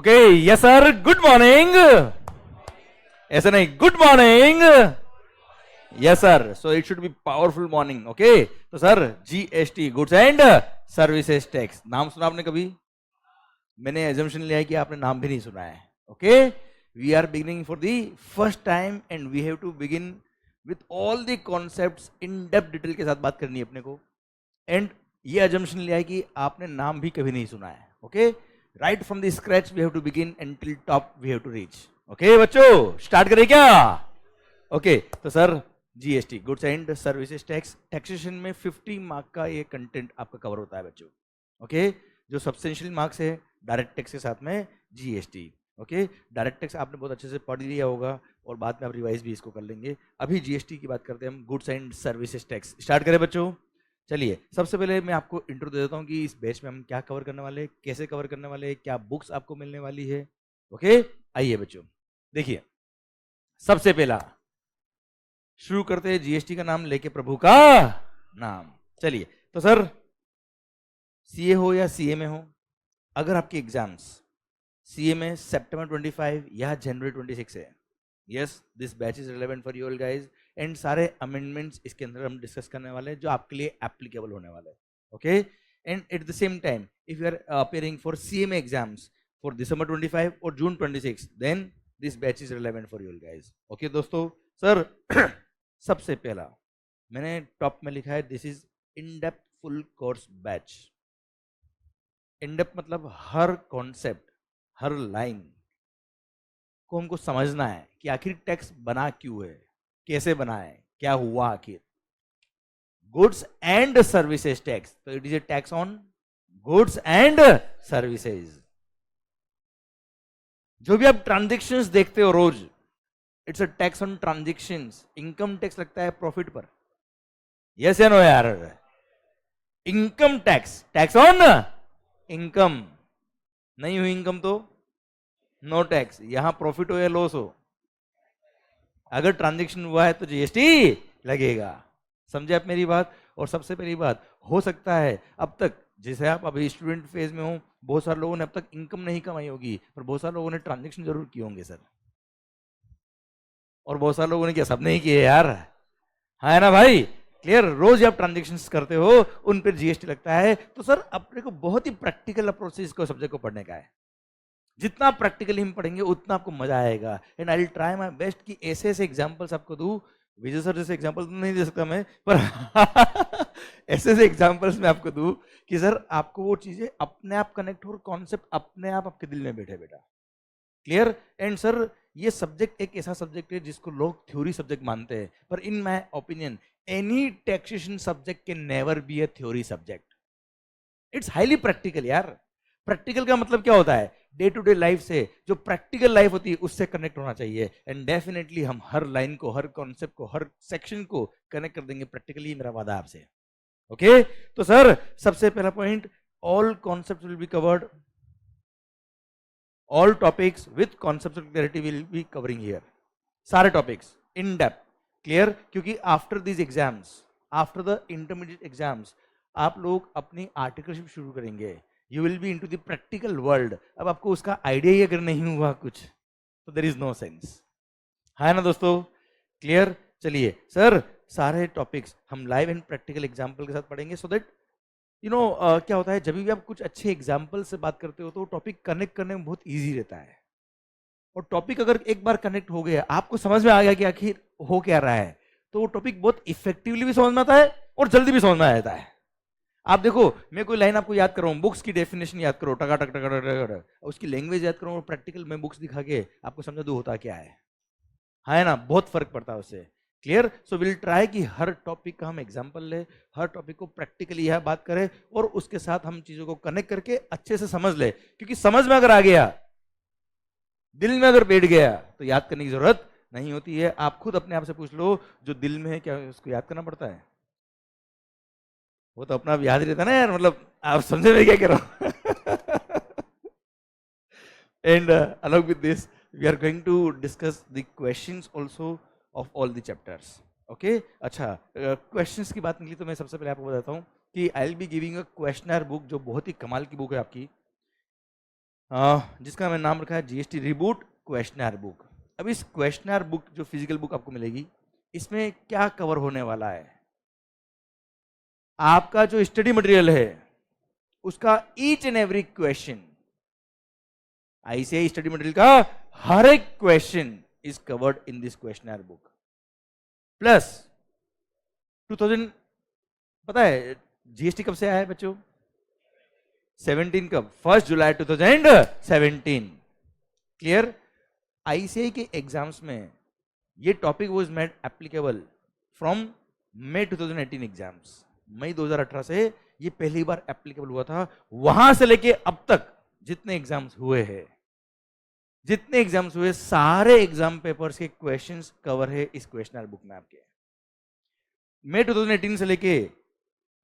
Okay yes sir, good morning. ऐसा नहीं, good morning. Yes sir, so it should be powerful morning. Okay, तो sir GST, goods and services tax, नाम सुना आपने कभी? मैंने एजम्पशन लिया है कि आपने नाम भी नहीं सुना है। Okay, we are beginning for the first time and we have to begin with all the concepts in depth detail के साथ बात करनी है अपने को। एंड ये एजम्पशन लिया है कि आपने नाम भी कभी नहीं सुना है। Okay, right from the scratch we have to begin and till top we have to reach. Okay बच्चों, स्टार्ट करें क्या? ओके, तो sir GST, goods and services tax, taxation में 50 मार्क का ये कंटेंट आपका कवर होता है बच्चों। ओके, जो सब्सटेंशियल मार्क्स है डायरेक्ट टैक्स के साथ में जीएसटी। ओके, डायरेक्ट टैक्स आपने बहुत अच्छे से पढ़ लिया होगा और बाद में आप रिवाइज भी इसको कर लेंगे। अभी जीएसटी की बात करते हैं हम, goods and services tax. Start करें बच्चों। चलिए, सबसे पहले मैं आपको इंट्रो दे देता हूँ कि इस बैच में हम क्या कवर करने वाले हैं, कैसे कवर करने वाले हैं, क्या बुक्स आपको मिलने वाली है। ओके, आइए बच्चों, देखिए सबसे पहला शुरू करते हैं जीएसटी का नाम लेके प्रभु का नाम। चलिए, तो सर सीए हो या सीए में हो, अगर आपके एग्जाम्स सीए में सितंबर 25 या जनवरी 26 है, yes this batch is relevant for you all guys. And सारे अमेंडमेंट्स इसके अंदर हम डिस्कस करने वाले हैं जो आपके लिए एप्लीकेबल होने वाले हैं। Okay, and at the same time if you are appearing for CMA exams for December 25 और June 26, then this batch is relevant for you all guys. Okay दोस्तों, सर सबसे पहला मैंने टॉप में लिखा है, this is in depth full course batch. In depth मतलब हर कॉन्सेप्ट, हर लाइन को हमको समझना है कि आखिर टैक्स बना क्यों है, कैसे बना है, क्या हुआ आखिर। गुड्स एंड सर्विसेज टैक्स, तो it is a tax on goods and services. जो भी आप ट्रांजेक्शन्स देखते हो रोज, it's a tax on transactions. Income tax लगता है प्रॉफिट पर, यस या नो यार? Income tax, tax on income. नहीं हुई इनकम तो नो टैक्स, यहां प्रॉफिट हो या लॉस हो, अगर ट्रांजैक्शन हुआ है तो जीएसटी लगेगा। समझे आप मेरी बात? और सबसे पहली बात, हो सकता है अब तक जैसे आप अभी स्टूडेंट फेज में हो, बहुत सारे लोगों ने अब तक इनकम नहीं कमाई होगी, पर बहुत सारे लोगों ने ट्रांजैक्शन जरूर किए होंगे सर। और बहुत सारे लोगों ने क्या, सब नहीं किए यार, हाँ है ना भाई? क्लियर, रोज आप ट्रांजेक्शन करते हो उन पर जीएसटी लगता है। तो सर अपने को बहुत ही प्रैक्टिकल अप्रोच से इसको सब्जेक्ट को पढ़ने का है। जितना प्रैक्टिकली हम पढ़ेंगे उतना आपको मजा आएगा। And I will try my best कि ऐसे ऐसे एग्जांपल्स आपको दूं। विजय सर जैसे एग्जांपल तो नहीं दे सकता मैं, पर ऐसे ऐसे एग्जांपल्स मैं आपको दूं कि सर आपको वो चीजें अपने आप कनेक्ट हो और कॉन्सेप्ट अपने आप आपके दिल में बैठे बेटा। क्लियर? एंड सर ये सब्जेक्ट एक ऐसा सब्जेक्ट है जिसको लोग थ्योरी सब्जेक्ट मानते हैं, पर in my opinion any taxation subject can never be A theory subject. It's highly practical यार। प्रैक्टिकल का मतलब क्या होता है? डे टू डे लाइफ से जो प्रैक्टिकल लाइफ होती है उससे कनेक्ट होना चाहिए। एंड डेफिनेटली हम हर लाइन को, हर कॉन्सेप्ट को, हर सेक्शन को कनेक्ट कर देंगे प्रैक्टिकली, मेरा वादा आपसे। ओके, तो सर सबसे पहला point, all concept will be covered, all topics with conceptual clarity will be covering here. सारे टॉपिक्स इन डेप्थ क्लियर, क्योंकि after this exams, after the intermediate exams, आप लोग अपनी आर्टिकलशिप शुरू करेंगे। You will be into the practical world. अब आपको उसका आइडिया ही अगर नहीं हुआ कुछ, तो देयर इज नो सेंस, है ना दोस्तों? क्लियर? चलिए सर, सारे टॉपिक्स हम लाइव एंड प्रैक्टिकल एग्जाम्पल के साथ पढ़ेंगे, सो दैट यू नो क्या होता है, जब भी आप कुछ अच्छे एग्जाम्पल से बात करते हो तो टॉपिक कनेक्ट करने में बहुत ईजी रहता है। और टॉपिक अगर एक बार कनेक्ट हो गया, आपको समझ में आ गया कि आखिर हो क्या रहा है, तो वो टॉपिक बहुत इफेक्टिवली भी समझ में आता है और जल्दी भी समझ में आ जाता है। आप देखो, मैं कोई लाइन आपको याद कर रहा हूँ, बुक्स की डेफिनेशन याद करो, टका टक टका टक, उसकी लैंग्वेज याद करो और प्रैक्टिकल में बुक्स दिखा के आपको समझा दो होता क्या है ना? बहुत फर्क पड़ता है उससे। क्लियर? सो विल ट्राई कि हर टॉपिक का हम एग्जांपल ले, हर टॉपिक को प्रैक्टिकली यह बात करें और उसके साथ हम चीजों को कनेक्ट करके अच्छे से समझ ले। क्योंकि समझ में अगर आ गया, दिल में अगर बैठ गया, तो याद करने की जरूरत नहीं होती है। आप खुद अपने आप से पूछ लो, जो दिल में है क्या उसको याद करना पड़ता है? वो तो अपना आप याद ही रहता ना यार, मतलब आप समझे मैं क्या कह रहा हूं? And along with this we are going to discuss the questions also of all the chapters. Okay, अच्छा, क्वेश्चंस की बात निकली तो मैं सबसे पहले आपको बताता हूँ कि I will be giving a questionnaire book, जो बहुत ही कमाल की बुक है आपकी। जिसका मैंने नाम रखा है जीएसटी रिबूट क्वेश्चनर बुक। अब इस क्वेश्चनर बुक जो फिजिकल बुक आपको मिलेगी, इसमें क्या कवर होने वाला है? आपका जो स्टडी मटेरियल है उसका each and every question, ICI study material का हर एक question is covered in this questionnaire book. Plus 2000, पता है जीएसटी कब से आया है बच्चों? 17 कब? 1 जुलाई 2017। क्लियर? आईसीआई के एग्जाम्स में ये topic was made applicable from May 2018 exams. मई 2018 से ये पहली बार एप्लीकेबल हुआ था। वहां से लेके अब तक जितने एग्जाम्स हुए हैं, जितने एग्जाम्स हुए, सारे एग्जाम पेपर्स के क्वेश्चंस कवर है इस क्वेश्चनर बुक में आपके। मई 2018 से लेके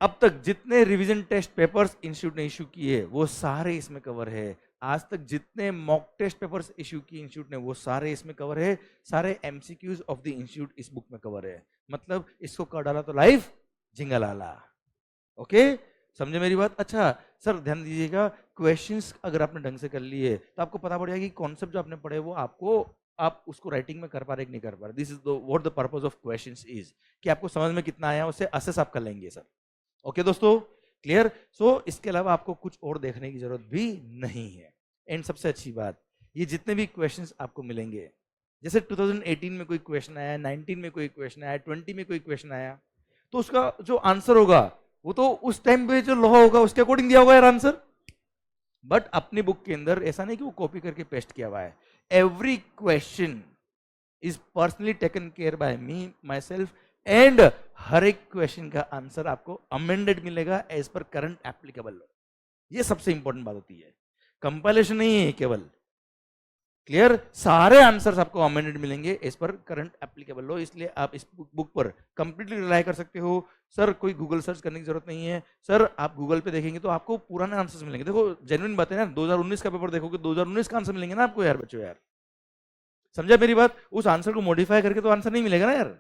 अब तक जितने रिवीजन टेस्ट पेपर्स इंस्टीट्यूट ने इश्यू किए वो सारे इसमें कवर है। आज तक जितने मॉक टेस्ट पेपर्स इश्यू किए इंस्टीट्यूट ने वो सारे इसमें कवर है। सारे एमसीक्यूज ऑफ द इंस्टीट्यूट इस बुक में कवर है। मतलब इसको कर डाला तो लाइफ जिंगल आला। ओके, समझे मेरी बात? अच्छा सर ध्यान दीजिएगा, क्वेश्चंस अगर आपने ढंग से कर लिए तो आपको पता पड़ जाएगा कि कॉन्सेप्ट जो आपने पढ़े वो आप उसको राइटिंग में कर पा रहे कि नहीं कर पा रहे। This is what the purpose of questions is, कि आपको समझ में कितना आया उससे असेस आप कर लेंगे सर। ओके दोस्तों, क्लियर? सो इसके अलावा आपको कुछ और देखने की जरूरत भी नहीं है। एंड सबसे अच्छी बात, ये जितने भी क्वेश्चंस आपको मिलेंगे, जैसे 2018 में कोई क्वेश्चन आया, 19 में कोई क्वेश्चन आया, 20 में कोई क्वेश्चन आया, तो उसका जो आंसर होगा वो तो उस टाइम पे जो लॉ होगा उसके अकॉर्डिंग दिया होगा यार आंसर। बट अपनी बुक के अंदर ऐसा नहीं कि वो कॉपी करके पेस्ट किया हुआ है। Every question is personally taken care by me myself, and हर एक क्वेश्चन का आंसर आपको अमेंडेड मिलेगा as per current applicable law. ये सबसे इंपॉर्टेंट बात होती है, कंपाइलेशन नहीं है केवल। क्लियर? सारे आंसर्स आपको अमेंडेड मिलेंगे as per current applicable law. इसलिए आप इस बुक पर कंप्लीटली रिलाई कर सकते हो। सर कोई गूगल सर्च करने की जरूरत नहीं है। सर आप गूगल पे देखेंगे तो आपको पुराने आंसर्स मिलेंगे। देखो जेन्युइन बात है ना, 2019 का पेपर देखोगे 2019 का आंसर मिलेंगे ना आपको यार बच्चों यार। समझा मेरी बात? उस आंसर को मॉडिफाई करके तो आंसर नहीं मिलेगा ना यार,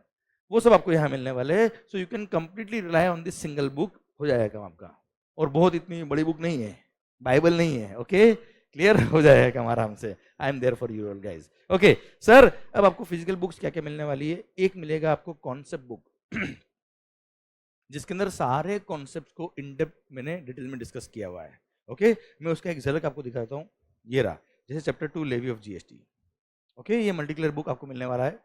वो सब आपको यहाँ मिलने वाले हैं। So you can completely rely on this single book, हो जाएगा काम आपका। और बहुत इतनी बड़ी बुक नहीं है, बाइबल नहीं है। Okay, clear? हो जाएगा काम आराम से। I am there for you all guys. Okay sir, अब आपको फिजिकल बुक्स क्या क्या मिलने वाली है? एक मिलेगा आपको कॉन्सेप्ट बुक जिसके अंदर सारे कॉन्सेप्ट को इन डेप्थ मैंने डिटेल में डिस्कस किया हुआ है। ओके, मैं उसका एक झलक आपको दिखाता हूँ। ये रहा, जैसे chapter 2 levy of GST. Okay, ये मल्टी कलर बुक आपको मिलने वाला है।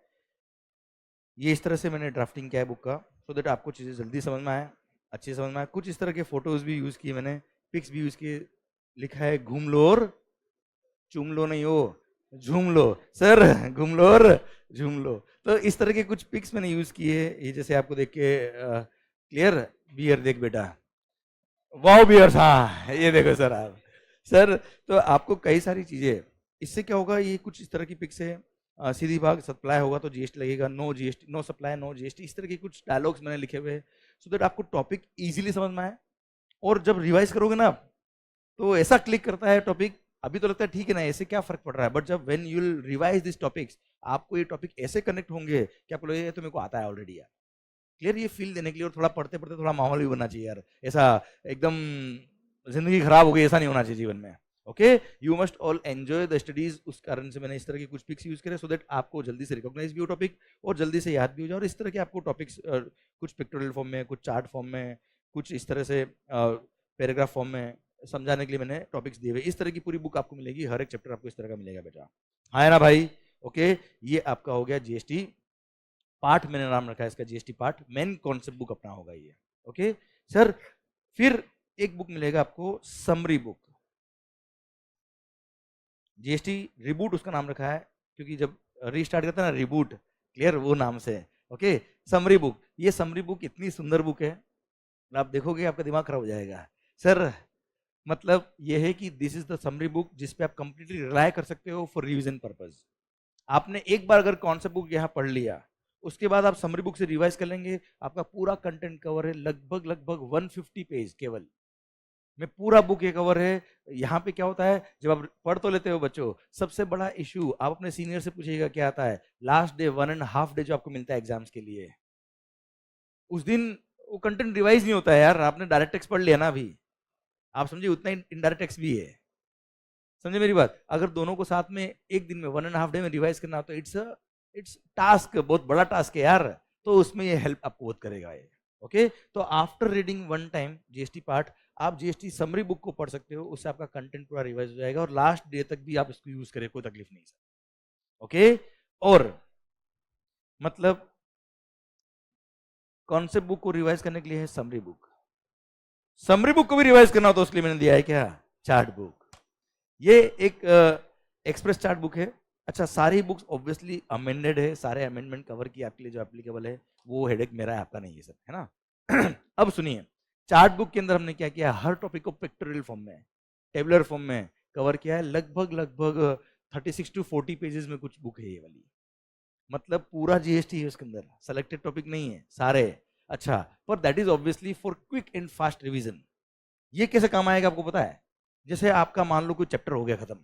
ये इस तरह से मैंने ड्राफ्टिंग किया है बुक का, सो दैट आपको चीज़ें जल्दी समझ में आए, अच्छी समझ में आए। कुछ इस तरह के फोटोज भी यूज़ किए मैंने, पिक्स भी यूज़ किए। लिखा है घूम लो और चूम लो, नहीं हो झूम लो सर, घूम लो और झूम लो। तो इस तरह के कुछ पिक्स मैंने यूज़ किए। ये जैसे आपको देख के क्लियर, बियर देख बेटा, वाओ बियर्स, हाँ ये देखो सर आप। सर तो आपको कई सारी चीज़ें, इससे क्या होगा, ये कुछ इस तरह की पिक्स है। सीधी भाग सप्लाई होगा तो जीएसटी लगेगा, no GST, no supply no GST, इस तरह के कुछ डायलॉग्स मैंने लिखे हुए हैं सो दैट आपको टॉपिक इजीली समझ में आए। और जब रिवाइज करोगे ना तो ऐसा क्लिक करता है टॉपिक, अभी तो लगता है ठीक है ना ऐसे क्या फर्क पड़ रहा है, बट जब when you will revise this topics आपको ये टॉपिक ऐसे कनेक्ट होंगे कि आपको लगेगा तो मेरे को आता है ऑलरेडी यार। क्लियर? ये फील देने के लिए, और थोड़ा पढ़ते पढ़ते थोड़ा माहौल भी बनना चाहिए यार, ऐसा एकदम जिंदगी खराब हो गई ऐसा नहीं होना चाहिए जीवन में। Okay, you must all enjoy the studies. उस कारण से मैंने इस तरह के कुछ पिक्स यूज करे सो दैट आपको जल्दी से रिकॉग्नाइज भी हो टॉपिक और जल्दी से याद भी हो जाए। और इस तरह के आपको टॉपिक्स कुछ पिक्टोरियल फॉर्म में, कुछ चार्ट फॉर्म में, कुछ इस तरह से पैराग्राफ फॉर्म में समझाने के लिए मैंने टॉपिक्स दिए हुए। इस तरह की पूरी बुक आपको मिलेगी, हर एक चैप्टर आपको इस तरह का मिलेगा बेटा। हाँ है ना भाई? ओके, ये आपका हो गया जीएसटी पार्ट, मैंने नाम रखा है इसका GST part. Main concept book अपना होगा ये। ओके सर, फिर एक बुक मिलेगा आपको समरी बुक, जीएसटी रिबूट उसका नाम रखा है क्योंकि जब रीस्टार्ट करता है ना रिबूट, क्लियर, वो नाम से। Okay, summary book. ये समरी बुक इतनी सुंदर बुक है, आप देखोगे आपका दिमाग खराब हो जाएगा सर। मतलब ये है कि this is the summary book जिस पे आप कंप्लीटली रिलाई कर सकते हो फॉर रिवीजन पर्पज। आपने एक बार अगर कॉन्सेप्ट बुक यहाँ पढ़ लिया, उसके बाद आप समरी बुक से रिवाइज कर लेंगे, आपका पूरा कंटेंट कवर है, लगभग लगभग 150 पेज केवल में पूरा बुक ये कवर है। यहाँ पे क्या होता है, जब आप पढ़ तो लेते हो बच्चों, सबसे बड़ा इशू आप अपने सीनियर से पूछिएगा क्या आता है, लास्ट डे 1.5 डे जो आपको मिलता है एग्जाम्स के लिए, उस दिन वो कंटेंट रिवाइज नहीं होता है यार। आपने डायरेक्ट टेक्स्ट पढ़ लिया ना अभी, आप समझिए उतना इनडायरेक्ट टेक्स्ट भी है। समझे मेरी बात? अगर दोनों को साथ में एक दिन में 1.5 डे में रिवाइज करना तो इट्स टास्क, बहुत बड़ा टास्क है यार, तो उसमें ये हेल्प आपको बहुत करेगा ये। ओके, तो after reading one time GST part, आप जीएसटी समरी बुक को पढ़ सकते हो, उससे आपका कंटेंट पूरा रिवाइज हो जाएगा और लास्ट डे तक भी आप इसको यूज करें, कोई तकलीफ नहीं सर। ओके, और मतलब कॉन्सेप्ट बुक को रिवाइज करने के लिए है समरी बुक, समरी बुक को भी रिवाइज करना हो तो उसके लिए मैंने दिया है क्या, चार्ट बुक। ये एक एक्सप्रेस चार्ट बुक है। अच्छा, सारी बुक्स ऑब्वियसली अमेंडेड है, सारे अमेंडमेंट कवर किए आपके लिए जो एप्लीकेबल है, वो हेडेक मेरा है, आपका नहीं है सर, है ना। अब सुनिए, चार्ट बुक के अंदर हमने क्या किया, हर टॉपिक को पिक्टोरियल फॉर्म में, टेबुलर फॉर्म में कवर किया है। लगभग 36 to 40 पेजेस में कुछ बुक है ये वाली, मतलब पूरा जीएसटी है उसके अंदर, सेलेक्टेड टॉपिक नहीं है, सारे। अच्छा, पर that is obviously for quick and fast revision. ये कैसे काम आएगा आपको पता है? जैसे आपका मान लो कोई चैप्टर हो गया खत्म,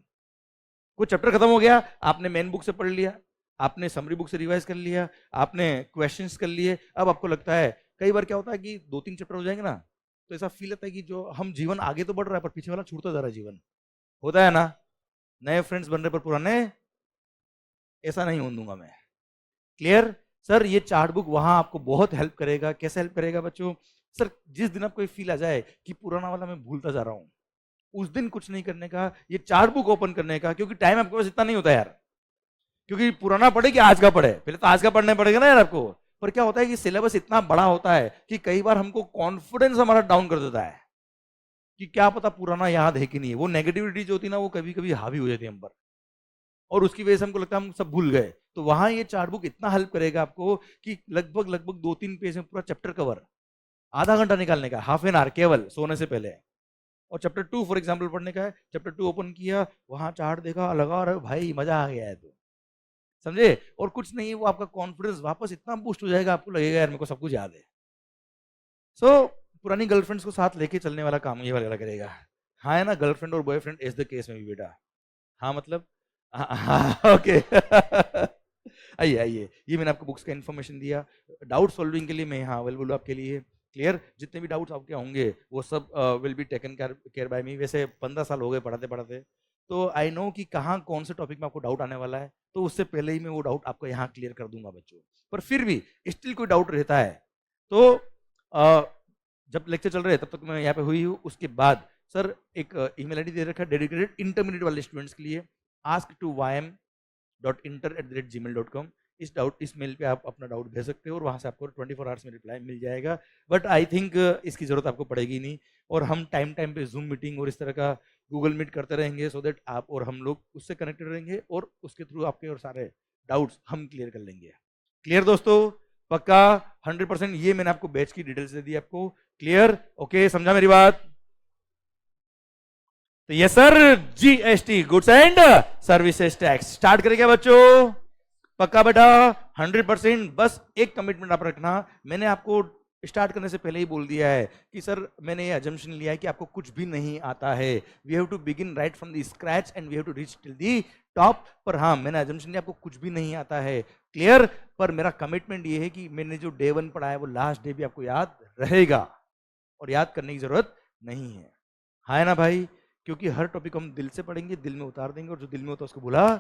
कोई चैप्टर खत्म हो गया, आपने मेन बुक से पढ़ लिया, आपने समरी बुक से रिवाइज कर लिया, आपने क्वेश्चंस कर लिए, अब आपको लगता है, कई बार क्या होता है कि 2-3 चैप्टर हो जाएंगे ना, तो ऐसा फील होता है कि जो हम जीवन आगे तो बढ़ रहा है पर पीछे वाला छूटता जा रहा है जीवन, होता है ना, नए फ्रेंड्स बन रहे पर पुराने, ऐसा नहीं होने दूंगा मैं। Clear sir? ये चार्ट बुक वहां आपको बहुत हेल्प करेगा। कैसे हेल्प करेगा बच्चों? सर, जिस दिन आपको फील आ जाए कि पुराना वाला मैं भूलता जा रहा हूं, उस दिन कुछ नहीं करने का, ये चार्ट बुक ओपन करने का, क्योंकि टाइम आपके पास इतना नहीं होता यार, क्योंकि पुराना पढ़े कि आज का पढ़े, पहले तो आज का पढ़ना पड़ेगा ना यार आपको। पर क्या होता है कि सिलेबस इतना बड़ा होता है कि कई बार हमको कॉन्फिडेंस हमारा डाउन कर देता है कि क्या पता पुराना याद है कि नहीं है। वो नेगेटिविटी जो होती है ना, वो कभी कभी हावी हो जाती है हम पर, और उसकी वजह से हमको लगता है हम सब भूल गए। तो वहां ये चार्ट बुक इतना हेल्प करेगा आपको कि लगभग 2-3 पेज में पूरा चैप्टर कवर, आधा घंटा निकालने का, हाफ एन आवर केवल सोने से पहले। और चैप्टर 2 फॉर एग्जांपल पढ़ने का है, चैप्टर 2 ओपन किया, वहां चार्ट देखा, लगा और भाई मजा आ गया है, तो समझे। और कुछ नहीं, वो आपका कॉन्फिडेंस वापस इतना बूस्ट हो जाएगा, आपको लगेगा यार मेरे को सब कुछ याद है। सो पुरानी गर्लफ्रेंड्स को साथ लेके चलने वाला काम ये वाला करेगा। हाँ है ना, गर्लफ्रेंड और बॉयफ्रेंड इज द केस में भी बेटा। हाँ मतलब, हाँ ओके। आइए आइए, ये मैंने आपको बुक्स का इन्फॉर्मेशन दिया। डाउट सॉल्विंग के लिए मैं यहाँ अवेलेबल हूँ आपके लिए। क्लियर? जितने भी डाउट्स आपके होंगे वो सब will be taken care by me. वैसे 15 साल हो गए पढ़ाते पढ़ाते, तो आई नो कि कहाँ कौन से टॉपिक में आपको डाउट आने वाला है, तो उससे पहले ही मैं वो डाउट आपको यहाँ क्लियर कर दूंगा बच्चों। पर फिर भी स्टिल कोई डाउट रहता है तो जब लेक्चर चल रहे हैं तब तक मैं यहाँ पे हुई हूँ। उसके बाद सर एक ईमेल आईडी दे रखा है डेडिकेटेड इंटरमीडिएट वाले स्टूडेंट्स के लिए, ask2ym.inter@gmail.com। इस मेल पे आप अपना डाउट भेज सकते हो और वहां से आपको 24 आवर्स में रिप्लाई मिल जाएगा। बट आई थिंक इसकी जरूरत आपको पड़ेगी नहीं, और हम टाइम टाइम पे जूम मीटिंग और इस तरह का गूगल मीट करते रहेंगे, सो दैट आप और हम लोग उससे कनेक्टेड रहेंगे और उसके थ्रू आपके और सारे डाउट्स हम क्लियर कर लेंगे। क्लियर दोस्तों? पक्का 100%? ये मैंने आपको बैच की डिटेल्स दे दी आपको। क्लियर? ओके, समझा मेरी बात? तो ये sir GST, goods and services tax start करेंगे बच्चों। पक्का बेटा? 100%। बस एक कमिटमेंट आप रखना, मैंने आपको स्टार्ट करने से पहले ही बोल दिया है कि सर मैंने ये अजम्पशन लिया है कि आपको कुछ भी नहीं आता है। We have to begin right from the scratch and we have to reach till the top. पर हाँ, मैंने अजम्पशन लिया आपको कुछ भी नहीं आता है। क्लियर? पर मेरा कमिटमेंट ये है कि मैंने जो डे 1 पढ़ा है वो लास्ट डे भी आपको याद रहेगा, और याद करने की जरूरत नहीं है। हाँ है ना भाई? क्योंकि हर टॉपिक हम दिल से पढ़ेंगे, दिल में उतार देंगे, और जो दिल में होता है उसको भुला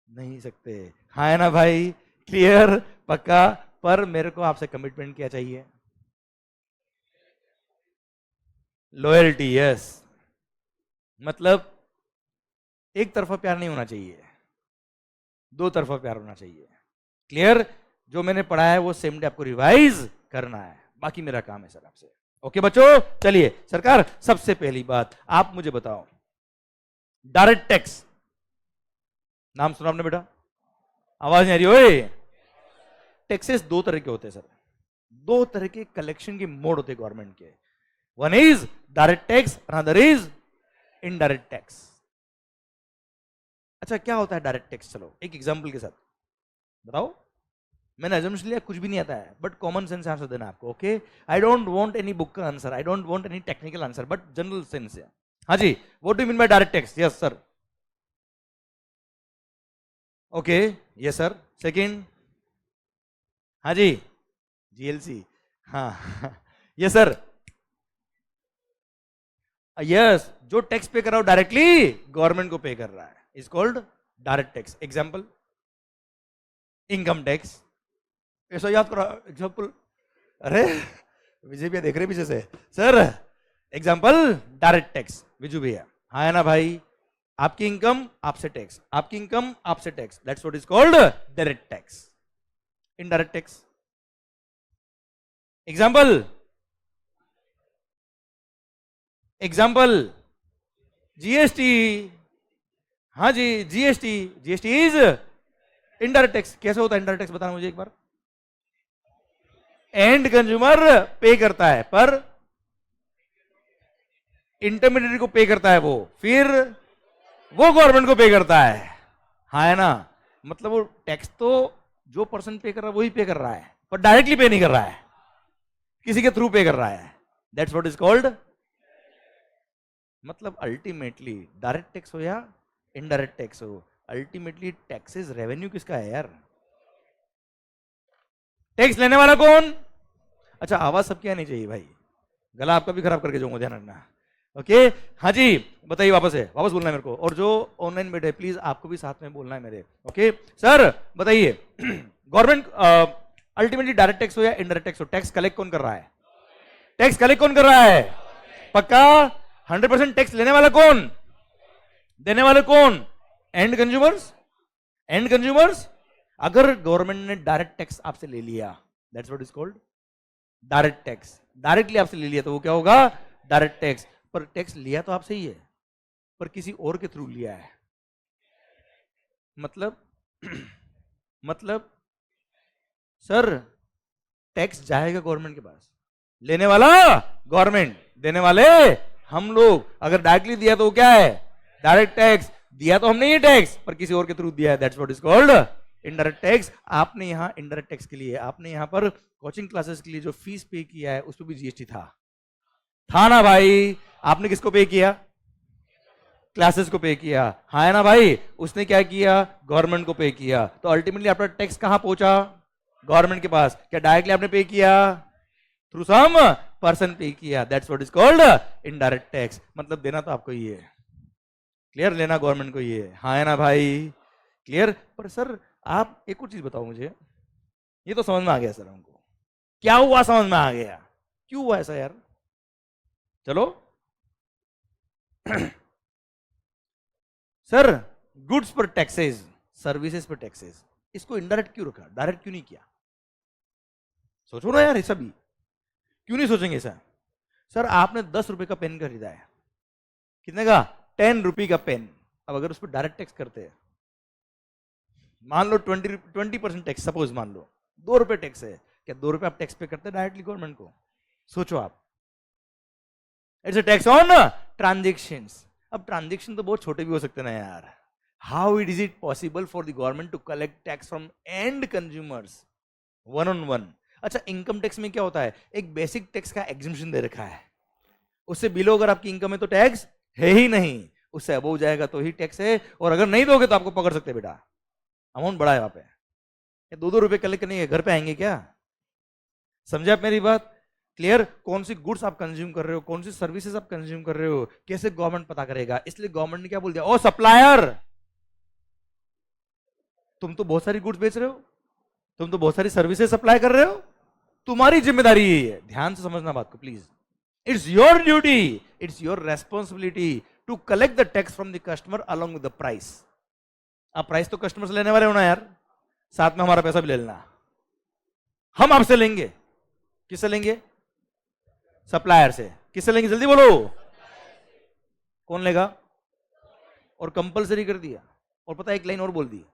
नहीं सकते। हाँ है ना भाई? क्लियर? पक्का? पर मेरे को आपसे कमिटमेंट क्या चाहिए? लॉयल्टी। यस, मतलब एक तरफा प्यार नहीं होना चाहिए, 2 तरफा प्यार होना चाहिए। क्लियर? जो मैंने पढ़ा है वो सेम डे आपको रिवाइज करना है, बाकी मेरा काम है सर आपसे। ओके बच्चों, चलिए सरकार, सबसे पहली बात आप मुझे बताओ, डायरेक्ट टैक्स नाम सुना आपने बेटा? आवाज नहीं आ रही? ओए, टैक्सेस 2 तरह के होते हैं सर, 2 तरह के कलेक्शन के मोड होते हैं गवर्नमेंट के। One is direct tax, another is indirect tax. अच्छा, क्या होता है डायरेक्ट टैक्स? चलो एक एग्जांपल के साथ बताओ। मैंने अजम्पशन लिया कुछ भी नहीं आता है, बट कॉमन सेंस आंसर देना आपको। Okay, I don't want any book का answer, I don't want any technical answer, but general sense है। हाँ जी, what do you mean by direct tax? Yes sir. Okay, yes sir. Second? हाँ जी, GLC. हाँ yes sir. Yes, जो tax pay कर रहा हो डायरेक्टली गवर्नमेंट को पे कर रहा है, is called direct tax. Example income tax, ऐसा याद करो एग्जाम्पल। अरे विजय भैया देख रहे पीछे से, sir example direct tax, Viju भैया, हाँ है ना भाई, आपकी इनकम आपसे टैक्स, आपकी इनकम आपसे tax, that's what is called direct tax. Indirect tax example, GST, हाँ जी GST, GST is indirect tax. कैसे होता है इनडायरेक्ट टैक्स, बताना मुझे एक बार। एंड कंज्यूमर पे करता है, पर इंटरमीडिएट को पे करता है वो, फिर वो गवर्नमेंट को पे करता है, हाँ है ना। मतलब वो टैक्स तो जो पर्सन पे कर रहा है वही पे कर रहा है, पर डायरेक्टली पे नहीं कर रहा है, किसी के थ्रू पे कर रहा है, दैट्स व्हाट इज कॉल्ड। मतलब अल्टीमेटली डायरेक्ट टैक्स हो या इनडायरेक्ट टैक्स हो, अल्टीमेटली टैक्सेस रेवेन्यू किसका है यार? टैक्स लेने वाला कौन? अच्छा आवाज सबकी आनी चाहिए भाई, गला आपका भी खराब करके जाऊंगा, ध्यान रखना। ओके हाँ जी बताइए, वापस है, वापस बोलना है मेरे को, और जो ऑनलाइन बैठे प्लीज आपको भी साथ में बोलना है मेरे। ओके सर बताइए, गवर्नमेंट अल्टीमेटली डायरेक्ट टैक्स हो या इनडायरेक्ट टैक्स हो, टैक्स कलेक्ट कौन कर रहा है? टैक्स कलेक्ट कौन कर रहा है? पक्का 100%। टैक्स लेने वाला कौन? देने वाले कौन? And consumers. एंड कंज्यूमर्स, अगर गवर्नमेंट ने डायरेक्ट टैक्स आपसे ले लिया, that's what is called direct tax. Directly आपसे ले लिया तो वो क्या होगा? Direct tax. पर टैक्स लिया तो आपसे ही है, पर किसी और के थ्रू लिया है। मतलब मतलब सर टैक्स जाएगा गवर्नमेंट के पास, लेने वाला गवर्नमेंट, देने वाले हम लोग। अगर डायरेक्टली दिया तो क्या है? Direct tax. दिया तो हमने ये टैक्स, पर किसी और के थ्रू दिया है, that's what is called indirect tax. आपने यहां इनडायरेक्ट टैक्स के लिए, आपने यहां पर कोचिंग क्लासेस के लिए जो फीस पे किया है उस पर भी जीएसटी था ना भाई? आपने किसको पे किया? क्लासेस को पे किया, हाँ है ना भाई? उसने क्या किया? गवर्नमेंट को पे किया। तो अल्टीमेटली आपका टैक्स कहां पहुंचा? गवर्नमेंट के पास। क्या डायरेक्टली आपने पे किया? थ्रू सम पर्सन पे किया, that's what is called indirect tax. मतलब देना तो आपको ही है, क्लियर? लेना गवर्नमेंट को ही है, हाँ है ना भाई? क्लियर? पर सर आप एक और चीज बताओ मुझे, ये तो समझ में आ गया सर हमको, क्या हुआ समझ में आ गया, क्यों हुआ ऐसा यार? चलो सर गुड्स पर टैक्सेस, सर्विसेज पर टैक्सेस, इसको इनडायरेक्ट क्यों रखा, डायरेक्ट क्यों नहीं किया? सोचो ना यार, ऐसा भी क्यों नहीं सोचेंगे ऐसा? सर आपने 10 रुपए का पेन खरीदा है, कितने का? 10 रुपए का पेन। अब अगर उस पर डायरेक्ट टैक्स करते हैं, मान लो 20% टैक्स, सपोज मान लो 2 रुपए टैक्स है, क्या 2 रुपए आप टैक्स पे करते हैं डायरेक्टली गवर्नमेंट को? सोचो आप, it's a tax on transactions. अब ट्रांजेक्शन तो बहुत छोटे भी हो सकते हैं ना यार। How is it possible for the government to collect tax from end consumers one on one? अच्छा इनकम टैक्स में क्या होता है, एक बेसिक टैक्स का एग्जम्पशन दे रखा है, उससे बिलो अगर आपकी इनकम है तो टैक्स है ही नहीं, उससे अबव जाएगा तो ही टैक्स है, और अगर नहीं दोगे तो आपको पकड़ सकते हैं बेटा, अमाउंट बड़ा है वहां पे। 2-2 रुपए कलेक्ट करने घर पे आएंगे क्या? समझे आप मेरी बात? क्लियर? कौन सी गुड्स आप कंज्यूम कर रहे हो, कौन सी सर्विसेज आप कंज्यूम कर रहे हो, कैसे गवर्नमेंट पता करेगा? इसलिए गवर्नमेंट ने क्या बोल दिया, ओ सप्लायर, तुम तो बहुत सारी गुड्स बेच रहे हो, तुम तो बहुत सारी सर्विसेज सप्लाई कर रहे हो, तुम्हारी जिम्मेदारी यही है। ध्यान से समझना बात को please. It's your duty, it's your responsibility to collect the tax from the customer along with the price. आप प्राइस तो कस्टमर से लेने वाले हो ना यार, साथ में हमारा पैसा भी ले लेना। हम आपसे लेंगे, किससे लेंगे? सप्लायर से। किससे लेंगे जल्दी बोलो? कौन लेगा? और कंपलसरी कर दिया, और पता है एक लाइन और बोल दी,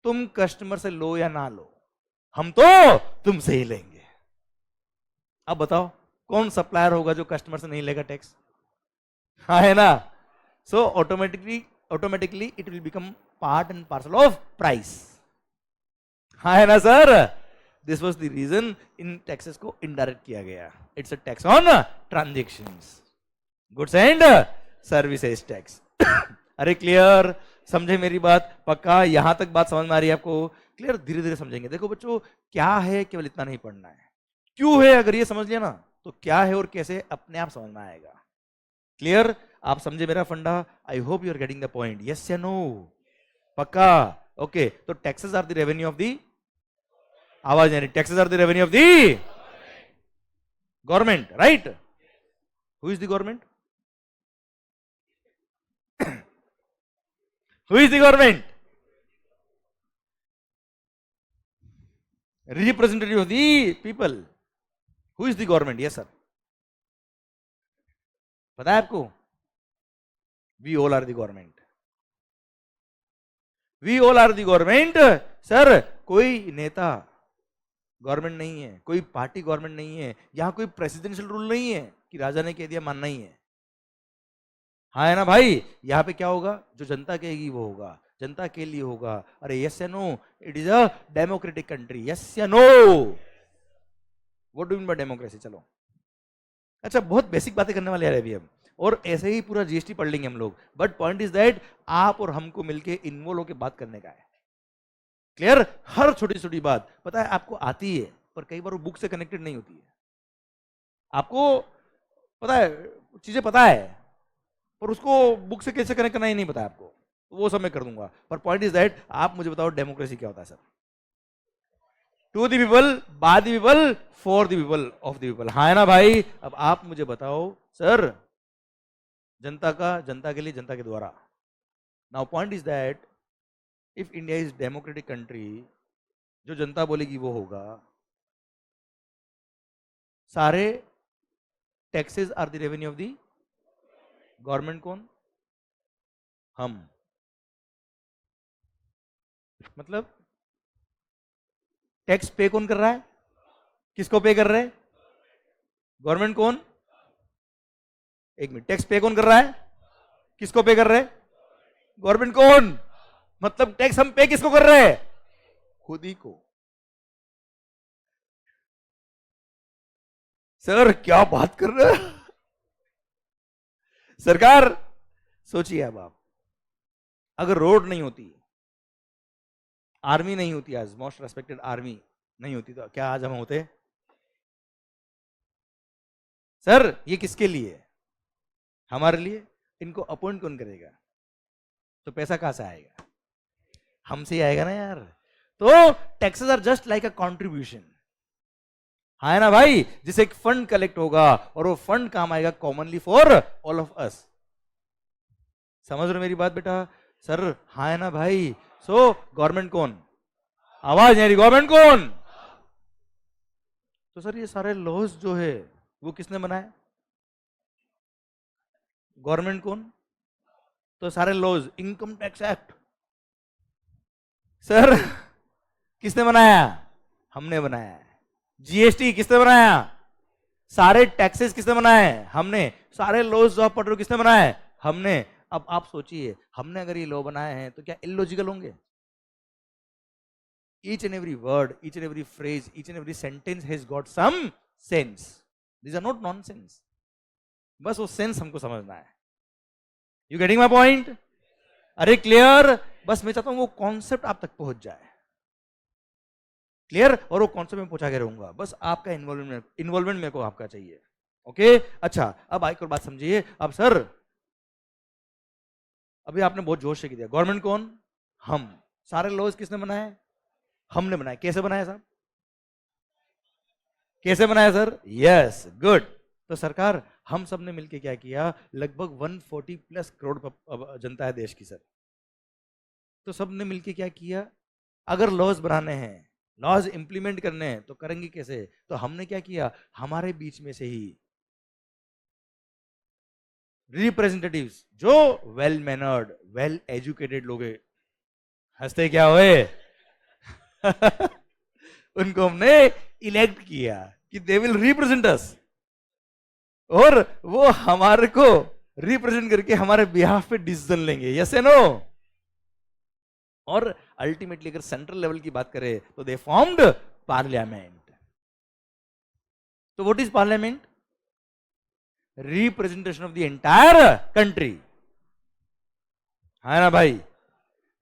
तुम कस्टमर से लो या ना लो, हम तो तुमसे ही लेंगे। अब बताओ कौन सप्लायर होगा जो कस्टमर से नहीं लेगा टैक्स? हाँ है ना? So automatically it will become part and parcel of price, हाँ है ना सर? This was the reason in taxes को इनडायरेक्ट किया गया। It's a tax on transactions, goods and services tax. अरे क्लियर? समझे मेरी बात? पक्का यहां तक बात समझ में आ रही है आपको? क्लियर? धीरे धीरे समझेंगे। देखो बच्चों, क्या है केवल इतना नहीं पढ़ना है, क्यों है अगर ये समझ लिया ना तो क्या है और कैसे अपने आप समझ में आएगा। क्लियर? आप समझे मेरा फंडा? I hope you are getting the point. Yes या नो? पक्का? ओके. तो taxes are the revenue of the, आवाज नहीं, taxes are the revenue of the government, right? Who is the government? Who is the government? Representative of the people. Who is the government? Yes sir. पता है आपको? We all are the government. We all are the government. Sir कोई नेता government नहीं है, कोई party government नहीं है, यहां कोई प्रेसिडेंशियल रूल नहीं है कि राजा ने कह दिया मानना ही है. हाँ है ना भाई? यहां पे क्या होगा? जो जनता कहेगी वो होगा, जनता के लिए होगा. अरे यस या no? It is a democratic country. Yes या no? What do mean by democracy? चलो अच्छा, बहुत बेसिक बातें करने वाले हैं अभी हम, और ऐसे ही पूरा जीएसटी पढ़ लेंगे हम लोग. बट पॉइंट इज दैट आप और हमको मिलके इन्वॉल्व होकर बात करने का है. क्लियर? हर छोटी छोटी बात पता है आपको आती है, पर कई बार वो बुक से कनेक्टेड नहीं होती है. आपको पता है, चीजें पता है, पर उसको बुक से कैसे कनेक्ट करना ही नहीं पता है आपको. वो सब मैं कर दूंगा. पर पॉइंट इज दैट आप मुझे बताओ डेमोक्रेसी क्या होता है sir? To the people, by the people, for the people, of the people. हाँ है ना भाई? अब आप मुझे बताओ सर, जनता का, जनता के लिए, जनता के द्वारा. Now point is that if India is democratic country, जो जनता बोलेगी वो होगा. सारे taxes are the revenue of the government. कौन? हम. मतलब टैक्स पे कौन कर रहा है? किसको पे कर रहे हैं? गवर्नमेंट. कौन? एक मिनट, टैक्स पे कौन कर रहा है? किसको पे कर रहे हैं? गवर्नमेंट. कौन? मतलब टैक्स हम पे किसको कर रहे हैं? खुद ही को. सर क्या बात कर रहे हैं सरकार? सोचिए अब आप, अगर रोड नहीं होती, आर्मी नहीं होती, आज मोस्ट रेस्पेक्टेड आर्मी नहीं होती, तो क्या आज हम होते? सर ये किसके लिए? हमारे लिए. इनको अपॉइंट कौन करेगा? तो पैसा कहां से आएगा? हमसे ही आएगा ना यार. तो taxes are just like a contribution. हाँ है ना भाई? जिसे एक फंड कलेक्ट होगा और वो फंड काम आएगा commonly for all of us. समझ रहे मेरी बात बेटा? सर हाँ है ना भाई? सो गवर्नमेंट कौन? आवाज नहीं आ रही. गवर्नमेंट कौन? तो सर ये सारे लॉज जो है वो किसने बनाए? गवर्नमेंट. कौन? तो सारे laws, income tax act, sir किसने बनाया? हमने बनाया. जीएसटी किसने बनाया? सारे टैक्सेस किसने बनाए? हमने. सारे लॉज जो आप पढ़ रहे हो किसने बनाए? हमने. अब आप सोचिए, हमने अगर ये लॉ बनाए हैं तो क्या इलॉजिकल होंगे? Each and every word, each and every phrase, each and every sentence has got some sense. These are not nonsense. बस वो सेंस हमको समझना है. You getting my point? अरे क्लियर? बस मैं चाहता हूं वो कॉन्सेप्ट आप तक पहुंच जाए. क्लियर? और वो कॉन्सेप्ट में पहुंचा के रहूंगा. बस आपका इन्वॉल्वमेंट मेरे को आपका चाहिए. ओके अच्छा, अब एक और बात समझिए. अब सर अभी आपने बहुत जोश से किया. गवर्नमेंट कौन? हम. सारे लॉज किसने बनाए? हमने बनाया. कैसे बनाया साहब? कैसे बनाया सर? Yes good. तो सरकार हम सब ने मिलकर क्या किया? लगभग 140 प्लस करोड़ जनता है देश की सर. तो सब ने मिलकर क्या किया? अगर लॉज बनाने हैं, लॉज इंप्लीमेंट करने हैं, तो करेंगे कैसे? तो हमने क्या किया? हमारे बीच में से ही रिप्रेजेंटेटिव्स जो वेल मैनर्ड, वेल एजुकेटेड लोग हैं, हंसते क्या हुए उनको हमने इलेक्ट किया कि दे विल रिप्रेजेंट अस, और वो हमारे को रिप्रेजेंट करके हमारे बिहाफ पे डिसीजन लेंगे. यस या नो? और अल्टीमेटली अगर सेंट्रल लेवल की बात करें तो दे फॉर्म्ड पार्लियामेंट. तो what is parliament? Representation of the entire country. है ना भाई?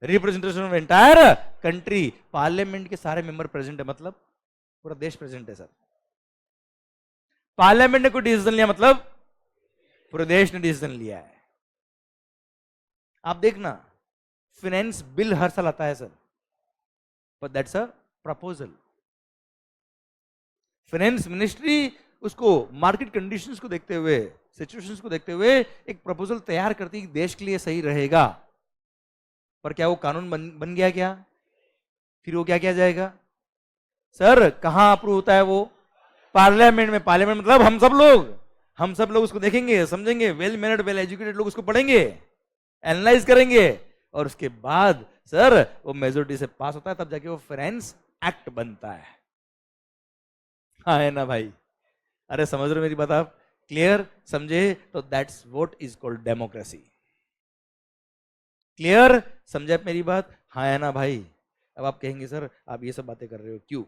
Representation of entire country. Parliament के सारे मेंबर प्रेजेंट है, मतलब पूरा देश प्रेजेंट है सर. पार्लियामेंट ने कोई डिसीजन लिया मतलब पूरे देश ने डिसीजन लिया है। आप देखना, फाइनेंस बिल हर साल आता है sir, but that's a proposal. Finance ministry उसको मार्केट कंडीशंस को देखते हुए, सिचुएशंस को देखते हुए एक प्रपोजल तैयार करती है कि देश के लिए सही रहेगा। पर क्या वो कानून बन गया क्या? फिर वो क्या किया जाएगा सर? कहां अप्रूव होता है वो? पार्लियामेंट में। पार्लियामेंट मतलब हम सब लोग उसको देखेंगे, समझेंगे, वेल मैनर्ड वेल एजुकेटेड लोग उसको पढ़ेंगे, एनालाइज करेंगे, और उसके बाद सर वो मेजोरिटी से पास होता है, तब जाके वो फाइनेंस एक्ट बनता है। हाँ है ना भाई? अरे समझ रहे मेरी बात आप? क्लियर? समझे? तो that's what is called democracy. Clear? समझे आप मेरी बात? हाँ है ना भाई? अब आप कहेंगे सर आप ये सब बातें कर रहे हो क्यों?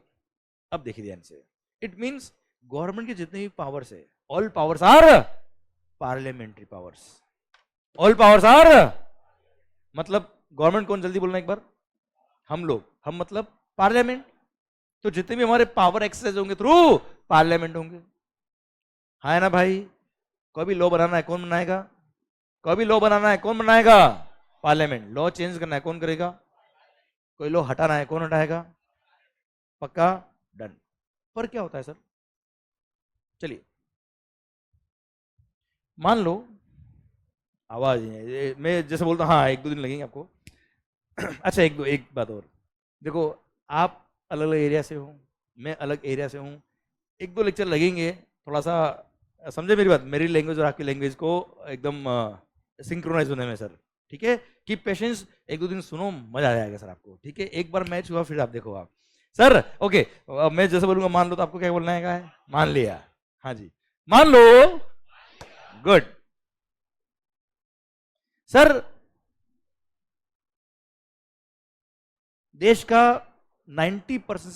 अब देखिए ध्यान से, इट मींस गवर्नमेंट के जितने भी पावर्स है, all powers are parliamentary powers. All powers are मतलब गवर्नमेंट कौन? जल्दी बोलना एक बार। हम लोग, हम मतलब पार्लियामेंट। तो जितने भी हमारे पावर एक्सरसाइज होंगे थ्रू पार्लियामेंट होंगे। हाँ है ना भाई? कोई भी लॉ बनाना है कौन बनाएगा? कोई भी लॉ बनाना है कौन बनाएगा? पार्लियामेंट। लॉ चेंज करना है कौन करेगा? कोई लॉ हटाना है कौन हटाएगा? पक्का? डन। पर क्या होता है सर? चलिए मान लो, आवाज नहीं है, मैं जैसे बोलता हूँ, हाँ 1-2 दिन लगेंगे आपको। अच्छा एक बात और देखो, आप अलग अलग एरिया से हो, मैं अलग एरिया से हूँ, 1-2 लेक्चर लगेंगे, थोड़ा सा समझे मेरी बात, मेरी लैंग्वेज और आपकी लैंग्वेज को एकदम सिंक्रोनाइज होने में सर। ठीक है? कीप पेशेंस, 1-2 दिन सुनो, मजा आ जाएगा सर आपको। ठीक है? एक बार मैच हुआ फिर आप देखो आप सर। ओके, मैं जैसे बोलूंगा मान लो, तो आपको क्या बोलना है? मान लिया? हाँ जी, मान लो। Good sir. देश का 90%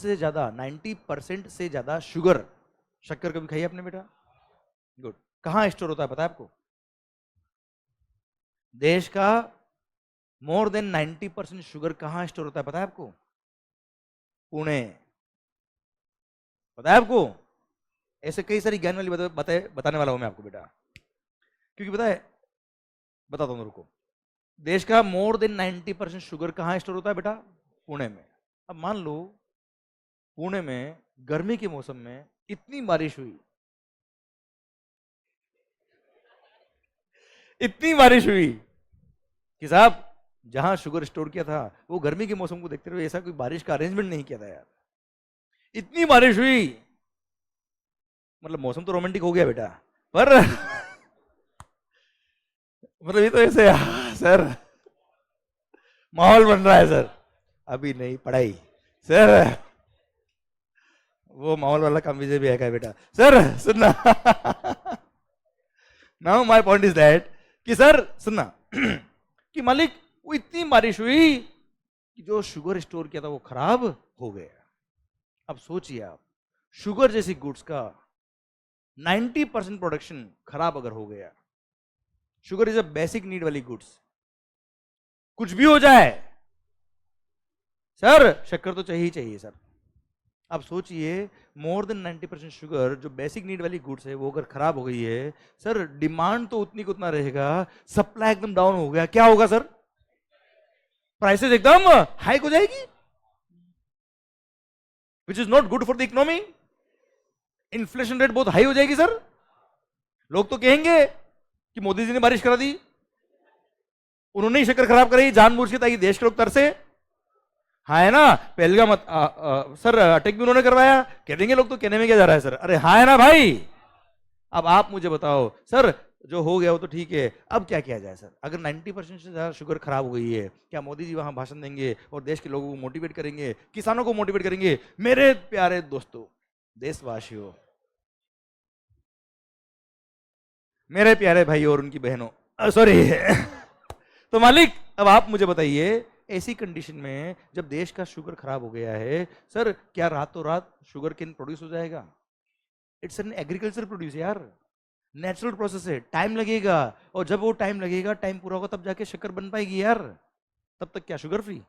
से ज्यादा शुगर, शक्कर कभी खाई आपने बेटा? गुड। कहां स्टोर होता है पता है आपको? देश का मोर देन 90% शुगर कहां स्टोर होता है पता है आपको? पुणे। पता है आपको? ऐसे कई सारी ज्ञान वाली बताने वाला हूं मैं आपको बेटा, क्योंकि पता है, बताता हूं रुको। देश का मोर देन 90% शुगर कहां स्टोर होता है बेटा? पुणे में। अब मान लो पुणे में गर्मी के मौसम में इतनी बारिश हुई, इतनी बारिश हुई कि साहब जहां शुगर स्टोर किया था वो गर्मी के मौसम को देखते हुए ऐसा कोई बारिश का अरेंजमेंट नहीं किया था यार। इतनी बारिश हुई, मतलब मौसम तो रोमांटिक हो गया बेटा, पर मतलब ये तो ऐसे सर माहौल बन रहा है सर। अभी नहीं, पढ़ाई सर, वो माहौल वाला काम विजय भी है बेटा। सर सुनना now my point is that कि सर सुनना कि मालिक वो इतनी बारिश हुई कि जो शुगर स्टोर किया था वो खराब हो गया। अब सोचिए आप, शुगर जैसी गुड्स का 90% प्रोडक्शन खराब अगर हो गया, sugar is a basic need वाली गुड्स, कुछ भी हो जाए सर शक्कर तो चाहिए ही चाहिए सर। अब सोचिए, मोर देन 90% शुगर जो बेसिक नीड वाली गुड्स है वो अगर खराब हो गई है सर, डिमांड तो उतनी को उतना रहेगा, सप्लाई एकदम डाउन हो गया, क्या होगा सर? प्राइसेस एकदम हाइक हो जाएगी, which is not good for the economy. Inflation rate बहुत हाई हो जाएगी सर। लोग तो कहेंगे कि मोदी जी ने बारिश करा दी, उन्होंने ही शक्कर खराब कराई जानबूझ के ताकि देश के लोग तरसे। हाँ है ना? पहलगाम सर अटैक भी उन्होंने करवाया, कह देंगे लोग, तो कहने में क्या जा रहा है सर? अरे हाँ है ना भाई? अब आप मुझे बताओ सर, जो हो गया वो तो ठीक है, अब क्या किया जाए सर? अगर 90% से ज्यादा शुगर खराब हो गई है, क्या मोदी जी वहां भाषण देंगे और देश के लोगों को मोटिवेट करेंगे, किसानों को मोटिवेट करेंगे? मेरे प्यारे दोस्तों, देशवासियों, मेरे प्यारे भाई और उनकी बहनों, सॉरी तो मालिक अब आप मुझे बताइए, ऐसी कंडीशन में जब देश का शुगर खराब हो गया है सर, क्या रातों रात शुगर केन प्रोड्यूस हो जाएगा? इट्स एन एग्रीकल्चर प्रोड्यूस यार, नेचुरल प्रोसेस है, टाइम लगेगा, और जब वो टाइम लगेगा, टाइम पूरा होगा तब जाके शक्कर बन पाएगी यार। तब तक क्या शुगर फ्री?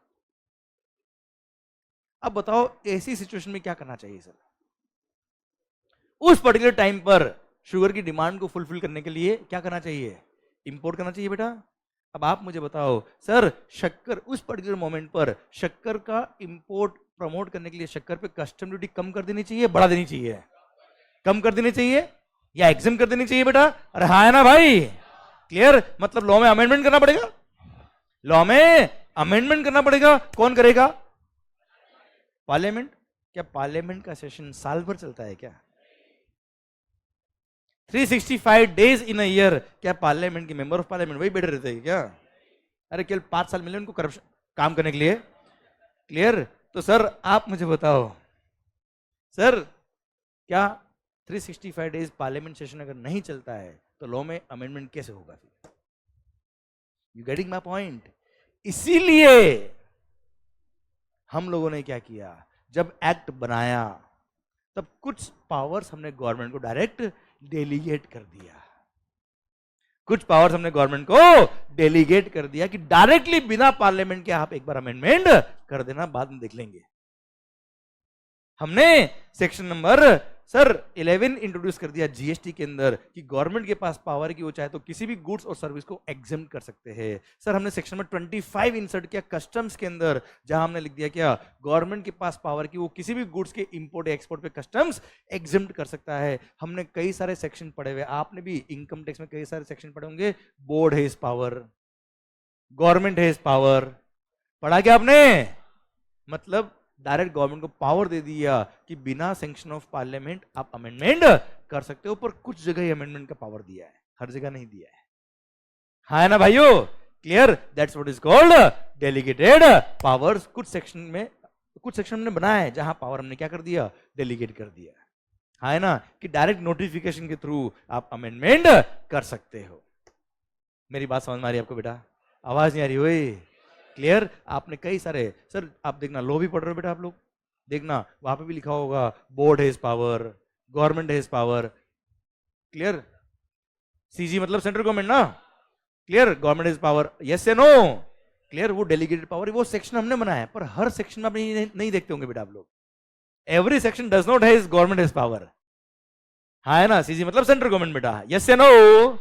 अब बताओ ऐसी सिचुएशन में क्या करना चाहिए सर? उस पर्टिकुलर टाइम पर शुगर की डिमांड को फुलफिल करने के लिए क्या करना चाहिए? इंपोर्ट करना चाहिए बेटा। अब आप मुझे बताओ सर, शक्कर उस पर्टिकुलर मोमेंट पर शक्कर का इंपोर्ट प्रमोट करने के लिए शक्कर पे कस्टम ड्यूटी कम कर देनी चाहिए, बढ़ा देनी चाहिए? कम कर देनी चाहिए या एग्जाम कर देनी चाहिए बेटा? अरे हाँ है ना भाई? क्लियर? मतलब लॉ में अमेंडमेंट करना पड़ेगा, लॉ में अमेंडमेंट करना पड़ेगा। कौन करेगा? पार्लियामेंट। क्या पार्लियामेंट का सेशन साल भर चलता है क्या? 365 डेज इन अ ईयर। क्या पार्लियामेंट के मेंबर ऑफ पार्लियामेंट वही बैठे रहते हैं क्या? अरे केवल 5 साल मिले उनको करप्शन काम करने के लिए। क्लियर? तो सर आप मुझे बताओ सर, क्या 365 डेज पार्लियामेंट सेशन अगर नहीं चलता है तो लॉ में अमेंडमेंट कैसे होगा फिर? You getting my point? इसीलिए हम लोगों ने क्या किया, जब एक्ट बनाया तब कुछ पावर्स हमने गवर्नमेंट को डायरेक्ट डेलीगेट कर दिया। कुछ पावर्स हमने गवर्नमेंट को डेलीगेट कर दिया कि डायरेक्टली बिना पार्लियामेंट के आप एक बार अमेंडमेंट कर देना, बाद में देख लेंगे। हमने सेक्शन नंबर सर 11 इंट्रोड्यूस कर दिया जीएसटी के अंदर कि गवर्नमेंट के पास पावर है कि वो चाहे तो किसी भी गुड्स और सर्विस को एग्जेम्प्ट कर सकते हैं। सर हमने सेक्शन नंबर 25 इंसर्ट किया कस्टम्स के अंदर, जहां हमने लिख दिया क्या, गवर्नमेंट के पास पावर कि वो किसी भी गुड्स के इंपोर्ट या एक्सपोर्ट पे कस्टम्स एग्जेम्प्ट कर सकता है। हमने कई सारे सेक्शन पढ़े हुए, आपने भी इनकम टैक्स में कई सारे सेक्शन पढ़े होंगे। बोर्ड है इस पावर, गवर्नमेंट है इस पावर, पढ़ा क्या आपने? मतलब डायरेक्ट गवर्नमेंट को पावर दे दिया कि बिना सैंक्शन ऑफ पार्लियामेंट आप अमेंडमेंट कर सकते हो। पर कुछ जगह ही अमेंडमेंट का पावर दिया है, हर जगह नहीं दिया है। हाँ है ना भाइयों? Clear? That's what is called delegated powers. कुछ सेक्शन हमने बनाया है जहां पावर हमने क्या कर दिया, डेलीगेट कर दिया। हाँ है ना? कि डायरेक्ट नोटिफिकेशन के थ्रू आप अमेंडमेंट कर सकते हो। मेरी बात समझ में आ रही है आपको बेटा? आवाज नहीं आ रही? हुई क्लियर? आपने कई सारे सर, आप देखना लॉ भी पढ़ रहे हो बेटा आप लोग, देखना वहां पे भी लिखा होगा बोर्ड है इस पावर, गवर्नमेंट है इस पावर। क्लियर? सीजी मतलब सेंट्रल गवर्नमेंट ना? Clear? Government is power, yes या नो? क्लियर? वो डेलीगेटेड पावर, वो सेक्शन हमने बनाया है, पर हर सेक्शन में आप नहीं देखते होंगे बेटा आप लोग। Every section does not has government is power. हाँ है ना? सीजी मतलब सेंट्रल गवर्नमेंट बेटा, यस या नो?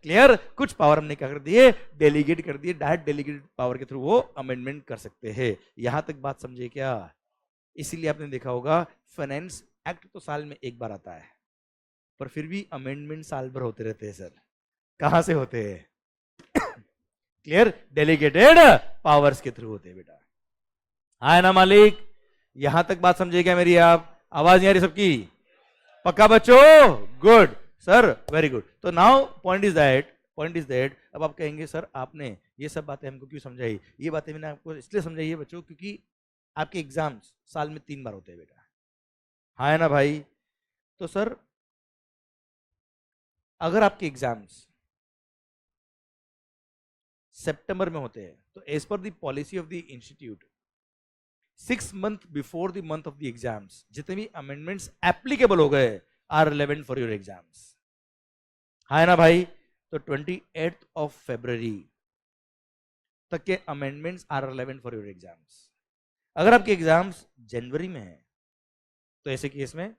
क्लियर? कुछ पावर हमने क्या कर दिए, डेलीगेट कर दिए। डायरेक्ट डेलीगेटेड पावर के थ्रू वो अमेंडमेंट कर सकते हैं। यहां तक बात समझे क्या? इसीलिए आपने देखा होगा फाइनेंस एक्ट तो साल में एक बार आता है, पर फिर भी अमेंडमेंट साल भर होते रहते हैं सर। कहां से होते हैं? क्लियर? डेलीगेटेड पावर्स के थ्रू होते हैं बेटा। हाँ है ना मालिक? यहां तक बात समझे क्या मेरी? आप आवाज नहीं आ रही सबकी? पक्का बच्चों? Good sir, very good. तो नाउ पॉइंट इज दैट अब आप कहेंगे सर आपने ये सब बातें हमको क्यों समझाई? ये बातें मैंने आपको इसलिए समझाई है बच्चों क्योंकि आपके एग्जाम्स साल में 3 बार होते हैं बेटा। हाँ है ना भाई? तो सर अगर आपके एग्जाम्स सितंबर में होते हैं तो as per the policy of the institute 6 months before the month of the exams जितने भी अमेंडमेंट्स एप्लीकेबल हो गए are relevant for your exams. है ना भाई? तो 28th of February तक के amendments are relevant for your exams. अगर आपके एग्जाम्स जनवरी में है तो ऐसे केस में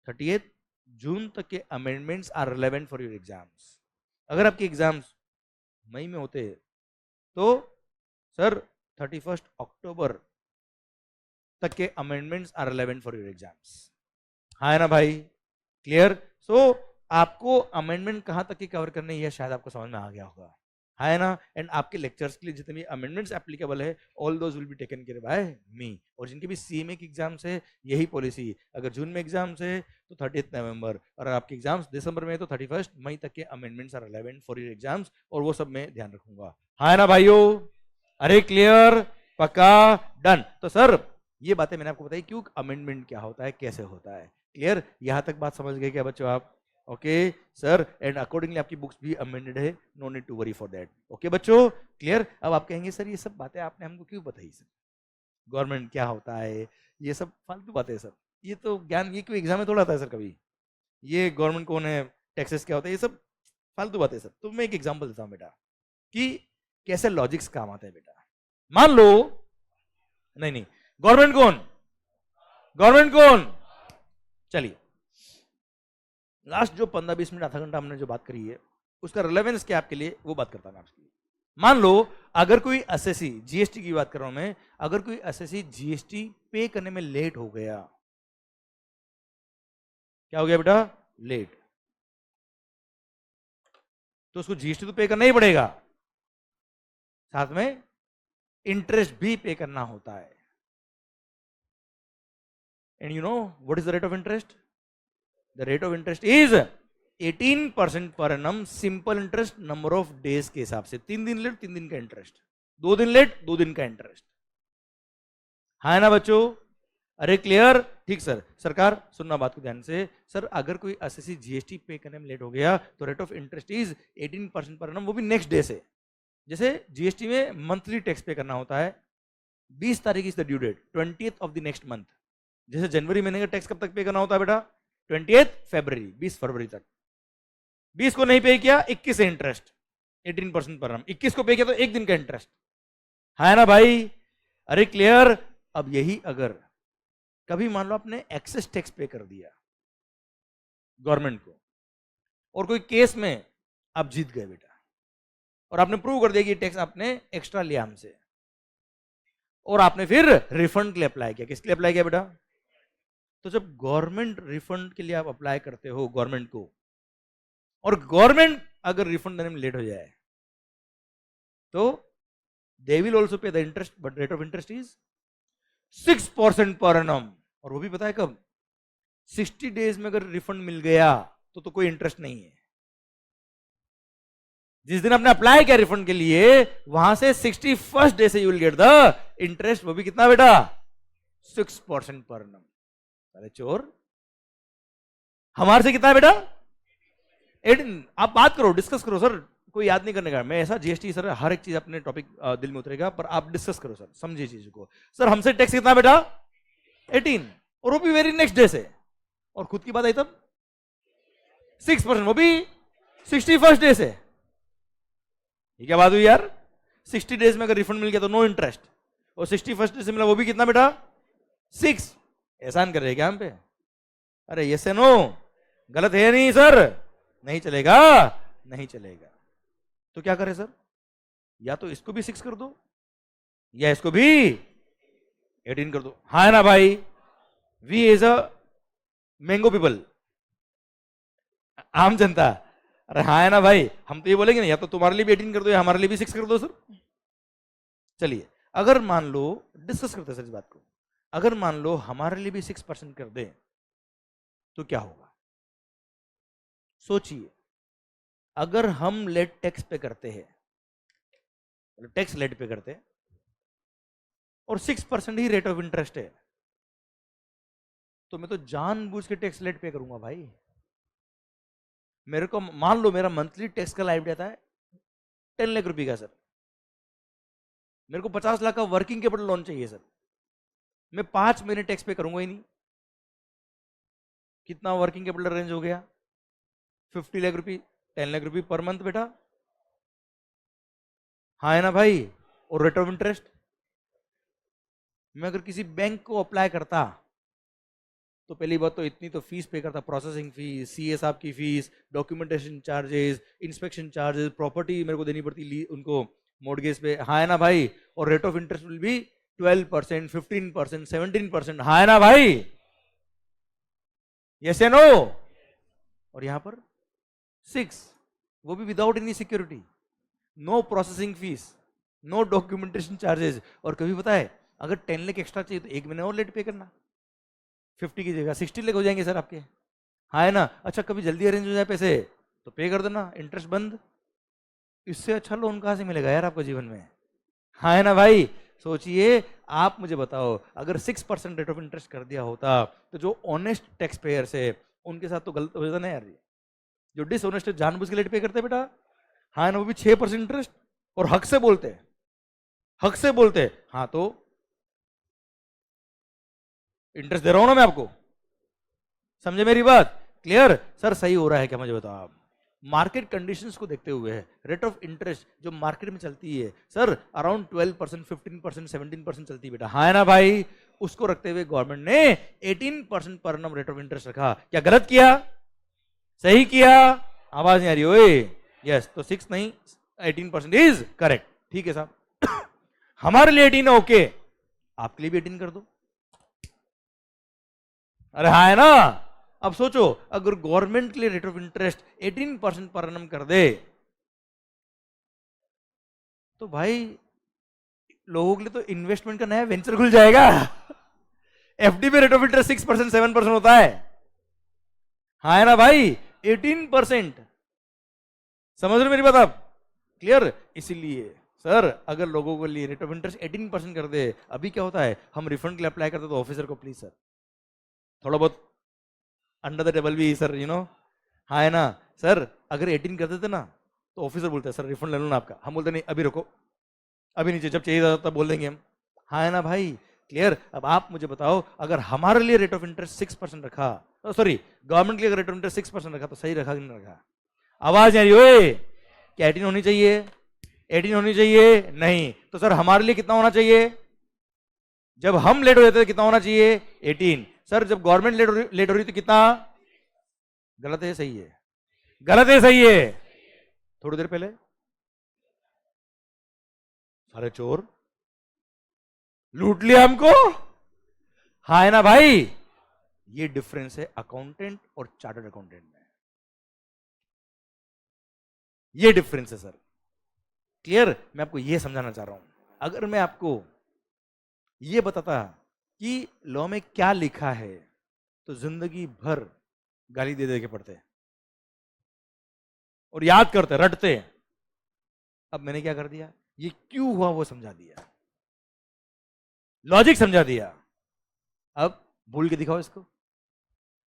30th जून तक के amendments are relevant for your exams. अगर आपके एग्जाम्स मई में होते तो सर 31st अक्टूबर तक के amendments are relevant for your exams. हाँ है ना भाई? क्लियर? सो आपको अमेंडमेंट कहां तक की कवर करनी है शायद आपको समझ में आ गया होगा। है ना? एंड आपके लेक्चर्स के लिए जितने भी अमेंडमेंट्स एप्लीकेबल है all those will be taken care by me. और जिनके भी सीएमए के एग्जाम्स है यही पॉलिसी, अगर जून में एग्जाम्स है तो 30th नवंबर, और आपके एग्जाम्स दिसंबर में तो 31st मई तक के amendments are relevant for your exams, और वो सब मैं ध्यान रखूंगा। है ना भाइयों? अरे क्लियर? पक्का? डन? तो सर ये बातें मैंने आपको बताई क्यों अमेंडमेंट क्या होता है, कैसे होता है। क्लियर? यहां तक बात समझ गए क्या बच्चों आप? ओके सर, एंड अकॉर्डिंगली आपकी बुक्स भी अमेंडेड है, no need to worry for that. Okay बच्चों? क्लियर? अब आप कहेंगे सर ये सब बातें आपने हमको क्यों बताई सर, गवर्नमेंट क्या होता है, ये सब फालतू बातें हैं सर, ये तो ज्ञान, ये कोई एग्जाम में थोड़ा आता है सर कभी, ये गवर्नमेंट कौन है, टैक्सेस क्या होता है, ये सब फालतू बातें सर। तो मैं एक एग्जाम्पल देता हूँ बेटा कि कैसे लॉजिक्स काम आता है बेटा। मान लो नहीं, गवर्नमेंट कौन, चलिए लास्ट जो 15-20 मिनट आधा घंटा हमने जो बात करी है उसका रिलेवेंस क्या आपके लिए, वो बात करता हूं आपके लिए। मान लो अगर कोई एसएससी, जीएसटी की बात कर रहा हूं मैं, अगर कोई एसएससी जीएसटी पे करने में लेट हो गया, क्या हो गया बेटा, लेट, तो उसको जीएसटी तो पे करना ही पड़ेगा, साथ में इंटरेस्ट भी पे करना होता है। And you know what is the rate of interest? The rate of interest is 18% per annum, simple interest number of days के हिसाब से। 3 दिन लेट 3 दिन का इंटरेस्ट, 2 दिन लेट 2 दिन का इंटरेस्ट, है ना बच्चों? अरे क्लियर? ठीक सर। सरकार सुनना बात को ध्यान से। सर अगर कोई एसएससी जीएसटी पे करने में लेट हो गया तो rate of interest is 18% per annum, वो भी नेक्स्ट डे से। जैसे जीएसटी में मंथली टैक्स पे करना होता है, 20 तारीख is the due date, 20th of the next month. जैसे जनवरी महीने का टैक्स कब तक पे करना होता है बेटा? 20th फरवरी, 20 फरवरी तक। 20 को नहीं पे किया, 21 से इंटरेस्ट 18% पर एनम, 21 को पे किया तो 1 दिन का इंटरेस्ट, है ना भाई? अरे क्लियर? अब यही अगर कभी मान लो आपने एक्सेस टैक्स पे कर दिया गवर्नमेंट को और कोई केस में आप जीत गए बेटा, और आपने प्रूव कर दिया कि टैक्स आपने एक्स्ट्रा लिया हमसे, और आपने फिर रिफंड के लिए अप्लाई किया। किसके लिए अप्लाई किया बेटा? तो जब गवर्नमेंट रिफंड के लिए आप अप्लाई करते हो गवर्नमेंट को, और गवर्नमेंट अगर रिफंड देने में लेट हो जाए तो दे विल ऑल्सो पे the interest, but rate of interest is 6% per annum. और वो भी पता है कब? 60 डेज में अगर रिफंड मिल गया तो कोई इंटरेस्ट नहीं है। जिस दिन आपने अप्लाई किया रिफंड के लिए, वहां से 61st डे से you will get the interest. वो भी कितना बेटा? 6% पर एनम। अरे चोर, हमारे से कितना है बेटा? 18। आप बात करो, डिस्कस करो सर, कोई याद नहीं करने का। मैं ऐसा जीएसटी सर हर एक चीज अपने टॉपिक दिल में उतरेगा, पर आप डिस्कस करो सर, समझिए चीज को। सर हमसे टैक्स कितना बेटा? 18, और वो भी वेरी नेक्स्ट डे से। और खुद की बात आई तब 6%, वो भी 61st डे से। ये क्या बात हुई यार? 60 डेज में अगर रिफंड मिल गया तो नो इंटरेस्ट, और 61st डे से मिला वो भी कितना बेटा? 6। एहसान कर रहे हैं क्या हम पे? अरे यस नो, गलत है नहीं सर? नहीं चलेगा, नहीं चलेगा। तो क्या करें सर? या तो इसको भी 6 कर दो या इसको भी 18 कर दो, हाँ ना भाई? We is a mango people, आम जनता। अरे हाँ है ना भाई? हम तो ये बोलेंगे ना, या तो तुम्हारे लिए भी 18 कर दो या हमारे लिए भी 6 कर दो सर। चलिए, अगर मान लो, डिस्कस करते हैं सर इस बात को, अगर मान लो हमारे लिए भी 6% कर दे तो क्या होगा? सोचिए, अगर हम लेट टैक्स पे करते हैं, टैक्स लेट पे करते हैं, और 6% ही रेट ऑफ इंटरेस्ट है, तो मैं तो जानबूझ के टैक्स लेट पे करूंगा भाई। मेरे को मान लो मेरा मंथली टैक्स का लाइफ जाता है 10 लाख रुपए का सर, मेरे को 50 लाख का वर्किंग कैपिटल लोन चाहिए सर, मैं 5 महीने टैक्स पे करूंगा ही नहीं। कितना वर्किंग कैपिटल रेंज हो गया? 50 लाख रुपए, 10 लाख रुपए पर मंथ बेटा, हाँ है ना भाई? और रेट ऑफ इंटरेस्ट, मैं अगर किसी बैंक को अप्लाई करता तो पहली बात तो इतनी तो फीस पे करता, प्रोसेसिंग फीस, सीए साहब की fees, documentation charges, inspection charges, property मेरे को देनी पड़ती उनको मॉर्गेज पे, हाँ है ना भाई? और rate of interest will be 12%, 15%, 17%, हाँ है ना भाई? यस या नो? और यहां पर 6, वो भी without any security, no processing fees, no documentation charges. और कभी पता है अगर 10 लाख एक्स्ट्रा चाहिए तो 1 महीने और लेट पे करना, 50 की जगह 60 लाख हो जाएंगे सर आपके, हाँ है ना? अच्छा कभी जल्दी अरेंज हो जाए पैसे तो पे कर देना, इंटरेस्ट बंद। इससे अच्छा लोन कहां से मिलेगा यार आपको जीवन में, हाँ है ना भाई? सोचिए, आप मुझे बताओ, अगर 6% रेट ऑफ इंटरेस्ट कर दिया होता तो जो ऑनेस्ट टैक्स पेयर्स है उनके साथ तो गलत हो जाता ना यार। जो डिसऑनेस्ट जानबूझ के लेट पे करते बेटा, हाँ ना, वो भी 6% इंटरेस्ट, और हक से बोलते, हक से बोलते, हाँ तो इंटरेस्ट दे रहा हूं ना मैं आपको, समझे मेरी बात? क्लियर? सर सही हो रहा है क्या मुझे बताओ आप? मार्केट कंडीशंस को देखते हुए रेट ऑफ इंटरेस्ट जो मार्केट में चलती है सर अराउंड 12%, 15%, 17% चलती है बेटा, हाँ है ना भाई? उसको रखते हुए गवर्नमेंट ने 18% per annum rate of interest रखा। क्या गलत किया? सही किया, आवाज नहीं आ रही ओए, यस, तो 6 नहीं 18% इज करेक्ट, ठीक है साहब। हमारे लिए 18 है, ओके, आपके लिए भी 18 कर दो। अरे हाँ है ना। अब सोचो अगर गवर्नमेंट के लिए rate of interest 18% per annum कर दे तो भाई लोगों के लिए तो इन्वेस्टमेंट का नया वेंचर खुल जाएगा। एफडी में रेट ऑफ इंटरेस्ट 6% 7% होता है, हाँ है ना भाई, 18%। समझ रहे मेरी बात आप? क्लियर? इसीलिए सर अगर लोगों के लिए रेट ऑफ इंटरेस्ट 18% कर दे, अभी क्या होता है हम रिफंड के लिए अप्लाई करते तो ऑफिसर को प्लीज सर थोड़ा बहुत अंडर द टेबल भी सर हाँ है ना सर, अगर 18 कर देते ना तो ऑफिसर बोलते हैं सर रिफंड ले लो ना आपका, हम बोलते नहीं अभी रुको, अभी नीचे जब चाहिए तब बोल देंगे हम, हाँ है ना भाई। क्लियर? अब आप मुझे बताओ अगर हमारे लिए रेट ऑफ इंटरेस्ट 6% रखा, सॉरी गवर्नमेंट के लिए रेट ऑफ इंटरेस्ट 6% रखा तो सही रखा कि नहीं रखा? आवाज नहीं आ रही ओए, क्या 18 होनी चाहिए? 18 होनी चाहिए? नहीं, तो सर हमारे लिए कितना होना चाहिए? जब हम लेट हो जाते थे कितना होना चाहिए? 18। सर जब गवर्नमेंट लेट हो रही तो कितना? गलत है सही है? गलत है सही है? थोड़ी देर पहले सारे चोर लूट लिया हमको, हाँ है ना भाई। ये डिफरेंस है अकाउंटेंट और चार्टर्ड अकाउंटेंट में, ये डिफरेंस है सर। क्लियर? मैं आपको ये समझाना चाह रहा हूं, अगर मैं आपको ये बताता कि लॉ में क्या लिखा है तो जिंदगी भर गाली दे दे के पढ़ते और याद करते रटते। अब मैंने क्या कर दिया, ये क्यों हुआ वो समझा दिया, लॉजिक समझा दिया। अब भूल के दिखाओ इसको,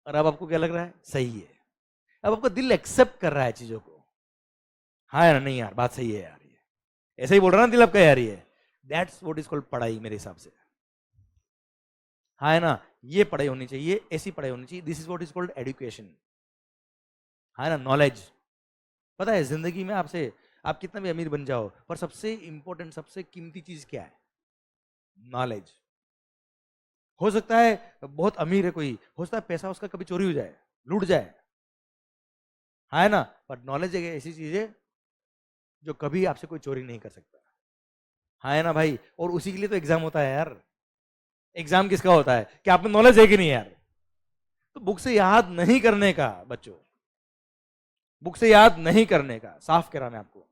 और अब आपको क्या लग रहा है? सही है। अब आपका दिल एक्सेप्ट कर रहा है चीजों को, हाँ यार नहीं यार बात सही है यार, ये ऐसे ही बोल रहा ना दिल आपका यार, ये दैट्स व्हाट इज कॉल्ड पढ़ाई मेरे हिसाब से, हाँ है ना। ये पढ़ाई होनी चाहिए, ऐसी पढ़ाई होनी चाहिए, this is what is called education, हाँ ना, नॉलेज। पता है जिंदगी में आपसे आप कितना भी अमीर बन जाओ पर सबसे इंपॉर्टेंट सबसे कीमती चीज क्या है? नॉलेज। हो सकता है बहुत अमीर है कोई, हो सकता है पैसा उसका कभी चोरी हो जाए, लूट जाए, हाँ है ना, पर नॉलेज एक ऐसी चीज है जो कभी आपसे कोई चोरी नहीं कर सकता, हाँ है ना भाई। और उसी के लिए तो एग्जाम होता है यार। एग्जाम किसका होता है कि आप में नॉलेज है कि नहीं यार? तो बुक से याद नहीं करने का बच्चों, बुक से याद नहीं करने का, साफ कह रहा मैं आपको।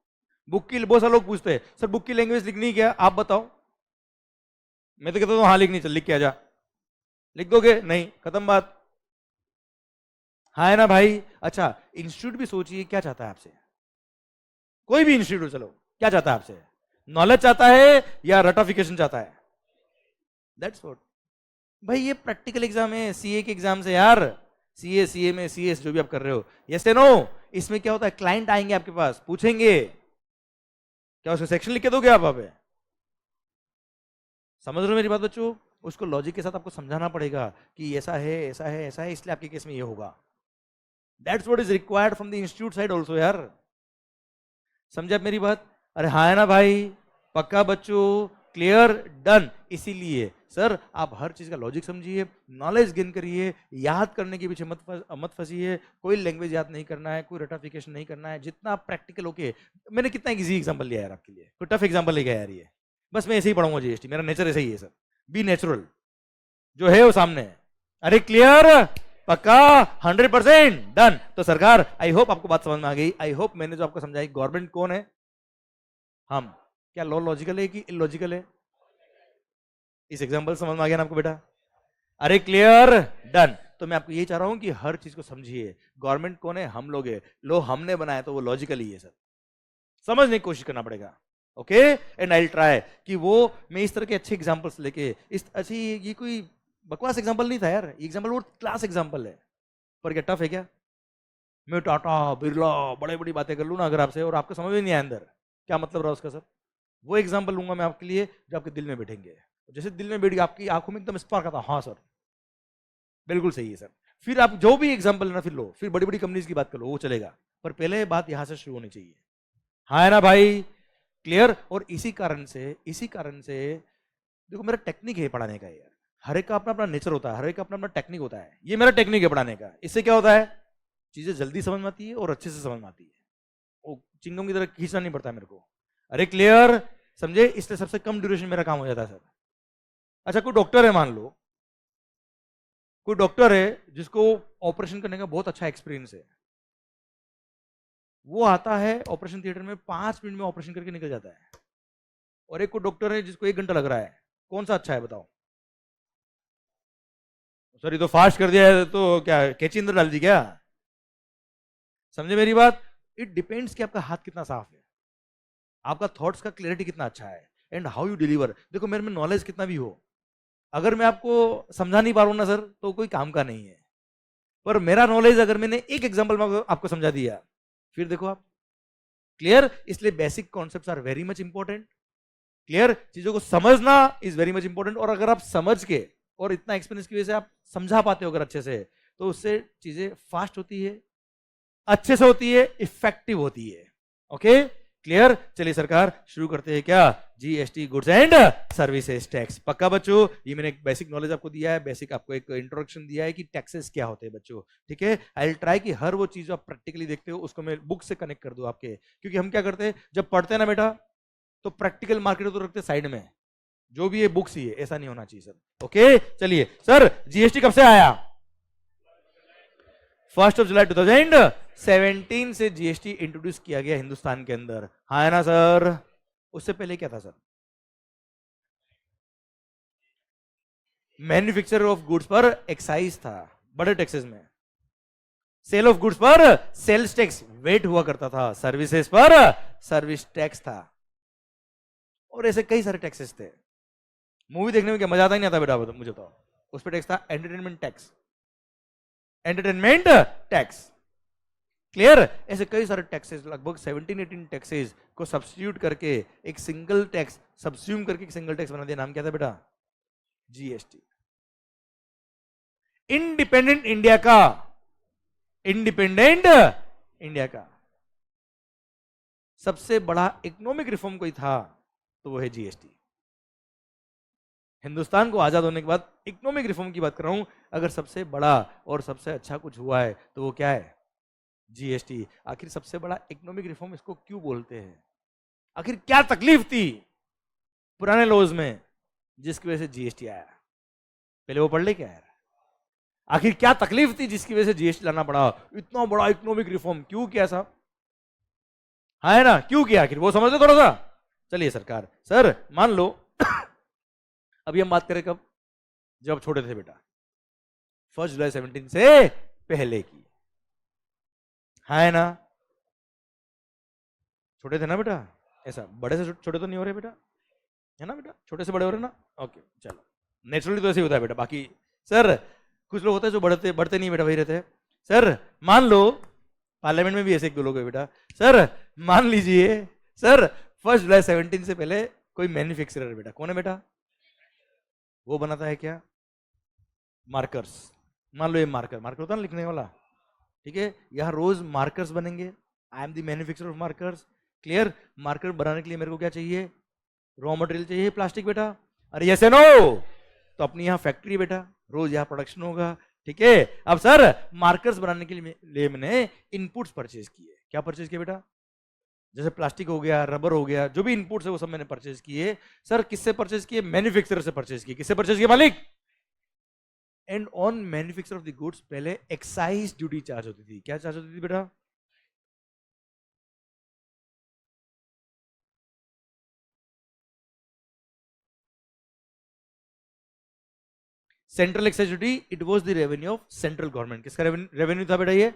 बुक की बहुत सारे लोग पूछते हैं सर बुक की लैंग्वेज लिखनी क्या, आप बताओ। मैं तो कहता हूँ हाँ लिखनी, चल लिख के आ जा। लिख दोगे? नहीं, खत्म बात, हाँ है ना भाई। अच्छा इंस्टीट्यूट भी सोचिए क्या चाहता है आपसे, कोई भी इंस्टीट्यूट चलो क्या चाहता है आपसे? नॉलेज चाहता है या रटाफिकेशन चाहता है? दैट्स व्हाट भाई, ये प्रैक्टिकल एग्जाम है, सीए के एग्जाम से यार, सीए में सीएस जो भी आप कर रहे हो, यस नो। इसमें क्या होता है, क्लाइंट आएंगे आपके पास पूछेंगे, क्या उसका सेक्शन लिख के दोगे आप? समझ रहे हो मेरी बात बच्चों? उसको लॉजिक के साथ आपको समझाना पड़ेगा कि ऐसा है ऐसा है ऐसा है, इसलिए आपके केस में ये होगा। That's what is required from the institute side also यार। समझे आप मेरी बात? अरे हाँ है ना भाई, पक्का बच्चों, क्लियर, डन। इसीलिए सर आप हर चीज का लॉजिक समझिए, नॉलेज गेन करिए, याद करने के पीछे मत फंसिए, कोई लैंग्वेज याद नहीं करना है, कोई रटाफिकेशन नहीं करना है, जितना प्रैक्टिकल ओके। मैंने कितना इजी एग्जांपल लिया यार आपके लिए, कोई टफ एग्जांपल लेके यार, ये बस मैं ऐसे ही पढ़ूंगा जीएसटी, मेरा नेचर ऐसा ही है सर, बी नेचुरल, जो है वो सामने है। अरे क्लियर, पक्का, 100% डन। तो सरकार आई होप आपको बात समझ में आ गई, आई होप मैंने जो आपको समझाई, गवर्नमेंट कौन है? हम। क्या लॉ लॉजिकल है कि इलॉजिकल है? इस एग्जांपल समझ में आ गया ना आपको बेटा? अरे क्लियर, डन। तो मैं आपको ये चाह रहा हूं कि हर चीज को समझिए, गवर्नमेंट कौन है? हम लोग है, लो हमने बनाया तो वो लॉजिकल ही है सर, समझने की कोशिश करना पड़ेगा। Okay, and I will try कि वो मैं इस तरह के अच्छे एग्जांपल्स लेके, इस अच्छी, ये कोई बकवास एग्जांपल नहीं था यार, ये एग्जांपल वो क्लास एग्जांपल है। पर क्या टफ है क्या? मैं टाटा बिरला बड़े बड़ी बातें कर लूँ ना अगर आपसे, और आपको समझ में नहीं आया अंदर क्या मतलब रहा उसका सर, वो एग्जांपल लूंगा मैं आपके लिए जो आपके दिल में बैठेंगे, जैसे दिल में बैठ गया आपकी आंखों में एकदम स्पार्क आता, हाँ सर बिल्कुल सही है सर। फिर आप जो भी एग्जांपल ना फिर लो, फिर बड़ी बड़ी कंपनीज की बात कर लो, वो चलेगा, पर पहले बात यहां से शुरू होनी चाहिए, हाँ है ना भाई? क्लियर? और इसी कारण से देखो मेरा टेक्निक है पढ़ाने का यार, हर एक का अपना अपना नेचर होता है, हर एक का अपना अपना टेक्निक होता है, ये मेरा टेक्निक है पढ़ाने का। इससे क्या होता है, चीजें जल्दी समझ में आती है और अच्छे से समझ में आती है, वो चिंगम की तरह खींचना नहीं पड़ता मेरे को। अरे क्लियर, समझे? इसलिए सबसे कम ड्यूरेशन मेरा काम हो जाता है सर। अच्छा, कोई डॉक्टर है, मान लो कोई डॉक्टर है जिसको ऑपरेशन करने का बहुत अच्छा एक्सपीरियंस है, वो आता है ऑपरेशन थिएटर में 5 मिनट में ऑपरेशन करके निकल जाता है, और एक कोई डॉक्टर है जिसको 1 घंटा लग रहा है, कौन सा अच्छा है बताओ? सर ये तो फास्ट कर दिया है, तो क्या कैची अंदर डाल दी क्या? समझे मेरी बात? इट डिपेंड्स कि आपका हाथ कितना साफ है, आपका थॉट्स का क्लैरिटी कितना अच्छा है, एंड हाउ यू डिलीवर। देखो मेरे में नॉलेज कितना भी हो, अगर मैं आपको समझा नहीं पा रहा हूं ना सर, तो कोई काम का नहीं है। पर मेरा नॉलेज अगर मैंने एक एग्जांपल में आपको समझा दिया, फिर देखो आप क्लियर। इसलिए basic concepts are very much important. Clear, चीजों को समझना इज वेरी मच इंपॉर्टेंट, और अगर आप समझ के और इतना एक्सपीरियंस की वजह से आप समझा पाते हो अगर अच्छे से, तो उससे चीजें फास्ट होती है, अच्छे से होती है, इफेक्टिव होती है। Okay clear. चलिए सरकार शुरू करते हैं क्या? GST, goods and services tax. पक्का बच्चों? ये मैंने एक बेसिक नॉलेज आपको दिया है, बेसिक आपको एक इंट्रोडक्शन दिया है कि टैक्सेस क्या होते हैं बच्चों, ठीक है। आई विल ट्राई कि हर वो चीज आप प्रैक्टिकली देखते हो उसको मैं बुक से कनेक्ट कर दूं आपके, क्योंकि हम क्या करते हैं जब पढ़ते हैं ना बेटा, तो प्रैक्टिकल मार्केट तो रखते साइड में, जो भी ये बुक्स ही है, ऐसा नहीं होना चाहिए सर। ओके चलिए सर, जीएसटी कब से आया? 1 जुलाई 2017 से जीएसटी इंट्रोड्यूस किया गया हिंदुस्तान के अंदर, हाँ है ना सर? उससे पहले क्या था सर? मैन्युफैक्चर ऑफ गुड्स पर एक्साइज था बड़े टैक्सेस में, सेल ऑफ गुड्स पर सेल्स टैक्स वेट हुआ करता था, सर्विसेज पर सर्विस टैक्स था, और ऐसे कई सारे टैक्सेस थे। मूवी देखने में क्या मजा आता ही नहीं आता बेटा, मुझे तो उस पर टैक्स था, entertainment tax, entertainment tax. Clear, ऐसे कई सारे टैक्सेस, लगभग 17-18 टैक्सेस को सब्स्टिट्यूट करके एक सिंगल टैक्स, सब्स्यूम करके एक सिंगल टैक्स बना दिया। नाम क्या था बेटा? जीएसटी। इंडिपेंडेंट इंडिया का, इंडिपेंडेंट इंडिया का सबसे बड़ा इकोनॉमिक रिफॉर्म कोई था तो वो है जीएसटी। हिंदुस्तान को आजाद होने के बाद इकोनॉमिक रिफॉर्म की बात कर रहा हूं, अगर सबसे बड़ा और सबसे अच्छा कुछ हुआ है तो वो क्या है? जीएसटी। आखिर सबसे बड़ा इकोनॉमिक रिफॉर्म इसको क्यों बोलते हैं? आखिर क्या तकलीफ थी पुराने लॉज में जिसकी वजह से जीएसटी आया? पहले वो पढ़ ले क्या यार, आखिर क्या तकलीफ थी जिसकी वजह से जीएसटी लाना पड़ा? इतना बड़ा इकोनॉमिक रिफॉर्म क्यों किया साहब? हाँ है ना, क्यों किया आखिर वो समझ लो थोड़ा सा। चलिए सरकार, सर मान लो अभी हम बात करें कब? जब आप छोटे थे बेटा, 1 जुलाई 17 से पहले की, है ना? छोटे थे ना बेटा, ऐसा बड़े से छोटे तो नहीं हो रहे बेटा, है ना बेटा? छोटे से बड़े हो रहे ना? ओके चलो, नेचुरली तो ऐसे ही होता है बेटा। बाकी सर कुछ लोग होते हैं जो बढ़ते बढ़ते नहीं बेटा, वही रहते हैं। सर मान लो पार्लियामेंट में भी ऐसे 1-2 लोग है बेटा। सर मान लीजिए सर 1 जुलाई 17 से पहले कोई मैन्युफैक्चरर बेटा, कौन है बेटा? वो बनाता है क्या? मार्कर्स। मान लो ये मार्कर, मार्कर होता है ना लिखने वाला, ठीक है, यहाँ रोज मार्कर्स बनेंगे। I am the manufacturer of markers. Clear, marker बनाने के लिए मेरे को क्या चाहिए? रॉ मटेरियल चाहिए, प्लास्टिक बेटा। अरे यस नो, तो अपनी यहाँ फैक्ट्री बेटा, रोज यहाँ प्रोडक्शन होगा, ठीक है। अब सर मार्कर्स बनाने के लिए मैंने इनपुट्स परचेज किए। क्या परचेज किए बेटा? जैसे प्लास्टिक हो गया, रबर हो गया, जो भी इनपुट्स है वो सब मैंने परचेज किए। सर किससे परचेज किए? मैन्युफैक्चरर से परचेज किए। किससे परचेज किए मालिक? And on manufacture of the goods पहले एक्साइज ड्यूटी चार्ज होती थी। क्या चार्ज होती थी बेटा? Central excise duty, it was the revenue of central government. किसका रेवेन्यू था बेटा? ये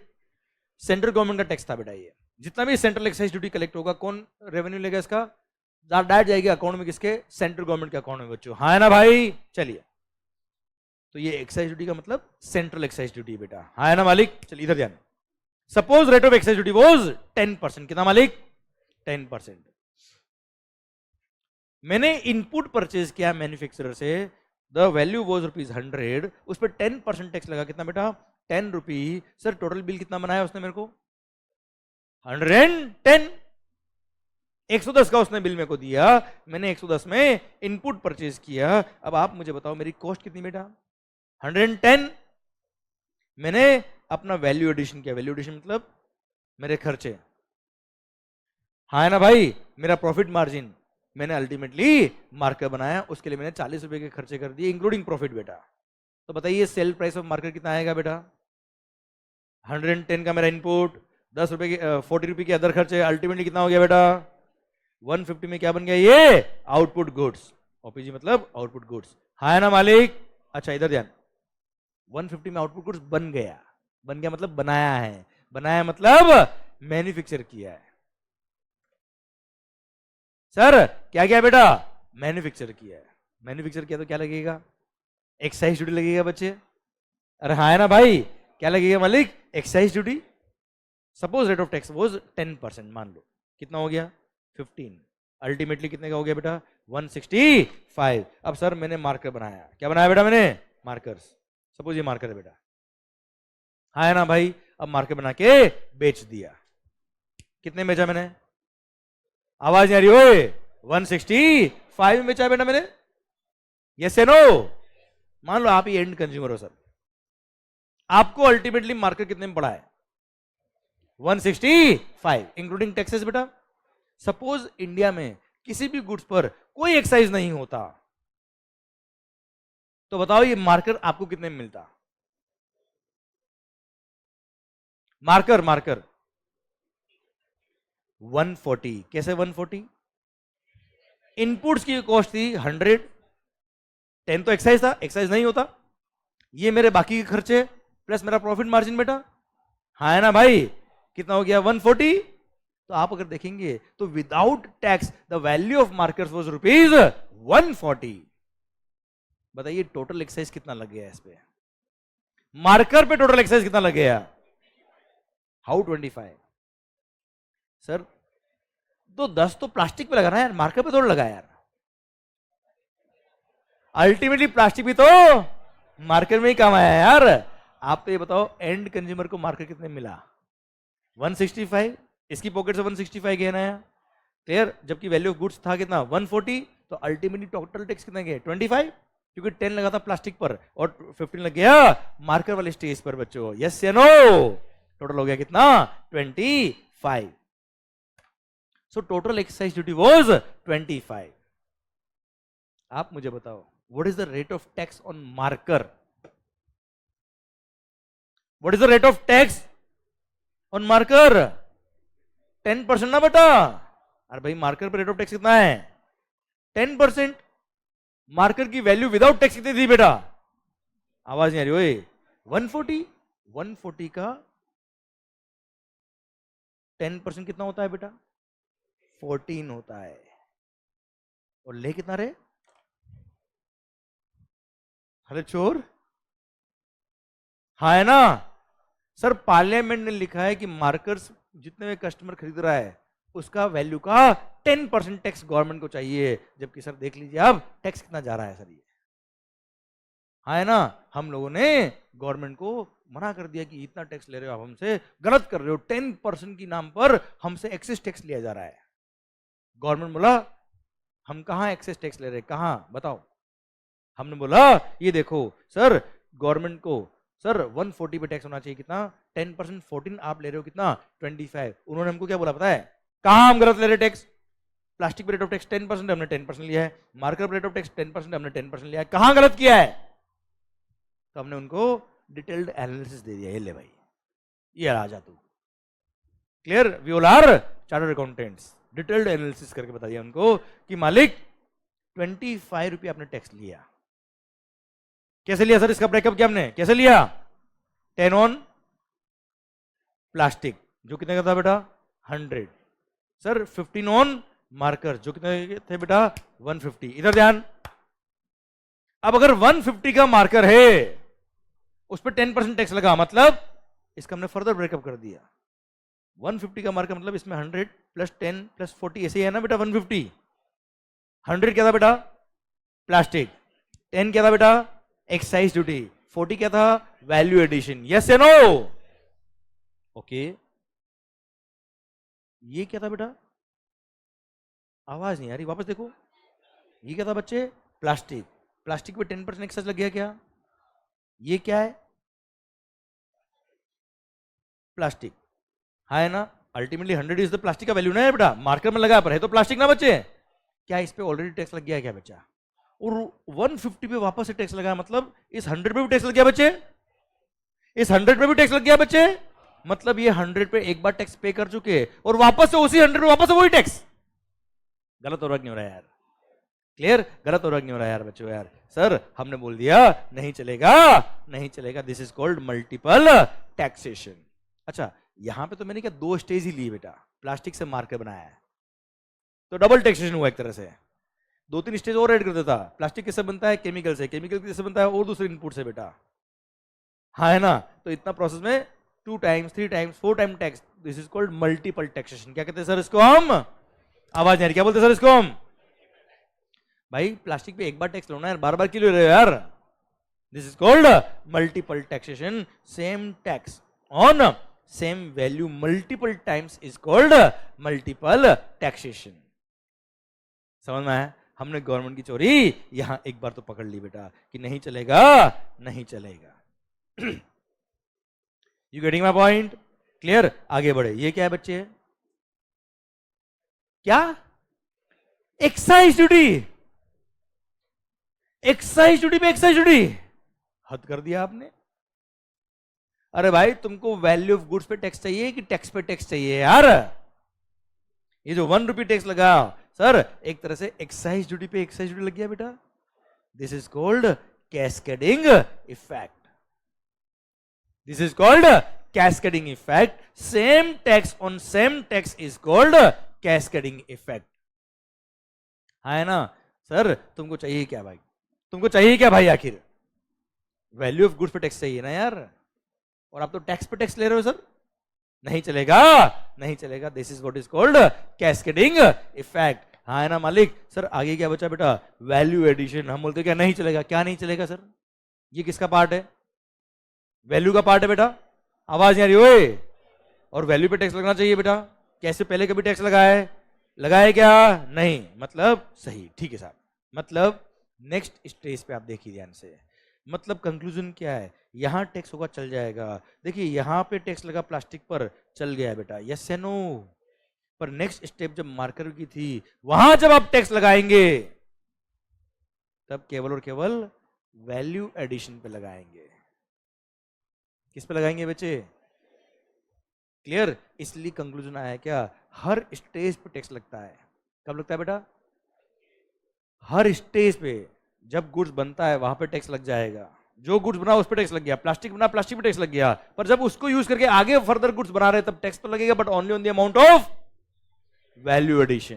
सेंट्रल गवर्नमेंट का टैक्स था बेटा। ये जितना भी सेंट्रल एक्साइज ड्यूटी कलेक्ट होगा, कौन रेवेन्यू लेगा इसका? डायरेक्ट जाएगी अकाउंट में, किसके? सेंट्रल गवर्नमेंट के अकाउंट में बच्चों, हाँ है ना भाई? चलिए, तो ये एक्साइज ड्यूटी का मतलब सेंट्रल एक्साइज ड्यूटी बेटा, हाँ है ना मालिक? चलिए इधर ध्यान। Suppose rate of excise duty was 10%। कितना मालिक? 10%। मैंने इनपुट परचेज किया मैन्युफैक्चरर से, द वैल्यू वाज ₹100, उस पर 10% टैक्स लगा। कितना बेटा? 10 रुपी। सर टोटल बिल कितना बनाया उसने मेरे को? 110। 110 का उसने बिल मेरे को दिया, मैंने 110 में इनपुट परचेज किया। अब आप मुझे बताओ मेरी कॉस्ट कितनी बेटा? 110। मैंने अपना वैल्यू एडिशन किया। वैल्यू एडिशन मतलब मेरे खर्चे, हाँ है ना भाई, मेरा प्रॉफिट मार्जिन मैंने अल्टीमेटली मार्कर बनाया, उसके लिए मैंने 40 रुपए के खर्चे कर दिए इंक्लूडिंग प्रॉफिट बेटा। तो बताइए सेल प्राइस ऑफ मार्कर कितना आएगा बेटा? 110 का मेरा इनपुट, 10 रुपए की 40 रुपए के अदर खर्चे, अल्टीमेटली कितना हो गया बेटा? 150 में क्या बन गया? ये आउटपुट गुड्स। ओपीजी मतलब आउटपुट गुड्स, हाँ है ना मालिक? अच्छा इधर ध्यान, 150 में आउटपुट गुड्स बन गया। बन गया मतलब बनाया है, बनाया मतलब मैन्युफैक्चर किया है। सर क्या किया बेटा? मैन्युफैक्चर किया है। मैन्युफैक्चर किया तो क्या लगेगा? एक्साइज ड्यूटी लगेगा बच्चे। अरे हाँ है ना भाई, क्या लगेगा मालिक? Excise duty. Suppose rate of tax was 10%, मान लो कितना हो गया? 15। अल्टीमेटली कितने का हो गया बेटा? 165। अब सर मैंने मार्कर बनाया, क्या बनाया बेटा मैंने? मार्कर्स। सपोज ये मार्कर है बेटा, हाँ है ना भाई? अब मार्कर बना के बेच दिया। कितने बेचा मैंने? आवाज नहीं आ रही ओए? 165 में बेचा बेटा मैंने। यस या नो? मान लो आप ही एंड कंज्यूमर हो सर, आपको अल्टीमेटली मार्कर कितने में पड़ा है? 165 इंक्लूडिंग टैक्सेस बेटा। सपोज इंडिया में किसी भी गुड्स पर कोई एक्साइज नहीं होता, तो बताओ ये मार्कर आपको कितने में मिलता? Marker marker 140। कैसे 140? इनपुट्स की कॉस्ट थी 100, 10 तो एक्साइज था, एक्साइज नहीं होता, ये मेरे बाकी के खर्चे प्लस मेरा प्रॉफिट मार्जिन बेटा, हाँ है ना भाई? कितना हो गया? 140। तो आप अगर देखेंगे तो without tax the value of markers was rupees 140। बताइए टोटल एक्साइज कितना लग गया इस पे? मार्कर पे टोटल एक्साइज कितना लग गया? हाउ 25? सर तो 10 तो प्लास्टिक पे लगा ना यार, मार्कर पे थोड़ा लगा यार। अल्टीमेटली प्लास्टिक भी तो मार्कर में ही काम आया यार। आप तो ये बताओ एंड कंज्यूमर को मार्कर कितने मिला? 165। इसकी पॉकेट से 165 गया ना, क्लियर? जबकि वैल्यू ऑफ गुड्स था कितना? 140। तो अल्टीमेटली टोटल टैक्स कितना गया? 25, क्योंकि 10 लगा था प्लास्टिक पर और 15 लग गया मार्कर वाले स्टेज पर बच्चों। यस या नो? टोटल हो गया कितना? 25। So total excise duty was 25। आप मुझे बताओ what is the rate of tax on marker? What is the rate of tax on marker? 10% ना बेटा। अरे भाई मार्कर पर रेट ऑफ टैक्स कितना है? 10%। मार्कर की वैल्यू विदाउट टैक्स कितनी थी बेटा? आवाज नहीं आ रही ओए? 140। 140 का 10% कितना होता है बेटा? 14 होता है। और ले कितना रे? अरे चोर, हाँ है ना? सर पार्लियामेंट ने लिखा है कि मार्कर्स जितने में कस्टमर खरीद रहा है उसका वैल्यू का 10% टैक्स गवर्नमेंट को चाहिए। जबकि सर देख लीजिए अब टैक्स कितना जा रहा है सर ये, हाँ है ना? हम लोगों ने गवर्नमेंट को मना कर दिया कि इतना टैक्स ले रहे हो आप, हमसे गलत कर रहे हो, 10% की नाम पर हमसे एक्सेस टैक्स लिया जा रहा है। गवर्नमेंट बोला हम कहां एक्सेस टैक्स ले रहे हैं, कहां बताओ? हमने बोला ये देखो सर, गवर्नमेंट को सर 140 पे टैक्स होना चाहिए, कितना? 10%। 14 आप ले रहे हो कितना? 25। उन्होंने हमको क्या बोला पता है? कहां हम गलत ले रहे टैक्स? प्लास्टिक पे रेट ऑफ टैक्स 10%, हमने 10% लिया है। मार्कर पे रेट ऑफ टैक्स 10%, हमने 10% लिया है। कहां गलत किया है? तो हमने उनको डिटेल्ड एनालिसिस दे दिया, ये ले भाई, ये आ जा तू। Clear? We all are chartered accountants. Detailed analysis करके बता दिया उनको कि मालिक 25 रुपये आपने टैक्स लिया। कैसे लिया सर? इसका ब्रेकअप क्या हमने कैसे लिया? 10 ऑन प्लास्टिक जो कितने का था बेटा? 100। सर 15 ऑन मार्कर जो कितने थे बेटा? 150। इधर ध्यान, अब अगर 150 का मार्कर है उस पर 10% टैक्स लगा, मतलब इसका हमने फर्दर ब्रेकअप कर दिया। 150 का मार्कर मतलब इसमें 100 प्लस 10 प्लस 40 ऐसे ही है ना बेटा? 150। 100 क्या था बेटा? प्लास्टिक। 10 क्या था बेटा? Excise duty. 40 क्या था? Value addition. यस या नो? ओके। ये क्या था बेटा? आवाज नहीं आ रही, वापस देखो। ये क्या था बच्चे? प्लास्टिक। प्लास्टिक पे 10% एक्साइज लग गया क्या? ये क्या है? प्लास्टिक, हाँ है ना, अल्टीमेटली 100 इज द प्लास्टिक का वैल्यू ना है बेटा, मार्कर में लगा पर है तो प्लास्टिक ना बच्चे, क्या इस पे ऑलरेडी टैक्स लग गया है क्या बच्चा? और 150 पे वापस से टैक्स लगा, मतलब इस 100 पे भी टैक्स लग गया बच्चे, इस 100 पे भी टैक्स लग गया बच्चे, मतलब ये 100 पे एक बार टैक्स पे कर चुके और वापस से उसी 100 पे वापस से वही टैक्स। गलत हो रहा नहीं हो रहा यार? क्लियर? गलत हो रहा नहीं हो रहा यार बच्चों? यार सर हमने बोल दिया नहीं चलेगा, नहीं चलेगा, this is called multiple taxation. अच्छा यहां पे तो मैंने क्या 2 स्टेज ही लिए बेटा, प्लास्टिक से मार्कर बनाया है तो डबल टैक्सेशन हुआ एक तरह से, 2-3 स्टेज और ऐड कर देता। प्लास्टिक किससे बनता है? केमिकल से, केमिकल किससे बनता है? और दूसरे इनपुट से बेटा, हाँ है ना, तो इतना प्रोसेस में 2 times 3 times 4 time tax, this is called multiple taxation. क्या कहते हैं सर इसको हम? आवाज नहीं आ रही, क्या बोलते हैं सर इसको हम? भाई प्लास्टिक पे एक बार टैक्स लो ना यार, बार बार क्यों ले रहे हो यार? This is called multiple taxation, same tax on same value multiple times is called multiple taxation. समझ में आया? हमने गवर्नमेंट की चोरी यहां एक बार तो पकड़ ली बेटा कि नहीं चलेगा, नहीं चलेगा। You getting my point? Clear? आगे बढ़े। ये क्या है बच्चे? क्या? एक्साइज ड्यूटी, एक्साइज ड्यूटी पे एक्साइज ड्यूटी, हद कर दिया आपने। अरे भाई तुमको वैल्यू ऑफ गुड्स पे टैक्स चाहिए कि टैक्स पे टैक्स चाहिए यार? ये जो 1 रुपी टैक्स लगा सर, एक तरह से एक्साइज ड्यूटी पे एक्साइज ड्यूटी लग गया बेटा, this is called cascading effect, this is called cascading effect, same tax on same tax is called cascading effect. है ना सर? तुमको चाहिए क्या भाई? तुमको चाहिए क्या भाई? आखिर वैल्यू ऑफ गुड्स पे टैक्स चाहिए ना यार, और आप तो टैक्स पे टैक्स ले रहे हो सर, नहीं चलेगा, नहीं चलेगा, this is what is called cascading effect. हाँ है ना मालिक? सर आगे क्या बचा बेटा? Value addition. हम बोलते क्या नहीं चलेगा? क्या नहीं चलेगा सर? ये किसका पार्ट है? वैल्यू का पार्ट है बेटा। आवाज नहीं आ रही ओए? और वैल्यू पे टैक्स लगना चाहिए बेटा, कैसे पहले कभी टैक्स लगाया है? लगाए क्या? नहीं, मतलब सही, ठीक है साहब। मतलब नेक्स्ट स्टेज पे आप देखिए ध्यान से, मतलब कंक्लूजन क्या है? यहां टैक्स होगा चल जाएगा, देखिए यहां पे टैक्स लगा प्लास्टिक पर, चल गया बेटा, यस या नो? पर नेक्स्ट स्टेप जब मार्कर की थी, वहां जब आप टैक्स लगाएंगे तब केवल और केवल वैल्यू एडिशन पे लगाएंगे। किस पे लगाएंगे बच्चे? क्लियर? इसलिए कंक्लूजन आया क्या? हर स्टेज पे टैक्स लगता है। कब लगता है बेटा? हर स्टेज पे जब गुड्स बनता है वहां पे टैक्स लग जाएगा। जो गुड्स बना उस पे टैक्स लग गया, प्लास्टिक बना प्लास्टिक पे टैक्स लग गया, पर जब उसको यूज करके आगे फर्दर गुड्स बना रहे तब टैक्स तो लगेगा, but only on the amount of value addition.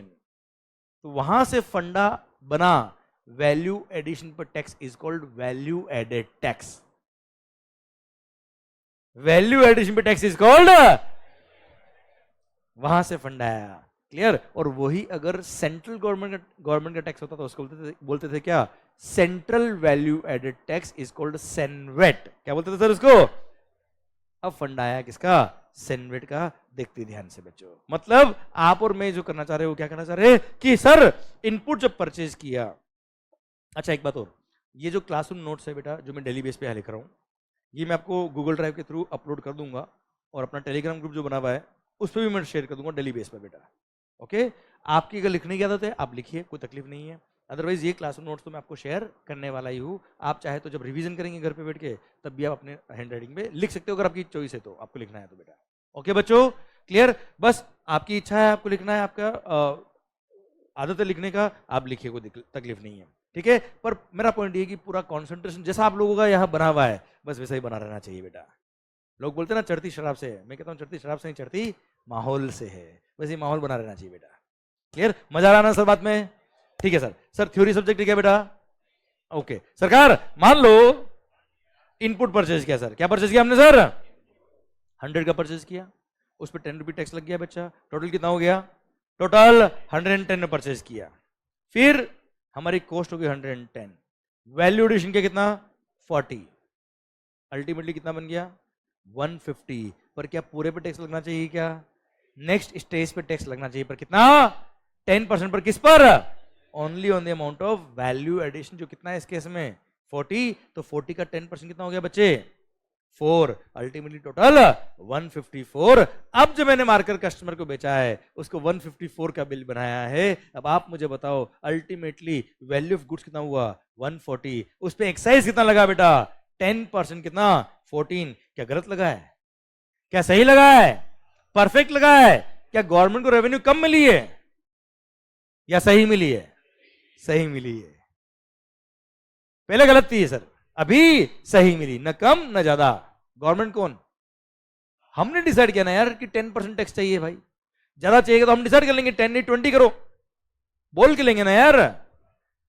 तो वहां से फंडा बना, वैल्यू एडिशन पर tax is called value added tax, value addition पे टैक्स इज कॉल्ड, वहां से फंडा आया। क्लियर? और वही अगर सेंट्रल गवर्नमेंट का टैक्स होता तो उसको बोलते थे क्या? Central value added tax is called CENVAT. क्या बोलते थे सर इसको? अब फंडा आया किसका? सेनवेट का। देखते ध्यान से बच्चों, मतलब आप और मैं जो करना चाह रहे हो, क्या करना चाह रहे हैं कि सर इनपुट जब परचेज किया। अच्छा एक बात और, ये जो क्लासरूम नोट्स है बेटा जो मैं डेली बेस पे लिख रहा हूँ, ये मैं आपको गूगल ड्राइव के थ्रू अपलोड कर दूंगा, और अपना टेलीग्राम ग्रुप जो बना हुआ है उस पर भी मैं शेयर कर दूंगा डेली बेस पर बेटा। ओके? आपकी अगर लिखने की आदत है आप लिखिए, कोई तकलीफ नहीं है, अदरवाइज ये क्लासरूम नोट्स तो मैं आपको शेयर करने वाला ही हूँ। आप चाहे तो जब रिवीजन करेंगे घर पे बैठ के तब भी आप अपने हैंड राइटिंग में लिख सकते हो, अगर आपकी चॉइस है तो, आपको लिखना है तो बेटा। ओके बच्चों? क्लियर? बस आपकी इच्छा है, आपको लिखना है, आपका आदत है लिखने का, आप लिखिए, कोई तकलीफ नहीं है, ठीक है? पर मेरा पॉइंट ये कि पूरा कॉन्सेंट्रेशन जैसा आप लोगों का यहाँ बना हुआ है बस वैसा ही बना रहना चाहिए बेटा। लोग बोलते हैं ना चढ़ती शराब से, मैं कहता हूँ चढ़ती शराब से नहीं, चढ़ती माहौल से है, वैसे माहौल बना रहना चाहिए बेटा। क्लियर? मजा आ रहा ना सर बात में? ठीक है सर। सर थ्योरी सब्जेक्ट ठीक है बेटा? ओके। सरकार मान लो इनपुट परचेज किया सर, क्या परचेज किया हमने सर? 100 का परचेज किया, उस पर 10 रुपी टैक्स लग गया बच्चा, टोटल कितना हो गया? टोटल 110 में परचेज किया, फिर हमारी कॉस्ट हो गई 110, वैल्यू एडिशन के कितना? 40, अल्टीमेटली कितना बन गया? 150। पर क्या पूरे पे टैक्स लगना चाहिए क्या? नेक्स्ट स्टेज पे टैक्स लगना चाहिए, पर कितना? 10%। पर किस पर? Only on the amount of value addition, जो कितना है इस केस में? 40। तो 40 का 10% कितना हो गया बच्चे? 4, अल्टीमेटली टोटल 154। अब जो मैंने मार्कर कस्टमर को बेचा है उसको 154 का बिल बनाया है। अब आप मुझे बताओ अल्टीमेटली वैल्यू ऑफ गुड्स कितना हुआ 140, उस पे एक्साइज कितना लगा बेटा 10%, कितना 14। क्या गलत लगा है, क्या सही लगा है, परफेक्ट लगा है? क्या गवर्नमेंट को रेवेन्यू कम मिली है या सही मिली है? सही मिली है। पहले गलत थी सर, अभी सही मिली, न कम न ज्यादा। गवर्नमेंट कौन? हमने डिसाइड किया ना यार कि 10% टैक्स चाहिए भाई, ज्यादा चाहिए तो हम डिसाइड कर लेंगे 10 नहीं 20 करो, बोल के लेंगे ना यार।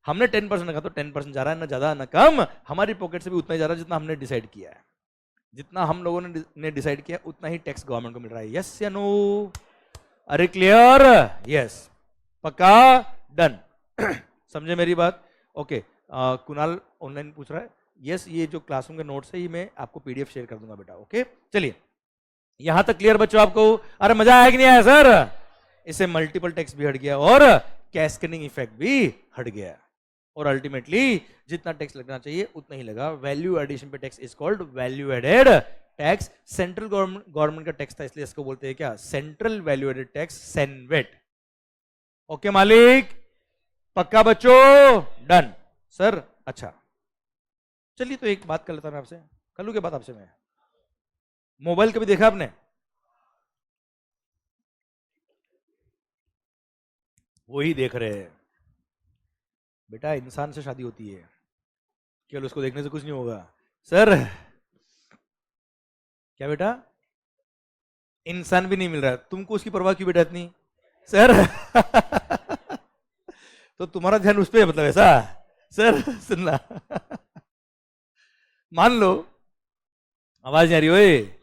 हमने 10% रखा तो 10% जा रहा है, ना ज्यादा ना कम, हमारी पॉकेट से भी उतना ही जा रहा है जितना हमने डिसाइड किया है। जितना हम लोगों ने डिसाइड किया उतना ही टैक्स गवर्नमेंट को मिल रहा है। यस या नो? अरे क्लियर? यस, पक्का, डन। समझे मेरी बात? ओके। कुणाल ऑनलाइन पूछ रहा है, यस ये जो क्लासरूम के नोट्स है ये मैं आपको पीडीएफ शेयर कर दूंगा बेटा। ओके चलिए, यहां तक क्लियर बच्चों आपको? अरे मजा आया कि नहीं आया सर? इससे मल्टीपल टैक्स भी हट गया और कैस्केडिंग इफेक्ट भी हट गया, और अल्टीमेटली जितना टैक्स लगना चाहिए उतना ही लगा। वैल्यू एडिशन पे tax is called value added tax. Central government का टैक्स था इसलिए इसको बोलते हैं क्या? Central value added tax, CENVAT. Okay मालिक, पक्का बच्चों? Done sir. अच्छा चलिए तो एक बात कर लेता मैं आपसे, कर लूं क्या बात आपसे मैं? मोबाइल कभी देखा आपने? वही देख रहे हैं बेटा, इंसान से शादी होती है, केवल उसको देखने से कुछ नहीं होगा सर। क्या बेटा? इंसान भी नहीं मिल रहा, तुमको उसकी परवाह क्यों बेटा इतनी सर? तो तुम्हारा ध्यान उस पर मतलब ऐसा सर? सुनना, मान लो, आवाज नहीं आ रही ओए,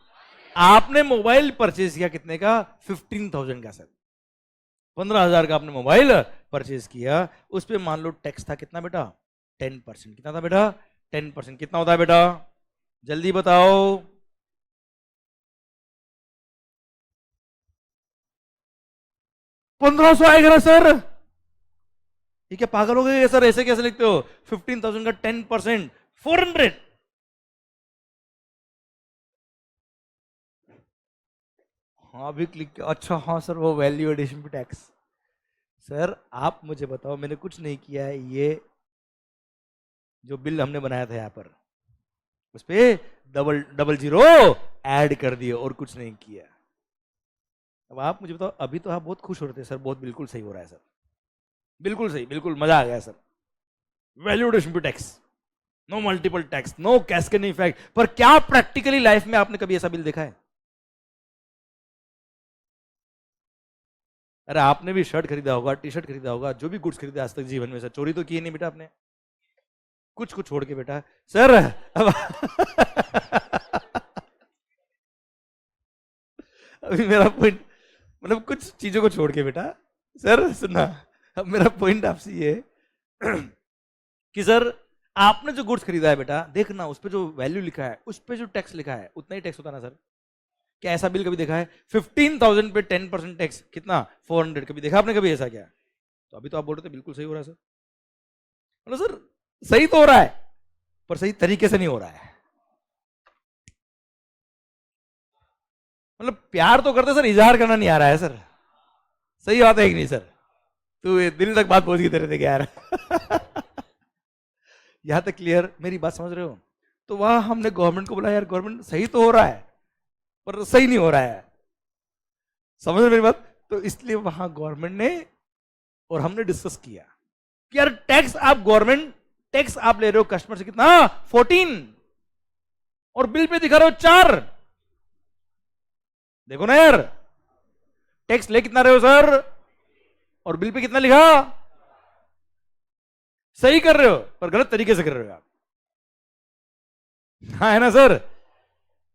आपने मोबाइल परचेज किया कितने का? 15,000 का सर, 15,000 का आपने मोबाइल परचेज किया, उस पे मान लो टैक्स था कितना बेटा? 10%। कितना था बेटा? 10%। कितना होता है बेटा? जल्दी बताओ। 1500 आएगा ना सर? ये क्या पागल हो गए सर, ऐसे कैसे लिखते हो? 15,000 का 10% 400। हाँ अभी क्लिक किया, अच्छा हाँ सर वो वैल्यू एडिशन पे टैक्स। सर आप मुझे बताओ, मैंने कुछ नहीं किया है, ये जो बिल हमने बनाया था यहाँ पर उस पे डबल जीरो ऐड कर दिए और कुछ नहीं किया। अब आप मुझे बताओ, अभी तो आप बहुत खुश हो रहे थे सर, बहुत बिल्कुल सही हो रहा है सर, बिल्कुल सही, बिल्कुल मजा आ गया सर। वैल्यू एडिशन पे tax, no multiple tax, no cascading effect. पर क्या प्रैक्टिकली लाइफ में आपने कभी ऐसा बिल देखा है? अरे आपने भी शर्ट खरीदा होगा, टी शर्ट खरीदा होगा, जो भी गुड्स खरीदे आज तक जीवन में, सर चोरी तो किए नहीं बेटा आपने, कुछ कुछ छोड़ के बेटा सर। अब अभी मेरा पॉइंट, मतलब कुछ चीजों को छोड़ के बेटा सर, सुनना, अब मेरा पॉइंट आपसे ये कि सर आपने जो गुड्स खरीदा है बेटा, देखना उस पे जो वैल्यू लिखा है उस पे जो टैक्स लिखा है उतना ही टैक्स होता है ना सर? क्या ऐसा बिल कभी देखा है? 15,000 पे 10% टैक्स, कितना? 400। कभी देखा आपने कभी ऐसा? क्या? तो अभी तो आप बोल रहे थे बिल्कुल सही हो रहा है सर। मतलब सर सही तो हो रहा है पर सही तरीके से नहीं हो रहा है। मतलब प्यार तो करते सर, इजहार करना नहीं आ रहा है सर। सही बात है कि नहीं सर? तू दिल तक बात पहुंच गई तेरे थे यार। यहां तक क्लियर? मेरी बात समझ रहे हो? तो वहां हमने गवर्नमेंट को बोला यार गवर्नमेंट सही तो हो रहा है पर सही नहीं हो रहा है, समझ रहे मेरी बात? तो इसलिए वहां गवर्नमेंट ने और हमने डिस्कस किया कि यार टैक्स आप गवर्नमेंट टैक्स आप ले रहे हो कस्टमर से कितना? 14, और बिल पे दिखा रहे हो 4। देखो ना यार, टैक्स ले कितना रहे हो सर और बिल पे कितना लिखा? सही कर रहे हो पर गलत तरीके से कर रहे हो आप। हाँ है ना सर?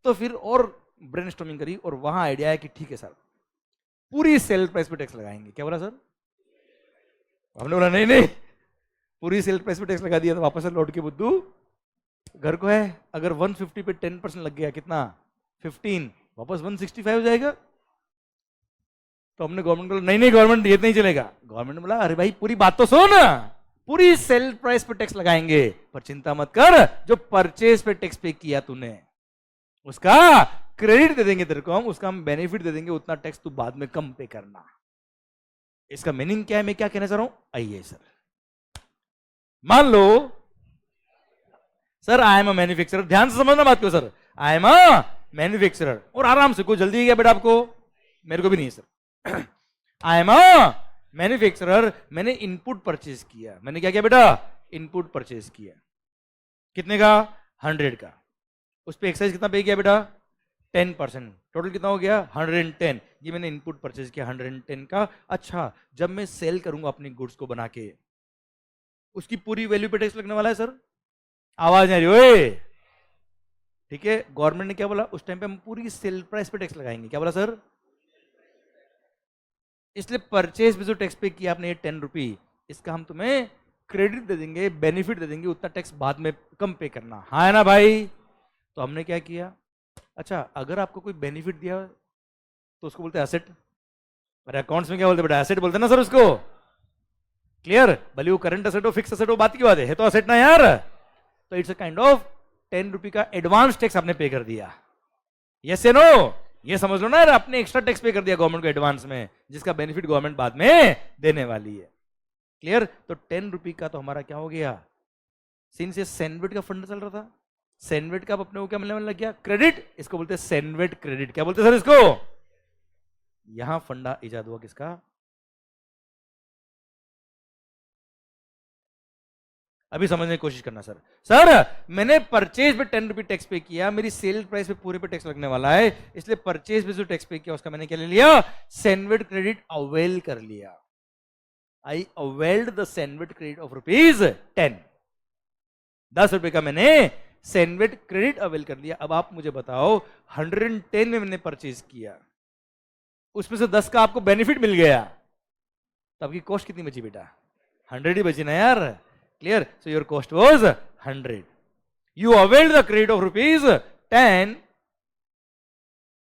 तो फिर और ब्रेनस्टॉर्मिंग करी और वहां आइडिया है कि ठीक है सर पूरी सेल प्राइस पे टैक्स लगाएंगे। क्या बोला सर? हमने बोला नहीं नहीं, पूरी सेल प्राइस पे टैक्स लगा दिया तो वापस से लौट के बुद्धू घर को है। अगर 150 पे 10% लग गया, कितना? 15, वापस 165 हो जाएगा। तो हमने गवर्नमेंट को नहीं नहीं गवर्नमेंट ये नहीं चलेगा। गवर्नमेंट ने बोला अरे भाई पूरी बात तो सुन, पूरी सेल प्राइस पे टैक्स लगाएंगे पर चिंता मत कर, जो परचेज पे टैक्स पे किया तूने उसका क्रेडिट दे देंगे तेरे को उसका हम बेनिफिट दे देंगे, उतना टैक्स तू बाद में कम पे करना। इसका मीनिंग क्या है, मैं क्या कहना चाह रहा हूं, आइए सर। मान लो sir I am a manufacturer, ध्यान से समझना बात को sir, I am a manufacturer, और आराम से, कोई जल्दी है क्या बेटा आपको, मेरे को भी नहीं sir. I am a manufacturer, मैंने इनपुट परचेज किया, मैंने क्या किया बेटा, इनपुट परचेज किया, कितने का, 100 का, उस पर एक्साइज कितना पे किया बेटा, 10%, टोटल कितना हो गया 110, ये मैंने इनपुट परचेज किया 110 का। अच्छा, जब मैं सेल करूंगा अपनी गुड्स को बना के, उसकी पूरी वैल्यू पे टैक्स लगने वाला है सर, आवाज नहीं आ रही ओए, ठीक है, गवर्नमेंट ने क्या बोला उस टाइम पे, हम पूरी सेल प्राइस पे टैक्स लगाएंगे, क्या बोला सर, इसलिए परचेज पे जो टैक्स पे किया आपने 10 रुपी, इसका हम तुम्हें क्रेडिट दे देंगे, बेनिफिट दे देंगे, उतना टैक्स बाद में कम पे करना, हाँ है ना भाई। तो हमने क्या किया, अच्छा अगर आपको कोई बेनिफिट दिया तो उसको बोलते हैं एसेट, अरे अकाउंट्स में क्या बोलते हैं बेटा, एसेट बोलते हैं ना सर उसको, क्लियर, भले वो करंट एसेट हो फिक्स एसेट हो, बात की बात है तो एसेट ना यार। तो इट्स अ काइंड ऑफ 10 रुपी का एडवांस टैक्स आपने पे कर दिया, यस या नो, ये समझ लो ना यार, आपने एक्स्ट्रा टैक्स पे कर दिया गवर्नमेंट को एडवांस में, जिसका बेनिफिट गवर्नमेंट बाद में देने वाली है, क्लियर। तो 10 रुपी का तो हमारा क्या हो गया, सिंस ये सैंडविच का फंड चल रहा था, सैंडविच का अपने को क्या मिलने लग गया, क्रेडिट, इसको बोलते हैं सैंडविच क्रेडिट, क्या बोलते हैं सर इसको, यहां फंडा इजाद हुआ किसका, अभी समझने की कोशिश करना सर। सर मैंने परचेज पे 10 रुपी टैक्स पे किया, मेरी सेल प्राइस पे पूरे पे टैक्स लगने वाला है, इसलिए परचेज पे जो टैक्स पे किया उसका मैंने क्या ले लिया, सैंडविच क्रेडिट अवेल कर लिया, I availed the sandwich credit of ₹10, 10 रुपए का मैंने सैंडविच क्रेडिट अवेल कर लिया। अब आप मुझे बताओ 110 में मैंने परचेज किया, उसमें से 10 का आपको बेनिफिट मिल गया, तो आपकी कॉस्ट कितनी बची बेटा, 100 ही बची ना यार, clear. So your cost was 100, you availed the credit of ₹10,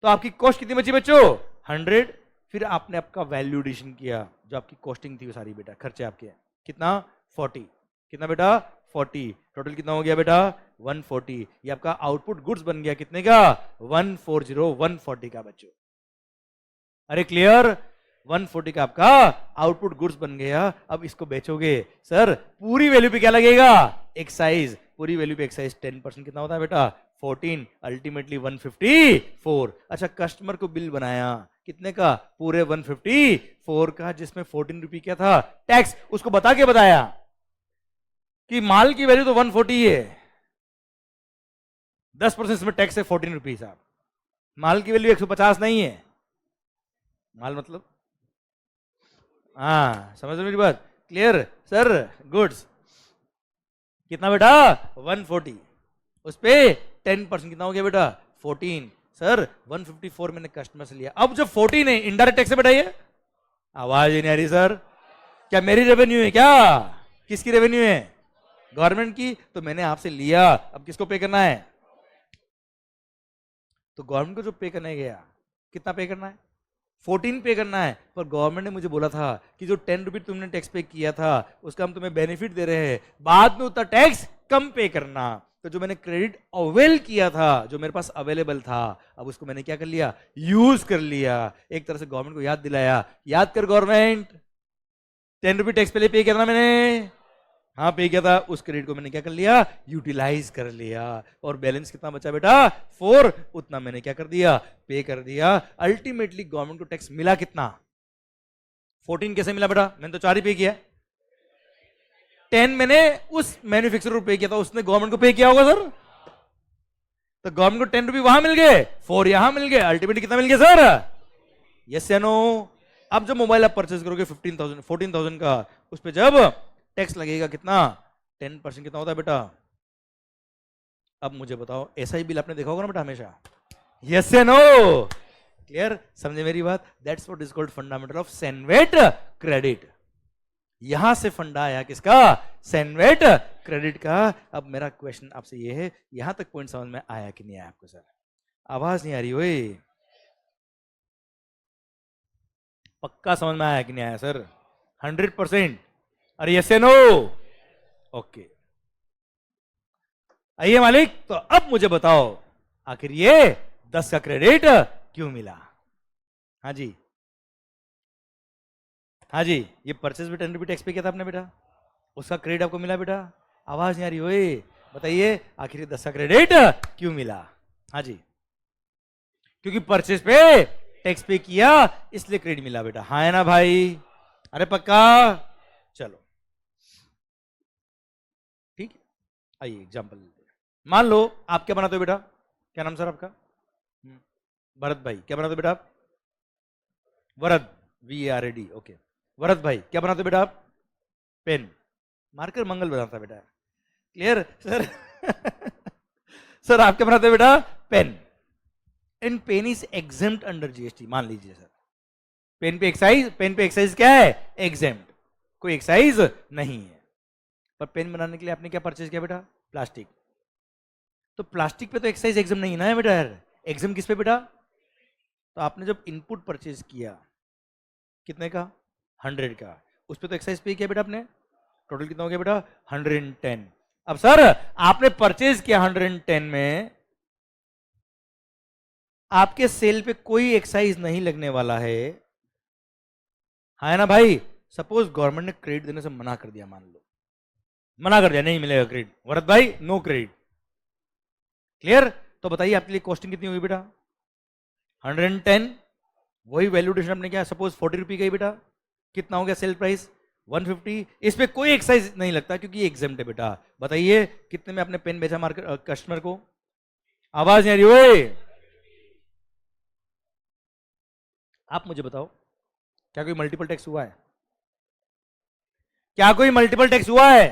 तो आपकी कॉस्ट कितनी बची बच्चों, 100, फिर आपने आपका वैल्यू एडिशन किया, जो आपकी कॉस्टिंग थी वो सारी बेटा, खर्चे आपके कितना 40, कितना बेटा 40, टोटल कितना हो गया बेटा 140, ये आपका आउटपुट गुड्स बन गया कितने का 140, 140 का बच्चों, अरे क्लियर, 140 का आपका आउटपुट गुड्स बन गया। अब इसको बेचोगे सर, पूरी वैल्यू पे क्या लगेगा, एक्साइज, पूरी वैल्यू पे एक्साइज 10% कितना होता है बेटा 14, अल्टीमेटली 154। अच्छा कस्टमर को बिल बनाया कितने का, पूरे 154 का, जिसमें 14 रुपी क्या था टैक्स, उसको बता के बताया कि माल की वैल्यू तो 140 है, 10% इसमें टैक्स है 14 रुपी साहब, माल की वैल्यू 150 नहीं है, माल मतलब, हाँ समझ मेरी बात, क्लियर सर। गुड्स कितना बेटा 140, उस पे 10% कितना हो गया बेटा 14, सर 154 मैंने कस्टमर से लिया, अब जो 14 है इनडायरेक्ट टैक्स है बेटा, ये आवाज ही नहीं आ रही सर, क्या मेरी रेवेन्यू है क्या, किसकी रेवेन्यू है, गवर्नमेंट की, तो मैंने आपसे लिया, अब किसको पे करना है, तो गवर्नमेंट को जो पे करने गया कितना पे करना है 14 पे करना है, पर गवर्नमेंट ने मुझे बोला था कि जो 10 रुपी तुमने टैक्स पे किया था उसका हम तुम्हें बेनिफिट दे रहे हैं, बाद में उतना टैक्स कम पे करना, तो जो मैंने क्रेडिट अवेल किया था, जो मेरे पास अवेलेबल था, अब उसको मैंने क्या कर लिया, यूज कर लिया, एक तरह से गवर्नमेंट को याद दिलाया, याद कर गवर्नमेंट 10 रुपी टैक्स पहले पे करना मैंने, हाँ पे किया था, उस क्रेडिट को मैंने क्या कर लिया, यूटिलाइज कर लिया, और बैलेंस कितना बचा बेटा 4, उतना मैंने क्या कर दिया, पे कर दिया। अल्टीमेटली गवर्नमेंट को टैक्स मिला कितना, 14 कैसे मिला बेटा, मैंने तो 4 ही पे किया, 10 मैंने उस मैन्युफैक्चरर को पे किया था, उसने गवर्नमेंट को पे किया होगा सर, तो गवर्नमेंट को 10 रुपी वहां मिल गए, 4 यहां मिल गए, अल्टीमेटली कितना मिल गया सर, यस या नो। अब जब मोबाइल आप परचेज करोगे 15,000 14,000 का, उस पर जब टैक्स लगेगा कितना 10% कितना होता है बेटा, अब मुझे बताओ ऐसा ही बिल आपने देखा होगा ना बेटा हमेशा, यस या नो, क्लियर, समझे मेरी बात, that's what is called fundamental of sandwich credit, यहां से फंडा आया किसका, सैंडविच क्रेडिट का। अब मेरा क्वेश्चन आपसे ये है, यहां तक पॉइंट समझ में आया कि नहीं आया आपको सर, आवाज नहीं आ रही ओए, पक्का समझ में आया कि नहीं आया सर, 100%, अरे यस या नो, ओके। आइए मालिक, तो अब मुझे बताओ आखिर ये 10 का क्रेडिट क्यों मिला? हाँ जी, हाँ जी, ये परचेज पे 10 रुपये टैक्स पे किया था आपने बेटा, उसका क्रेडिट आपको मिला बेटा? आवाज नहीं आ रही? ओए बताइए, आखिर 10 का क्रेडिट क्यों मिला? हाँ जी, क्योंकि परचेज पे टैक्स पे किया इसलिए क्रेडिट मिला बेटा। हाँ है ना भाई? अरे पक्का? चलो ठीक है, आइए एग्जाम्पल लेते हैं। मान लो आप क्या बनाते हो बेटा? क्या नाम सर आपका? भरत भाई। क्या बनाते हो बेटा आप? वरद, VARD, ओके। वरद भाई क्या बनाते हो बेटा आप? पेन। मार्कर मंगल बनाता बेटा। Clear sir? सर आप क्या बनाते हो बेटा? Pen. And pen is exempt under GST। मान लीजिए सर, पेन पे एक्साइज क्या है? एग्जेम्प्ट, कोई एक्साइज नहीं है। पर पेन बनाने के लिए आपने क्या परचेज किया बेटा? प्लास्टिक। तो प्लास्टिक पे तो एक्साइज एग्जाम नहीं ना है बेटा यार, एग्जाम किस पे बेटा? तो आपने जब इनपुट परचेज किया कितने का? 100 का, उस पे तो एक्साइज पे किया बेटा आपने, टोटल कितना हो गया बेटा? 110। अब सर आपने परचेज किया 110 में, आपके सेल पे कोई एक्साइज नहीं लगने वाला है, है ना भाई? सपोज गवर्नमेंट ने क्रेडिट देने से मना कर दिया, मान लो मना कर दिया, नहीं मिलेगा क्रेडिट, भरत भाई नो क्रेडिट। क्लियर? तो बताइए आपके लिए कॉस्टिंग कितनी होगी बेटा? 110, वही वैल्यूडेशन आपने क्या, सपोज 40 रुपये का ही बेटा, कितना हो गया सेल प्राइस? 150। इस पे कोई एक्साइज नहीं लगता क्योंकि एग्जाम्प्ट है बेटा। बताइए कितने में आपने पेन बेचा मार्केट कस्टमर को? आवाज नहीं आ रही? ओए आप मुझे बताओ, क्या कोई मल्टीपल टैक्स हुआ है? क्या कोई मल्टीपल टैक्स हुआ है?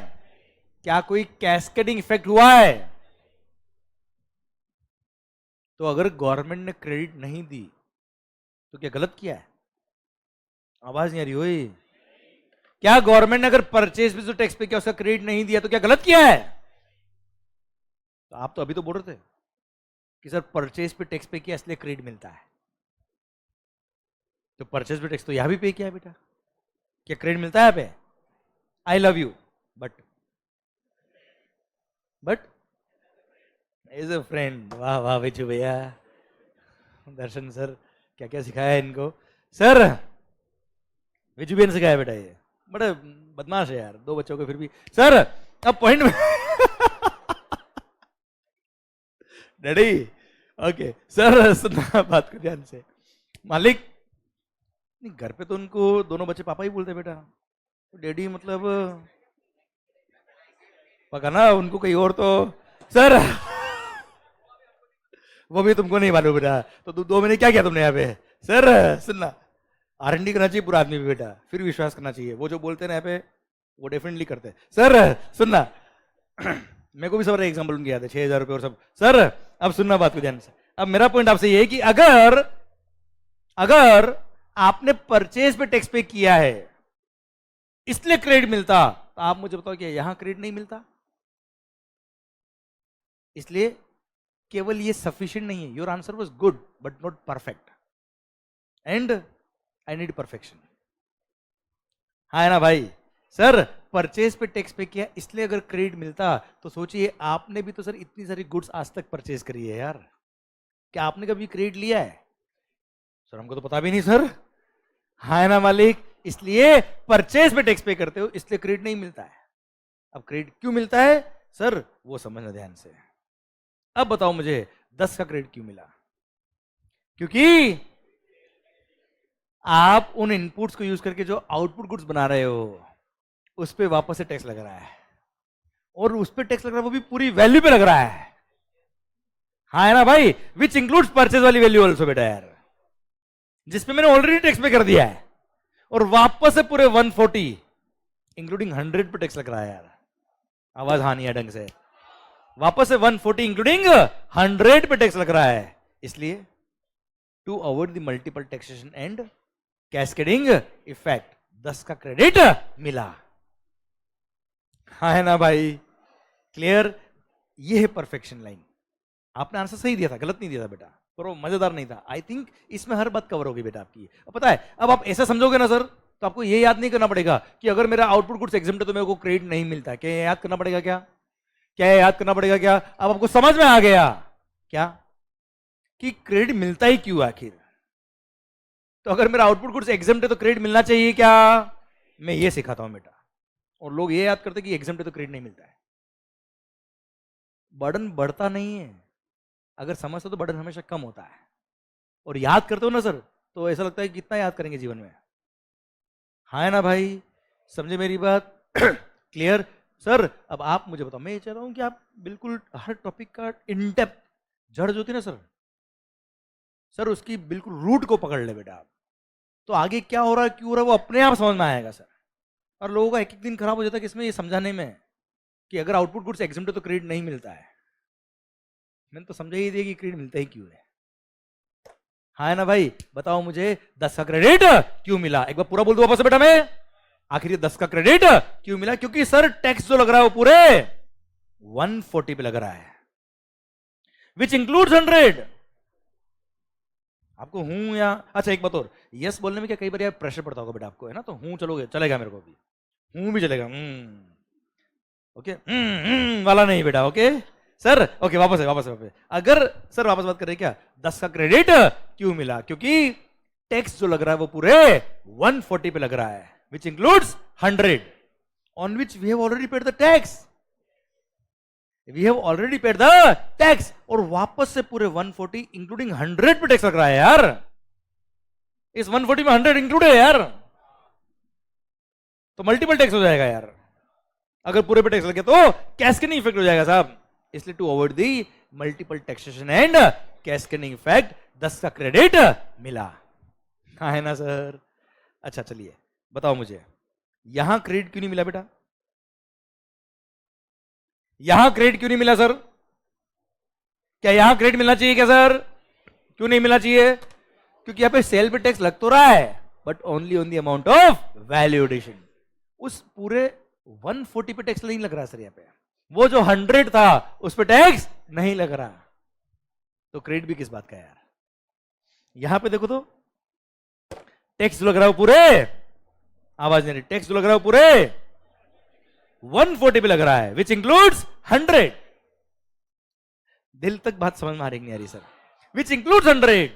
क्या कोई कैस्केडिंग इफेक्ट हुआ है? तो अगर गवर्नमेंट ने क्रेडिट नहीं दी तो क्या गलत किया है? आवाज नहीं आ रही? ओए क्या गवर्नमेंट ने अगर परचेज पे जो टैक्स पे किया उसका क्रेडिट नहीं दिया तो क्या गलत किया है? तो आप तो अभी तो बोल रहे थे कि सर परचेज पे टैक्स पे किया इसलिए क्रेडिट मिलता है, तो परचेज पे टैक्स तो यहां भी पे किया है बेटा, क्या क्रेडिट मिलता है यहाँ पे? I love you but as a friend. वाह वाह बिजू भैया, दर्शन सर क्या क्या सिखाया है इनको। सर विजू भैया ने सिखाया बेटा, ये बड़े बदमाश है यार, 2 बच्चों को फिर भी। सर अब पॉइंट में डैडी ओके सर सुनना बात को ध्यान से। मालिक नहीं, घर पे तो उनको दोनों बच्चे पापा ही बोलते बेटा, तो डैडी मतलब पका ना उनको कहीं और तो। सर वो भी तुमको नहीं मालूम बेटा, तो 2 महीने क्या किया तुमने यहाँ पे? सर सुनना, R&D करना चाहिए पूरा आदमी भी बेटा, फिर विश्वास करना चाहिए, वो जो बोलते हैं ना यहाँ पे वो डेफिनेटली करते हैं। सर सुनना मेरे को भी सब एग्जाम्पल उनके याद है, 6,000 रुपये और सब। सर अब सुनना बात को ध्यान से। अब मेरा पॉइंट आपसे ये है कि अगर आपने परचेज पे टैक्स पे किया है इसलिए क्रेडिट मिलता, तो आप मुझे बताओ क्या यहां क्रेडिट नहीं मिलता? इसलिए केवल ये सफिशिएंट नहीं है। Your answer was good but not perfect and I need perfection. हाँ है ना भाई? सर परचेज पे टैक्स पे किया इसलिए अगर क्रेडिट मिलता, तो सोचिए आपने भी तो सर इतनी सारी गुड्स आज तक परचेज करी है यार, क्या आपने कभी क्रेडिट लिया है? सर हमको तो पता भी नहीं सर। हाँ है ना मालिक? इसलिए परचेज पे टैक्स पे करते हो इसलिए क्रेडिट नहीं मिलता है। अब क्रेडिट क्यों मिलता है सर, वो समझना ध्यान से। अब बताओ मुझे 10 का क्रेडिट क्यों मिला? क्योंकि आप उन इनपुट्स को यूज करके जो आउटपुट गुड्स बना रहे हो उस पे वापस से टैक्स लग रहा है, और उस पे टैक्स लग रहा है वो भी पूरी वैल्यू पे लग रहा है। हाँ है ना भाई? विच इंक्लूड्स परचेज वाली वैल्यू ऑल्सो बेटा यार, जिसपे मैंने ऑलरेडी टैक्स पे कर दिया है, और वापस से पूरे 140 इंक्लूडिंग 100 पे टैक्स लग रहा है यार। आवाज हाँ नहीं है ढंग से? वापस से 140 इंक्लूडिंग 100 पे टैक्स लग रहा है। इसलिए to avoid the multiple taxation and cascading effect 10 का क्रेडिट मिला। हाँ है ना भाई? क्लियर? ये है परफेक्शन लाइन। आपने आंसर सही दिया था, गलत नहीं दिया था बेटा, पर वो मजेदार नहीं था। आई थिंक इसमें हर बात कवर होगी बेटा आपकी। अब पता है, अब आप ऐसा समझोगे ना सर, तो आपको ये याद नहीं करना पड़ेगा कि अगर मेरा आउटपुट गुड्स एग्जाम्प्ट है तो मेरे को क्रेडिट नहीं मिलता। क्या याद करना पड़ेगा? क्या याद करना पड़ेगा? क्या अब आपको समझ में आ गया? क्या कि क्रेडिट मिलता ही क्यों आखिर। तो अगर मेरा आउटपुट गुड्स एग्जाम्प्ट है तो क्रेडिट मिलना चाहिए क्या, मैं ये सिखाता हूं बेटा। और लोग ये याद करते कि एग्जाम्प्ट है तो क्रेडिट नहीं मिलता है। बर्डन बढ़ता नहीं है, अगर समझते तो बर्डन हमेशा कम होता है। और याद करते हो ना सर, तो ऐसा लगता है कि कितना याद करेंगे जीवन में। हाँ है ना भाई, समझे मेरी बात? Clear sir? अब आप मुझे बताओ, मैं ये चाहता हूं कि आप बिल्कुल हर टॉपिक का इन डेप्थ, जड़ जो होती है ना सर उसकी बिल्कुल रूट को पकड़ ले बेटा आप। तो आगे क्या हो रहा है, क्यों हो रहा है, वो अपने आप समझ में आएगा सर। और लोगों का एक एक दिन खराब हो जाता है किसमें, ये समझाने में कि अगर आउटपुट गुड्स एग्जाम्प्ट है तो क्रेडिट नहीं मिलता है। मैंने तो समझा ही दिया कि क्रेडिट मिलता ही क्यों है। हाँ है ना भाई, बताओ मुझे 10 का क्रेडिट क्यों मिला, एक बार पूरा बोल दो वापस से बेटा मैं। आखिर ये 10 का क्रेडिट क्यों मिला, क्योंकि सर टैक्स जो लग रहा है वो पूरे 140 पे लग रहा है, विच इंक्लूड्स 100। आपको हूं या अच्छा एक बात और, यस बोलने में क्या कई बार यार प्रेशर पड़ता होगा बेटा आपको, है ना? तो हूं चलोगे, चलेगा मेरे को भी, हूं भी चलेगा। ओके वाला नहीं बेटा, ओके सर, ओके वापस है वापस है वापस है। अगर सर वापस बात कर रहे हैं क्या, 10 का क्रेडिट क्यों मिला, क्योंकि टैक्स जो लग रहा है वो पूरे 140 पे लग रहा है, which includes 100 on which we have already paid the tax. We have already paid the tax, और वापस से पूरे 140 इंक्लूडिंग 100 पे टैक्स लग रहा है यार। इस 140 में 100 इंक्लूड है यार, तो मल्टीपल टैक्स हो जाएगा यार। अगर पूरे पे टैक्स लगे तो कैस्केडिंग इफेक्ट हो जाएगा साहब। इसलिए to avoid the multiple taxation and cascading effect 10 का क्रेडिट मिला। हाँ है ना सर? अच्छा चलिए बताओ मुझे, यहां क्रेडिट क्यों नहीं मिला बेटा, यहां क्रेडिट क्यों नहीं मिला सर? क्या यहां क्रेडिट मिलना चाहिए क्या सर? क्यों नहीं मिलना चाहिए? क्योंकि यहां पे सेल पे टैक्स लग तो रहा है, but only on the amount of value addition. उस पूरे 140 पे टैक्स नहीं लग रहा सर यहाँ पे, वो जो 100 था उस पे टैक्स नहीं लग रहा, तो क्रेडिट भी किस बात का यार। यहां पे देखो तो टैक्स लग रहा है पूरे, आवाज नहीं रही, टैक्स लग रहा है पूरे 140 पे लग रहा है, विच इंक्लूड्स 100। दिल तक बात समझ में आ रही नहीं आ रही सर? विच इंक्लूड्स 100,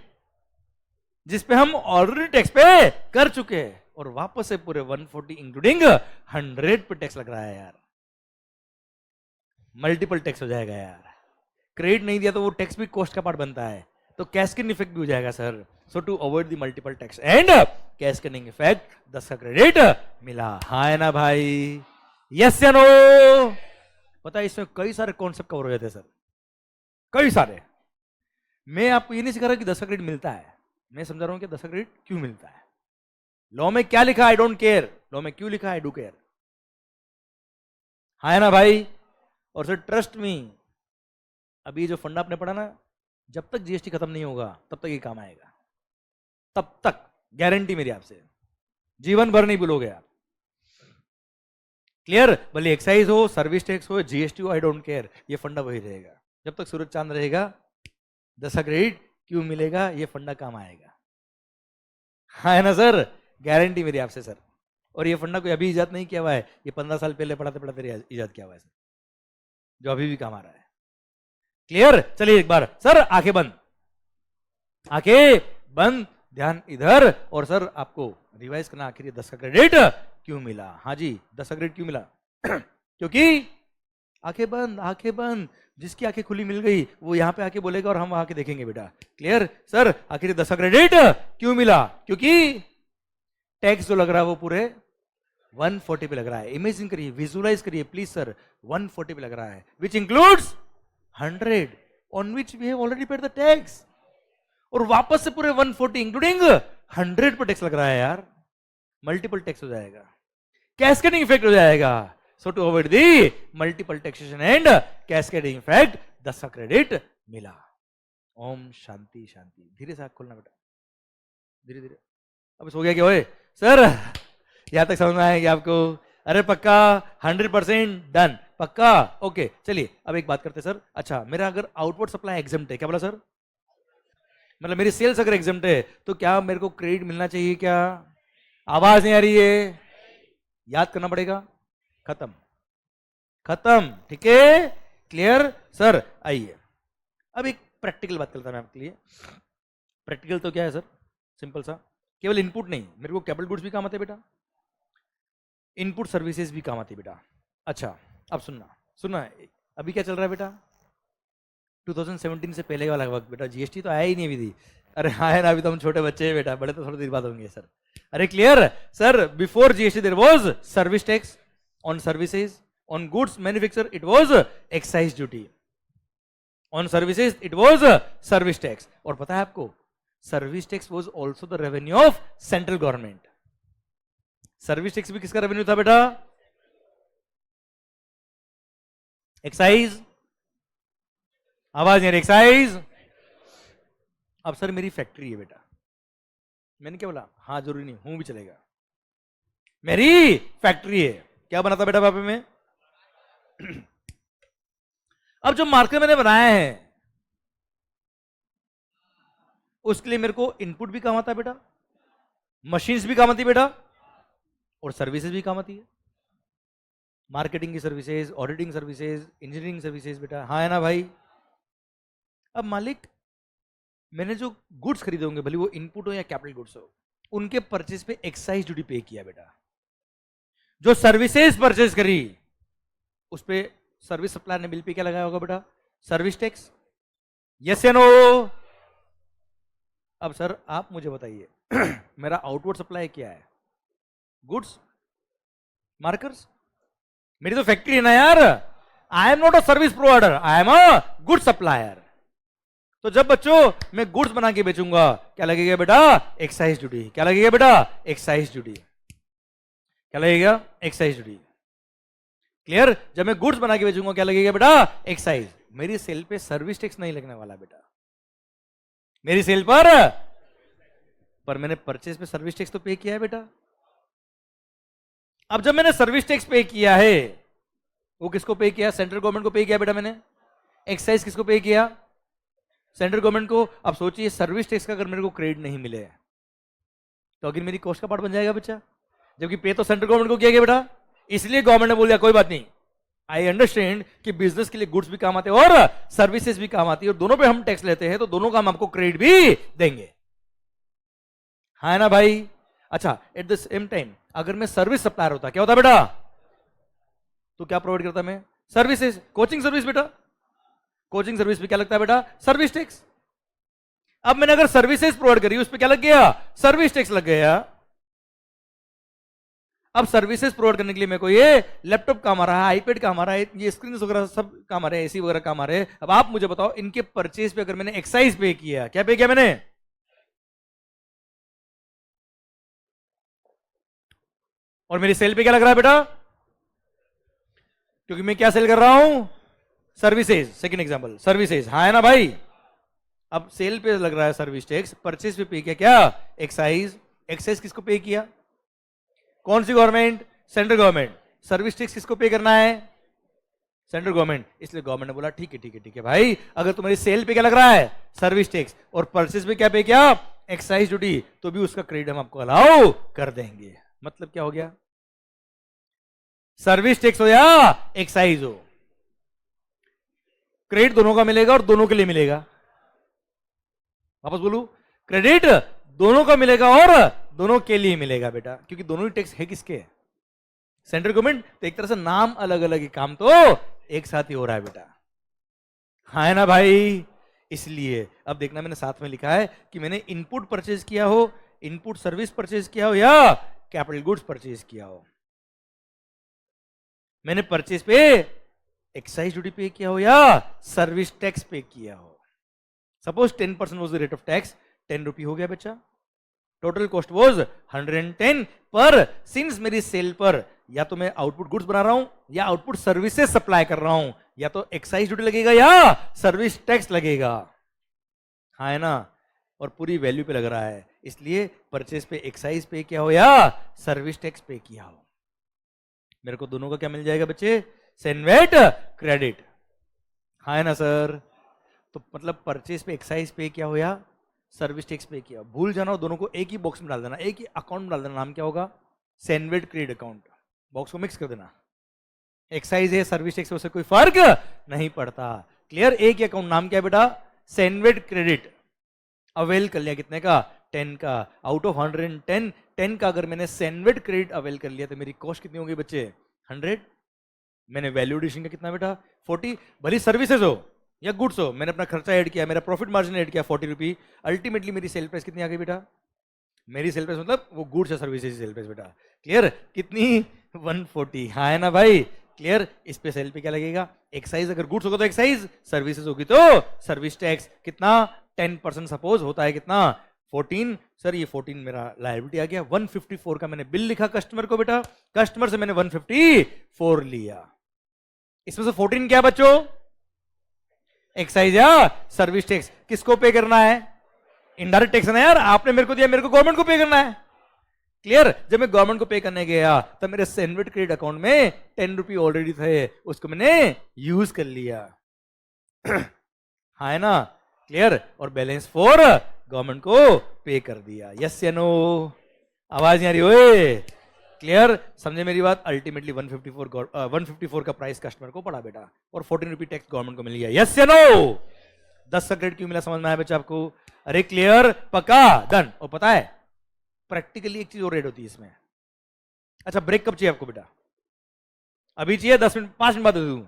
जिसपे हम ऑलरेडी टैक्स पे कर चुके हैं, और वापस से पूरे 140 इंक्लूडिंग 100 पे टैक्स लग रहा है यार। मल्टीपल टैक्स हो जाएगा यार। क्रेडिट नहीं दिया तो वो टैक्स भी कॉस्ट का पार्ट बनता है, तो कैस्केडिंग इफेक्ट भी हो जाएगा sir. So to avoid the multiple tax and cascading effect 10 का क्रेडिट मिला। हाँ है ना भाई, यस या नो? पता है इसमें कई सारे कॉन्सेप्ट कवर हो जाते हैं सर, कई सारे। मैं आपको ये नहीं सिखा रहा कि 10 का क्रेडिट मिलता है, मैं समझा रहा हूं कि 10 का क्रेडिट क्यों मिलता है। लॉ में क्या लिखा, आई डोंट केयर, लॉ में क्यों लिखा, आई डू केयर। हाँ है ना भाई? और सर ट्रस्ट मी, अभी जो फंडा आपने पढ़ा ना, जब तक जीएसटी खत्म नहीं होगा तब तक ये काम आएगा, तब तक गारंटी मेरी आपसे, जीवन भर नहीं भूलोगे आप। क्लियर? भले एक्साइज हो, सर्विस टैक्स हो, जीएसटी हो, आई डोंट केयर, ये फंडा वही रहेगा जब तक सूरज चांद रहेगा। 10 का क्रेडिट क्यों मिलेगा, ये फंडा काम आएगा। हाँ है ना सर? गारंटी मेरी आपसे सर। और ये फंडा कोई अभी इजाद नहीं किया हुआ है, ये 15 साल पहले पढ़ाते पढ़ाते इजाद किया हुआ है सर, जो अभी भी काम आ रहा है। क्लियर? चलिए एक बार सर, आंखें बंद, आंखें बंद, ध्यान इधर। और सर आपको रिवाइज करना, आखिर ये 10 का क्रेडिट क्यों मिला। हाँ जी, 10 का क्रेडिट क्यों मिला? क्योंकि आंखें बंद, आंखें बंद, जिसकी आंखें खुली मिल गई वो यहां पे आके बोलेगा और हम वहां के देखेंगे बेटा। क्लियर? सर आखिर 10 का क्रेडिट क्यों मिला? क्योंकि टैक्स जो लग रहा है वो पूरे 140 पे लग रहा है। इमेजिन करिए, विजुअलाइज करिए प्लीज सर, 140 पे लग रहा है, which includes 100 on which we have already paid the tax, और वापस से पूरे 140 इंक्लूडिंग 100 पे टैक्स लग रहा है यार। मल्टीपल टैक्स हो जाएगा, कैस्केडिंग इफेक्ट हो जाएगा। So to avoid the multiple taxation and cascading effect 10 का क्रेडिट मिला। ओम शांति शांति। धीरे से आंख खोलना बेटा, धीरे धीरे। अब सो गया क्या ओए सर? यहां तक समझ में आएगा आपको? अरे पक्का 100% डन, पक्का ओके। चलिए अब एक बात करते सर, अच्छा मेरा अगर आउटपुट सप्लाई एग्जाम्प्ट है, क्या बोला सर? मतलब मेरी सेल्स अगर एग्जाम्प्ट है तो क्या मेरे को क्रेडिट मिलना चाहिए क्या? आवाज नहीं आ रही है, याद करना पड़ेगा। खत्म, खत्म, ठीक है? क्लियर? सर आइए अब एक प्रैक्टिकल बात करता हूं मैं आपके लिए। प्रैक्टिकल तो क्या है सर, सिंपल सा, केवल इनपुट नहीं, मेरे को कैपिटल गुड्स भी काम आते हैं बेटा, इनपुट सर्विसेज भी काम आती है बेटा। अच्छा अब सुनना सुनना, अभी क्या चल रहा है बेटा, 2017 से पहले वाला वक्त बेटा, जीएसटी तो आया ही नहीं अभी थी। अरे हाँ है ना, अभी तो हम छोटे बच्चे हैं बेटा, बड़े तो थोड़ी देर बाद होंगे सर। अरे clear sir, before GST there was service tax on services, on goods manufacture it was excise duty, on services it was service tax. और पता है आपको, service tax was also the revenue of central government. Service tax भी किसका revenue था बेटा, excise, आवाज नहीं, एक्साइज। अब सर मेरी फैक्ट्री है बेटा, मैंने क्या बोला, हाँ जरूरी नहीं, हूं भी चलेगा, मेरी फैक्ट्री है, क्या बनाता बेटा वहां पे में। अब जो मार्केट मैंने बनाया है उसके लिए मेरे को इनपुट भी काम आता है बेटा, मशीन्स भी काम आती है बेटा, और सर्विसेज भी काम आती है, मार्केटिंग की services, auditing services, engineering services बेटा, हाँ है ना भाई। अब मालिक, मैंने जो गुड्स खरीदे होंगे, भले वो इनपुट हो या कैपिटल गुड्स हो, उनके परचेज पे एक्साइज ड्यूटी पे किया बेटा। जो सर्विसेज परचेज करी उस पे सर्विस सप्लायर ने बिल पे क्या लगाया होगा बेटा, सर्विस टैक्स, यस या नो। अब सर आप मुझे बताइए मेरा आउटवर्ड सप्लाई क्या है, गुड्स, मार्कर्स, मेरी तो फैक्ट्री है ना यार, I am not a service provider, I am a good supplier. तो जब बच्चों मैं गुड्स बना के बेचूंगा, क्या लगेगा बेटा, एक्साइज ड्यूटी। क्या लगेगा बेटा, एक्साइज ड्यूटी। क्या लगेगा, एक्साइज ड्यूटी। क्लियर, जब मैं गुड्स बना के बेचूंगा क्या लगेगा बेटा, एक्साइज। मेरी सेल पे सर्विस टैक्स नहीं लगने वाला बेटा, मेरी सेल पर मैंने परचेज पे सर्विस टैक्स तो पे किया है बेटा। अब जब मैंने सर्विस टैक्स पे किया है, वो किसको पे किया, सेंट्रल गवर्नमेंट को पे किया बेटा मैंने। एक्साइज किसको पे किया, सेंट्रल गवर्नमेंट को। अब सोचिए सर्विस टैक्स का अगर मेरे को क्रेडिट नहीं मिले तो अगर मेरी कॉस्ट का पार्ट बन जाएगा बच्चा, जबकि पे तो सेंट्रल गवर्नमेंट को किया गया बेटा। इसलिए गवर्नमेंट ने बोल दिया कोई बात नहीं, आई अंडरस्टैंड कि बिजनेस के लिए गुड्स भी काम आते हैं और सर्विसेज भी काम आती है, और दोनों पे हम टैक्स लेते हैं, तो दोनों का हम आपको क्रेडिट भी देंगे, हाँ ना भाई। अच्छा, एट द सेम टाइम अगर मैं सर्विस सप्लायर होता, क्या होता बेटा, तो क्या प्रोवाइड करता मैं, सर्विसेज, कोचिंग सर्विस बेटा, कोचिंग सर्विस पे क्या लगता है बेटा, सर्विस टैक्स। अब मैंने अगर सर्विसेज प्रोवाइड करी, उस पे क्या लग गया, सर्विस टैक्स लग गया। अब सर्विसेज प्रोवाइड करने के लिए मेरे को ये लैपटॉप काम आ रहा है, आईपैड काम आ रहा है, ये स्क्रीन वगैरह सब काम आ रहे हैं, एसी वगैरह काम आ रहे हैं। अब आप मुझे बताओ, इनके परचेज पे अगर मैंने एक्साइज पे किया, क्या पे किया मैंने, और मेरी सेल पे क्या लग रहा है बेटा, क्योंकि मैं क्या सेल कर रहा हूं, सर्विसेज। सेकंड एग्जांपल, सर्विसेज, हाँ है ना भाई। अब सेल पे लग रहा है सर्विस टैक्स, परचेज पे किया क्या, एक्साइज। एक्साइज किसको पे किया, कौन सी government, central government. Service tax किसको पे करना है, सेंट्रल गवर्नमेंट। इसलिए गवर्नमेंट ने बोला ठीक है ठीक है ठीक है भाई, अगर तुम्हारी सेल पे क्या लग रहा है, सर्विस टैक्स, और परचेज पे क्या पे किया, एक्साइज ड्यूटी, तो भी उसका क्रेडिट हम आपको अलाउ कर देंगे। मतलब क्या हो गया, सर्विस टैक्स हो या एक्साइज हो, क्रेडिट दोनों का मिलेगा और दोनों के लिए मिलेगा। वापस बोलू, क्रेडिट दोनों का मिलेगा और दोनों के लिए मिलेगा बेटा, क्योंकि दोनों ही टैक्स है किसके, सेंट्रल गवर्नमेंट। तो एक तरह से नाम अलग अलग ही, काम तो एक साथ ही हो रहा है बेटा, हाँ है ना भाई। इसलिए अब देखना, मैंने साथ में लिखा है कि मैंने इनपुट परचेज किया हो, इनपुट सर्विस परचेज किया हो, या कैपिटल गुड्स परचेज किया हो। मैंने परचेज पे एक्साइज ड्यूटी पे किया हो या सर्विस टैक्स पे किया हो। Suppose 10% was the rate of tax, 10 रुपी हो गया बच्चा। टोटल कॉस्ट वाज 110, पर सिंस मेरी सेल पर या तो मैं आउटपुट गुड्स बना रहा हूं या आउटपुट सर्विसेज सप्लाई कर रहा हूं, या तो एक्साइज ड्यूटी लगेगा या सर्विस टैक्स लगेगा, हाँ है ना। और पूरी वैल्यू पे लग रहा है, इसलिए परचेज पे एक्साइज पे किया हो या सर्विस टैक्स पे किया हो, मेरे को दोनों का क्या मिल जाएगा बच्चे, सेनवेट क्रेडिट, हाँ है ना सर। तो मतलब परचेज पे एक्साइज पे किया हो या सर्विस टैक्स पे किया, भूल जाना, दोनों को एक ही बॉक्स में डाल देना, एक ही अकाउंट में डाल देना, नाम क्या होगा, सेनवेट क्रेडिट अकाउंट। बॉक्स को मिक्स कर देना, एक्साइज है सर्विस टैक्स, उससे कोई फर्क नहीं पड़ता। क्लियर, एक ही अकाउंट, नाम क्या है बेटा, सेनवेट क्रेडिट अवेल कर लिया, कितने का? 10 का। आउट ऑफ 110, 10 का अगर मैंने सेनवेट क्रेडिट अवेल कर लिया तो मेरी कॉस्ट कितनी होगी बच्चे? 100। मैंने वैल्यू एडिशन का कितना बेटा? 40। भली सर्विसेज हो या गुड्स हो, मैंने अपना खर्चा ऐड किया, मेरा प्रॉफिट मार्जिन ऐड किया 40 रुपी, अल्टीमेटली मेरी सेल प्राइस कितनी आ गई बेटा? मेरी सेल प्राइस मतलब वो गुड्स या सर्विसेज सेल प्राइस बेटा, क्लियर? कितनी? 140। हाँ है ना भाई? क्लियर? इस पे सेल पे क्या लगेगा? एक्साइज। अगर गुड्स होगा तो एक्साइज, सर्विसेज होगी तो सर्विस टैक्स। कितना? 10% सपोज होता है कितना? 14। सर ये 14 मेरा लायबिलिटी आ गया। 154 का मैंने बिल लिखा कस्टमर को बेटा, कस्टमर से मैंने 154 लिया। इसमें से 14 क्या बच्चों? एक्साइज या सर्विस टैक्स। किसको पे करना है? इनडायरेक्ट टैक्स है ना यार, आपने मेरे को दिया, मेरे को गवर्नमेंट को पे करना है। क्लियर? जब मैं गवर्नमेंट को पे करने गया तब मेरे सेनवेट क्रेडिट अकाउंट में 10 रुपी ऑलरेडी थे, उसको मैंने यूज कर लिया। हाँ है ना? क्लियर? और बैलेंस फॉर गवर्नमेंट को पे कर दिया। यस या नो? आवाज नहीं आ रही? ओए क्लियर? समझे मेरी बात? अल्टीमेटली 154 का प्राइस कस्टमर को पड़ा बेटा, और 14 रुपी टैक्स गवर्नमेंट को मिल गया। यस या नो? 10 का क्रेडिट क्यों मिला समझ में आया बच्चा आपको? अरे क्लियर? पक्का? डन। और पता है प्रैक्टिकली एक चीज और रेड होती है इसमें। अच्छा ब्रेक कब चाहिए आपको बेटा? अभी चाहिए? 10 मिनट, 5 मिनट बाद दे दूं?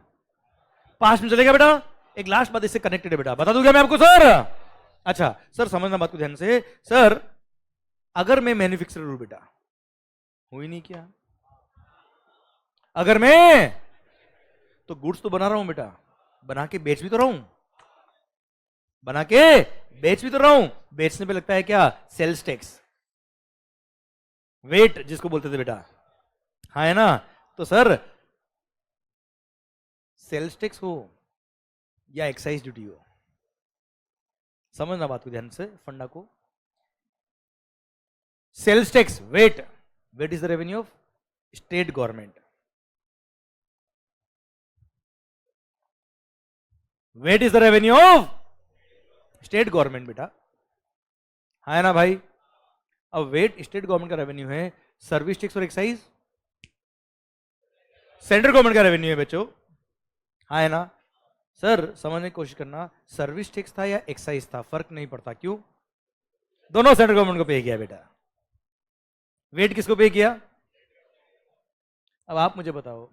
5 मिनट चलेगा बेटा? एक लास्ट बात इससे कनेक्टेड है बेटा, बता दूंगा मैं आपको सर। अच्छा सर समझना बात को ध्यान से। सर अगर मैं मैन्युफैक्चरर हूं बेटा, हो ही नहीं क्या? अगर मैं तो गुड्स तो बना रहा हूं बेटा, बना के बेच भी तो रहा हूं, बना के बेच भी तो रहा हूं। बेचने पे लगता है क्या? सेल्स टैक्स, वेट जिसको बोलते थे बेटा। हाँ है ना? तो सर सेल्स टैक्स हो या एक्साइज ड्यूटी हो, समझना बात को ध्यान से, फंडा को। Sales tax VAT, VAT is the revenue of state government, VAT is the revenue of state government बेटा। हाँ है ना भाई? अब वेट स्टेट गवर्नमेंट का रेवेन्यू है, सर्विस टैक्स और एक्साइज सेंट्रल गवर्नमेंट का रेवेन्यू है बच्चों। हाँ है ना? सर समझने की कोशिश करना, सर्विस टैक्स था या एक्साइज था फर्क नहीं पड़ता। क्यों? दोनों सेंट्रल गवर्नमेंट को पे किया बेटा। वेट किसको पे किया? अब आप मुझे बताओ,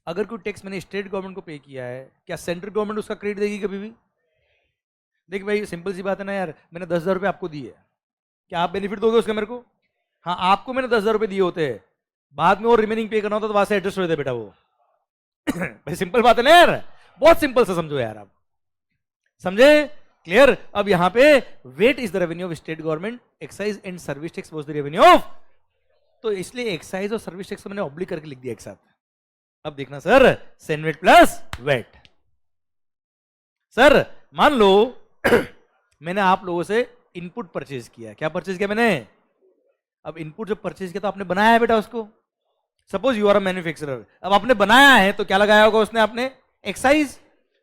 अगर कोई टैक्स मैंने स्टेट गवर्नमेंट को पे किया है, क्या सेंट्रल गवर्नमेंट उसका क्रेडिट देगी कभी भी? देख भाई सिंपल सी बात है ना यार, मैंने 10,000 रुपये आपको दिए, क्या आप बेनिफिट दोगे उसका मेरे को? हाँ आपको मैंने 10,000 रुपये दिए होते, बाद में वो रिमेनिंग पे करना होता तो वहां से एडजस्ट हो जाते बेटा वो। भाई सिंपल बात है ना यार, बहुत सिंपल से समझो यार आप, समझे? क्लियर? अब यहां पे VAT is the revenue of state government, excise and service tax was the revenue of, तो इसलिए एक्साइज और सर्विस टैक्स मैंने ऑब्लिक करके लिख दिया एक साथ। अब देखना sir, CENVAT plus VAT. Sir मान लो मैंने आप लोगों से इनपुट परचेज किया, क्या परचेज किया मैंने? अब इनपुट जब परचेज किया तो आपने बनाया है बेटा उसको, suppose you are a manufacturer, अब आपने बनाया है तो क्या लगाया होगा उसने? आपने एक्साइज।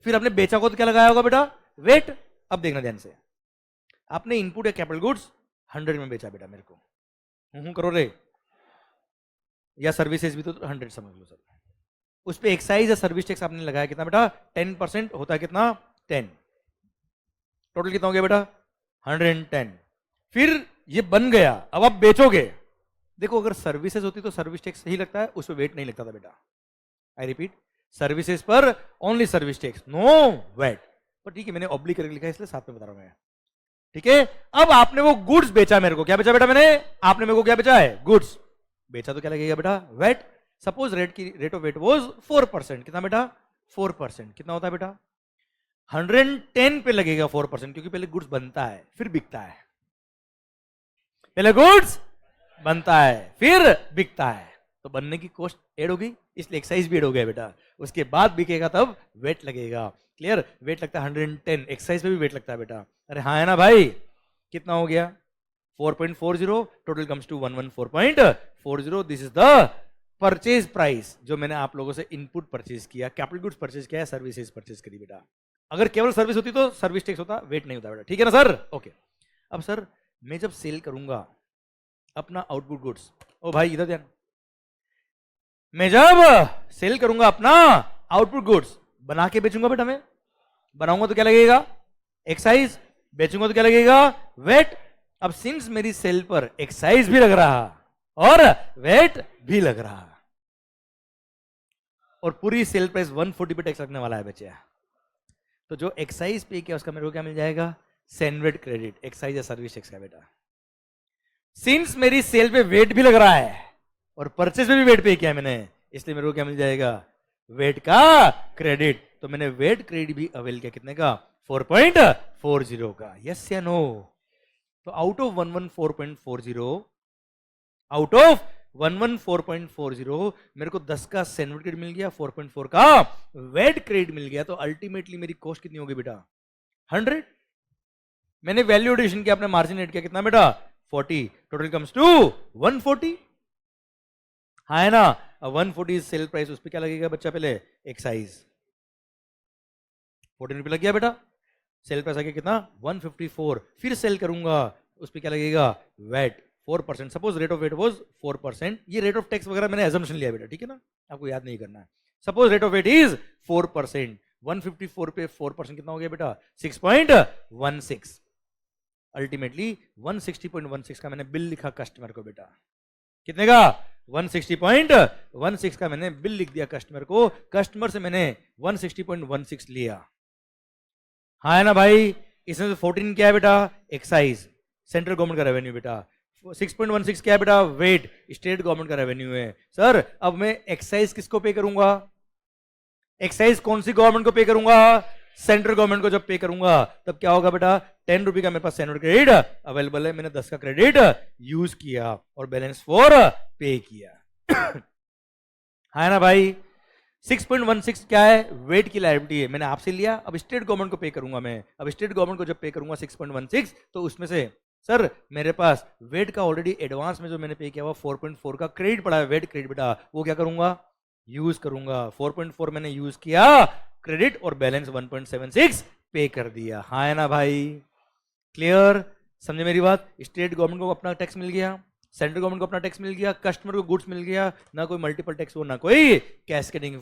फिर आपने बेचा होगा तो क्या लगाया होगा बेटा? वेट। अब देखना ध्यान से, आपने इनपुट या कैपिटल गुड्स 100 में बेचा बेटा मेरे को, करो रे, या सर्विसेज भी तो 100 समझ लो सर, उस पे एक्साइज या सर्विस टैक्स आपने लगाया कितना बेटा? 10% होता है कितना? 10। टोटल कितना हो गया बेटा? 110। फिर ये बन गया, अब आप बेचोगे, देखो अगर सर्विसेज होती तो सर्विस टैक्स सही लगता है, उस पर वेट नहीं लगता था बेटा। आई रिपीट, सर्विसेज पर only service tax, no VAT. पर ठीक है मैंने ऑब्लिक करके लिखा है इसलिए साथ में बता रहा हूं मैं, ठीक है? अब आपने वो गुड्स बेचा मेरे को, क्या बेचा बेटा मैंने? आपने मेरे को क्या बेचा है? गुड्स बेचा, तो क्या लगेगा बेटा? VAT. Suppose rate of VAT was 4%, कितना बेटा? 4%। कितना होता है बेटा? 110 पे लगेगा 4%, क्योंकि पहले गुड्स बनता है फिर बिकता है, पहले गुड्स बनता है फिर बिकता है, तो बनने की कॉस्ट ऐड होगी, इसलिए एक्साइज भी ऐड हो गया बेटा। उसके बाद बिकेगा तब वेट लगेगा। क्लियर? वेट लगता है 110, एक्साइज पे भी वेट लगता है बेटा। अरे हाँ है ना भाई? कितना हो गया? 4.40, total comes to 114.40। This is the purchase price जो मैंने आप लोगों से इनपुट परचेज किया, कैपिटल गुड्स परचेज किया, सर्विसेज परचेज करी बेटा। अगर केवल सर्विस होती तो सर्विस टैक्स होता, वेट नहीं होता बेटा, ठीक है ना सर? ओके। अब सर मैं जब सेल करूंगा अपना आउटपुट गुड्स, ओ भाई इधर ध्यान, मैं जब सेल करूंगा अपना आउटपुट गुड्स, बना के बेचूंगा बेटा, मैं बनाऊंगा तो क्या लगेगा? एक्साइज, बेचूंगा तो क्या लगेगा, वेट। अब सिंस मेरी सेल पर एक्साइज भी लग रहा और वेट भी लग रहा और पूरी सेल प्राइस 140 पे टैक्स लगने वाला है बच्चे, तो जो एक्साइज पे किया उसका मेरे को क्या मिल जाएगा, सैनवेट क्रेडिट। एक्साइज या सर्विस टैक्स का बेटा। सिंस मेरी सेल पे वेट भी लग रहा है और परचेज में भी वेट पे किया मैंने, इसलिए मेरे को क्या मिल जाएगा, वेट का क्रेडिट। तो मैंने वेट क्रेडिट भी अवेल किया, कितने का, 4.40 का। यस या नो? तो आउट ऑफ 114.40, आउट ऑफ 114.40 मेरे को 10 का सैनवेट क्रेडिट मिल गया, 4.4 का वेट क्रेडिट मिल गया। तो अल्टीमेटली मेरी कॉस्ट कितनी होगी बेटा, 100। मैंने वैल्यू एडिशन किया, अपने मार्जिन एड किया, कितना बेटा, 40। टोटल कम्स टू 140, हाँ है ना। 140 सेल प्राइस, उस पर क्या लगेगा बच्चा, पहले एक्साइज 14 रुपये लग गया बेटा। सेल प्राइस आ गया कितना, 154। फिर सेल करूंगा, उस पर क्या लगेगा, VAT 4%। Suppose rate of VAT was 4%। ये रेट ऑफ टैक्स वगैरह मैंने एजम्पशन लिया बेटा, ठीक है ना, आपको याद नहीं करना है। Suppose rate of VAT is 4%, 154 पे 4% कितना हो गया बेटा, 6.16। अल्टीमेटली 160.16 का मैंने बिल लिखा कस्टमर को बेटा, कितने का, 160.16 का मैंने बिल लिख दिया कस्टमर को। कस्टमर से मैंने 160.16 लिया, हाँ है ना भाई। इसमें से 14 क्या है बेटा, एक्साइज, सेंट्रल गवर्नमेंट का रेवेन्यू बेटा। 6.16 क्या है बेटा, वेट, स्टेट गवर्नमेंट का रेवेन्यू है। सर अब मैं एक्साइज किसको पे करूंगा, एक्साइज कौन सी गवर्नमेंट को पे करूंगा, सेंट्रल गवर्नमेंट को। जब पे करूंगा तब क्या होगा बेटा, 10 रुपए का मेरे पास सैनवेट क्रेडिट अवेलेबल है, मैंने 10 का क्रेडिट यूज किया और बैलेंस 4 पे किया। है ना भाई। 6.16 क्या है, वेट की लायबिलिटी है, मैंने आपसे लिया, अब स्टेट गवर्नमेंट को पे करूंगा मैं। अब स्टेट गवर्नमेंट को जब पे करूंगा 6.16, तो उसमें से सर मेरे पास वेट का ऑलरेडी एडवांस में जो मैंने पे किया हुआ 4.4 का क्रेडिट पड़ा है, वेट क्रेडिट बेटा, वो क्या करूंगा, यूज करूंगा। 4.4 मैंने यूज किया क्रेडिट और बैलेंस 1.76 पे कर दिया, हाँ है ना भाई। क्लियर, समझे मेरी बात। स्टेट गवर्नमेंट को अपना टैक्स मिल गया, सेंट्रल गवर्नमेंट को अपना टैक्स मिल गया, कस्टमर को गुड्स मिल गया, ना कोई मल्टीपल टैक्स हुआ, ना कोई कैस्केडिंग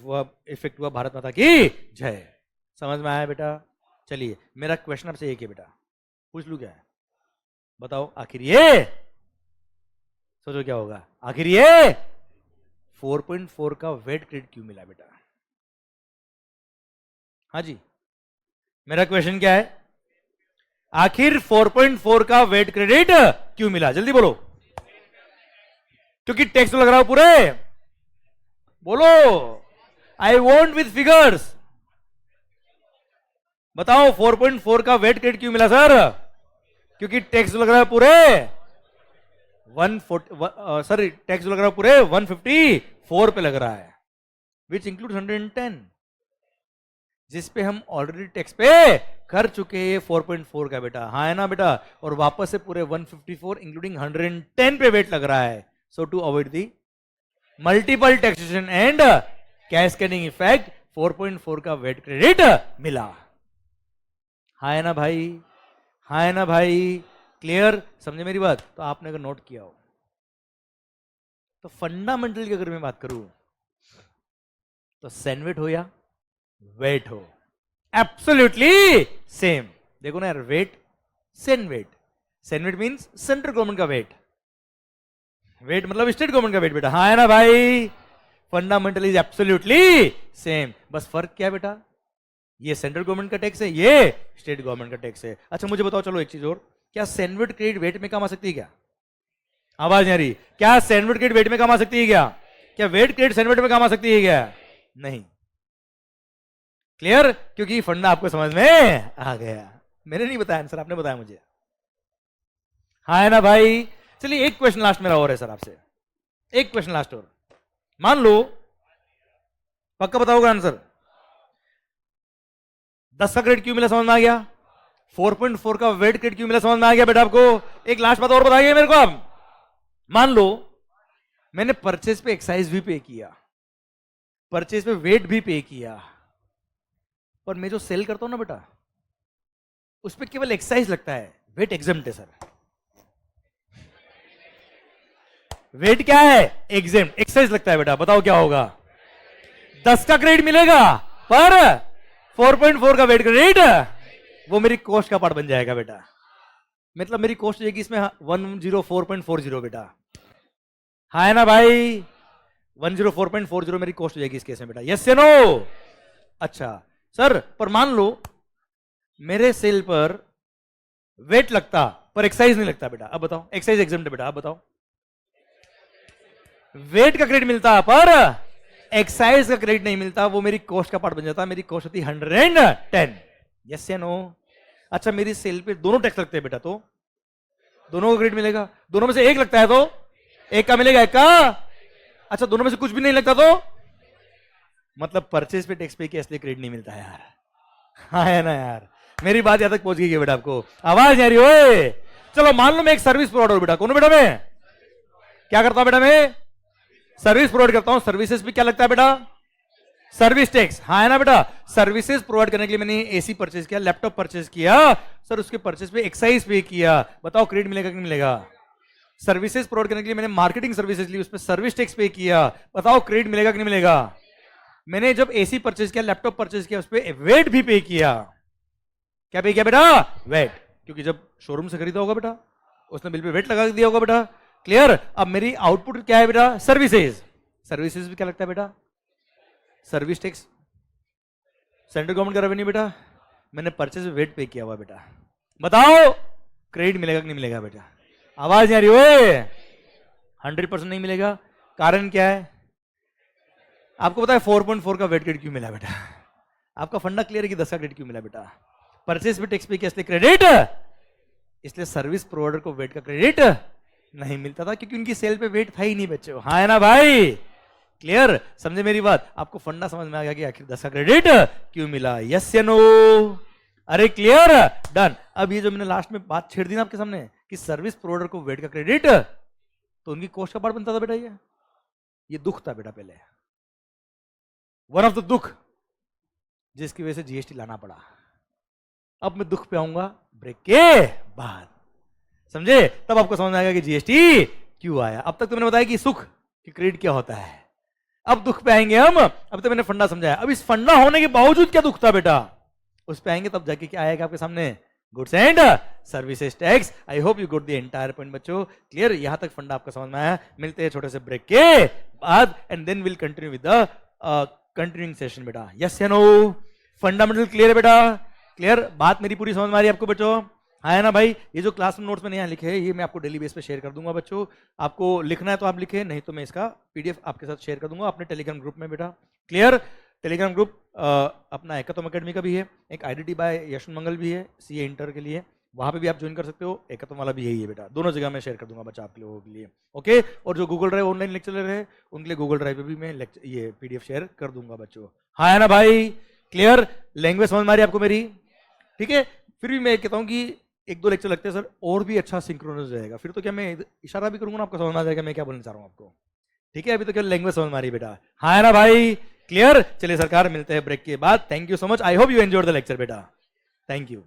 इफेक्ट हुआ। भारत माता की जय। समझ में आया बेटा। चलिए मेरा क्वेश्चन आपसे एक है बेटा, पूछ लूं क्या है, बताओ आखिर ये, सोचो क्या होगा, आखिर ये 4.4 का वेट क्रेडिट क्यों मिला बेटा। हाँ जी, मेरा क्वेश्चन क्या है, आखिर 4.4 का वेट क्रेडिट क्यों मिला, जल्दी बोलो। क्योंकि टैक्स तो लग रहा हो पूरे, बोलो, आई वॉन्ट विथ फिगर्स। बताओ 4.4 का वेट क्रेडिट क्यों मिला सर, क्योंकि टैक्स लग रहा है पूरे 140, सर टैक्स लग रहा है पूरे 154 पे लग रहा है, विच इंक्लूड 110, जिस पे हम ऑलरेडी टैक्स पे कर चुके हैं 4.4 का बेटा, हाँ है ना बेटा। और वापस से पूरे 154 इंक्लूडिंग 110 पे वेट लग रहा है। So to avoid the multiple taxation and cascading effect 4.4 का वेट क्रेडिट मिला, हाँ है ना भाई, हाँ है ना भाई। क्लियर, समझे मेरी बात। तो आपने अगर नोट किया हो तो फंडामेंटल की अगर मैं बात करूं तो सैनवेट हो या वेट हो, एब्सोल्युटली सेम। देखो ना यार, VAT CENVAT, CENVAT means central government का वेट, वेट मतलब स्टेट गवर्नमेंट का वेट बेटा, हाँ है ना भाई। फंडामेंटल इज एब्सोल्युटली सेम, बस फर्क क्या है बेटा, ये सेंट्रल गवर्नमेंट का टैक्स है, ये स्टेट गवर्नमेंट का टैक्स है। अच्छा मुझे बताओ, चलो एक चीज और, क्या सैनवेट क्रेडिट वेट में काम आ सकती है क्या, आवाज नहीं आ रही, क्या सैनवेट क्रेडिट वेट में काम आ सकती है क्या, क्या वेट क्रेडिट सैनवेट में काम आ सकती है क्या, नहीं। क्लियर, क्योंकि फंडा आपको समझ में आ गया, मैंने नहीं बताया आंसर, आपने बताया मुझे, हाँ है ना भाई। चलिए एक क्वेश्चन लास्ट मेरा और है सर आपसे, एक क्वेश्चन लास्ट और, मान लो, पक्का बताओगे आंसर, 10 का क्रेडिट क्यों मिला समझ में आ गया, 4.4 का वेट क्रेडिट क्यों मिला समझ में आ गया बेटा आपको। एक लास्ट बात और बताइए मेरे को आप, मान लो मैंने परचेज पे एक्साइज भी पे किया, परचेज पे वेट भी पे किया, पर मैं जो सेल करता हूं ना बेटा उस पे केवल एक्साइज लगता है, वेट एग्जेम्प्ट है सर। वेट क्या है, एग्जेम्प्ट, एक्साइज लगता है बेटा, बताओ क्या होगा, 10 का क्रेडिट मिलेगा पर 4.4 का वेट क्रेडिट वो मेरी कॉस्ट का पार्ट बन जाएगा बेटा। मतलब मेरी कॉस्ट हो जाएगी इसमें 104.40 बेटा। हाँ है ना भाई, 104.40 मेरी कॉस्ट हो जाएगी इस केस में बेटा। यस या नो? अच्छा सर, पर मान लो मेरे सेल पर वेट लगता पर एक्साइज नहीं लगता बेटा, अब बताओ। एक्साइज एग्जाम्प्ट बेटा, अब बताओ। वेट का क्रेडिट मिलता पर एक्साइज का क्रेडिट नहीं मिलता, वो मेरी कॉस्ट का पार्ट बन जाता। मेरी कॉस्ट होती 110। यस या नो? अच्छा मेरी सेल पे दोनों टैक्स लगते हैं बेटा, तो दोनों को क्रेडिट मिलेगा। दोनों में से एक लगता है तो एक का मिलेगा, एक का। अच्छा दोनों में से कुछ भी नहीं लगता तो मतलब परचेज पे टैक्स पे के इसलिए क्रेडिट नहीं मिलता यार। हाँ है ना यार, मेरी बात यहां तक पहुंच गई है बेटा, आपको आवाज नहीं आ रही? ओए चलो मान लो मैं एक सर्विस प्रोवाइडर बेटा। कौन बेटा? मैं क्या करता हूं बेटा? मैं सर्विस प्रोवाइड करता हूं। सर्विसेज पे क्या लगता है बेटा? Service tax. हाँ है ना बेटा? सर्विसेज प्रोवाइड करने के लिए मैंने एसी परचेज किया, लैपटॉप परचेज किया सर, उसके परचेज पे एक्साइज पे किया, बताओ क्रेडिट मिलेगा कि नहीं मिलेगा? सर्विसेज प्रोवाइड करने के लिए मैंने मार्केटिंग सर्विसेज ली, उस पर सर्विस टैक्स पे किया, बताओ क्रेडिट मिलेगा कि नहीं मिलेगा? मैंने जब एसी परचेज किया, लैपटॉप परचेज किया, उस पर वेट भी पे किया। क्या पे किया बेटा? वेट, क्योंकि जब शोरूम से खरीदा होगा बेटा उसने बिल पे वेट लगा दिया होगा बेटा। क्लियर? अब मेरी आउटपुट क्या है बेटा? सर्विसेज। सर्विसेज भी क्या लगता है बेटा? सर्विस टैक्स, सेंट्रल गवर्नमेंट का रेवेन्यू बेटा। मैंने परचेज में वेट पे किया हुआ बेटा, बताओ क्रेडिट मिलेगा कि नहीं मिलेगा बेटा? आवाज नहीं आ रही? ओए 100% नहीं मिलेगा। कारण क्या है आपको पता है? 4.4 का वेट क्रेडिट क्यों मिला बेटा? आपका फंडा क्लियर है कि 10 का क्रेडिट क्यों मिला बेटा? परचेज पे टैक्स पे किया इसलिए क्रेडिट, इसलिए सर्विस प्रोवाइडर को वेट का क्रेडिट नहीं मिलता था, क्योंकि उनकी सेल पे वेट था ही नहीं बच्चों। हाँ है ना भाई? क्लियर? समझे मेरी बात? आपको फंडा समझ में आ गया कि आखिर 10 का क्रेडिट क्यों मिला? यस या नो? अरे क्लियर? डन। अब ये जो मैंने लास्ट में बात छेड़ दी ना आपके सामने कि सर्विस प्रोवाइडर को वेट का क्रेडिट, तो उनकी कॉस्ट का पार्ट बनता था बेटा। ये दुख था बेटा पहले, वन ऑफ द दुख जिसकी वजह से जीएसटी लाना पड़ा। अब मैं दुख पे आऊंगा ब्रेक के बाद, समझे? तब आपको समझ में आएगा कि जीएसटी क्यों आया। अब तक तो मैंने बताया कि सुख कि क्रेडिट क्या होता है, अब दुख पे आएंगे हम। अब तो मैंने फंडा समझाया, अब इस फंडा होने के बावजूद क्या दुख था बेटा, उस पे आएंगे तब जाके क्या आएगा आपके सामने? Goods and services tax. I hope you got the entire point बच्चों। क्लियर? यहां तक फंडा आपका समझ में आया? मिलते हैं छोटे से ब्रेक के बाद and then will continue with the continuing session बेटा। यस या नो? फंडामेंटल क्लियर है बेटा? क्लियर? बात मेरी पूरी समझ में आ रही है आपको बच्चों? हाँ है ना भाई? ये जो क्लास नोट्स मैंने यहाँ लिखे हैं ये मैं आपको डेली बेस पे शेयर कर दूंगा बच्चों। आपको लिखना है तो आप लिखे, नहीं तो मैं इसका पीडीएफ आपके साथ शेयर कर दूंगा अपने टेलीग्राम ग्रुप में बेटा। क्लियर? टेलीग्राम ग्रुप अपना हैकाथॉन एकेडमी का भी है, एक आईडीटी बाय यशवंत मंगल भी है सीए इंटर के लिए, वहां पे भी आप ज्वाइन कर सकते हो। हैकाथॉन वाला भी यही है बेटा, दोनों जगह मैं शेयर कर दूंगा बच्चा आप लोगों के लिए। ओके? और जो गूगल ड्राइव ऑनलाइन लेक्चर ले रहे हैं उनके लिए गूगल ड्राइव पे भी मैं ये पीडीएफ शेयर कर दूंगा बच्चों। हाँ है ना भाई? क्लियर? लैंग्वेज समझ में आ रही है आपको मेरी? ठीक है? फिर भी मैं कहता हूँ कि एक दो लेक्चर लगते हैं सर और भी अच्छा सिंक्रोनाइज रहेगा, फिर तो क्या मैं इशारा भी करूंगा ना आपको समझ में आ जाएगा मैं क्या बोलना चाह रहा हूँ आपको। ठीक है? अभी तो क्या लैंग्वेज समझ में आ रही बेटा? हाँ है ना भाई? क्लियर? चलिए सरकार मिलते हैं ब्रेक के बाद। Thank you so much. I hope you enjoyed the lecture बेटा। Thank you.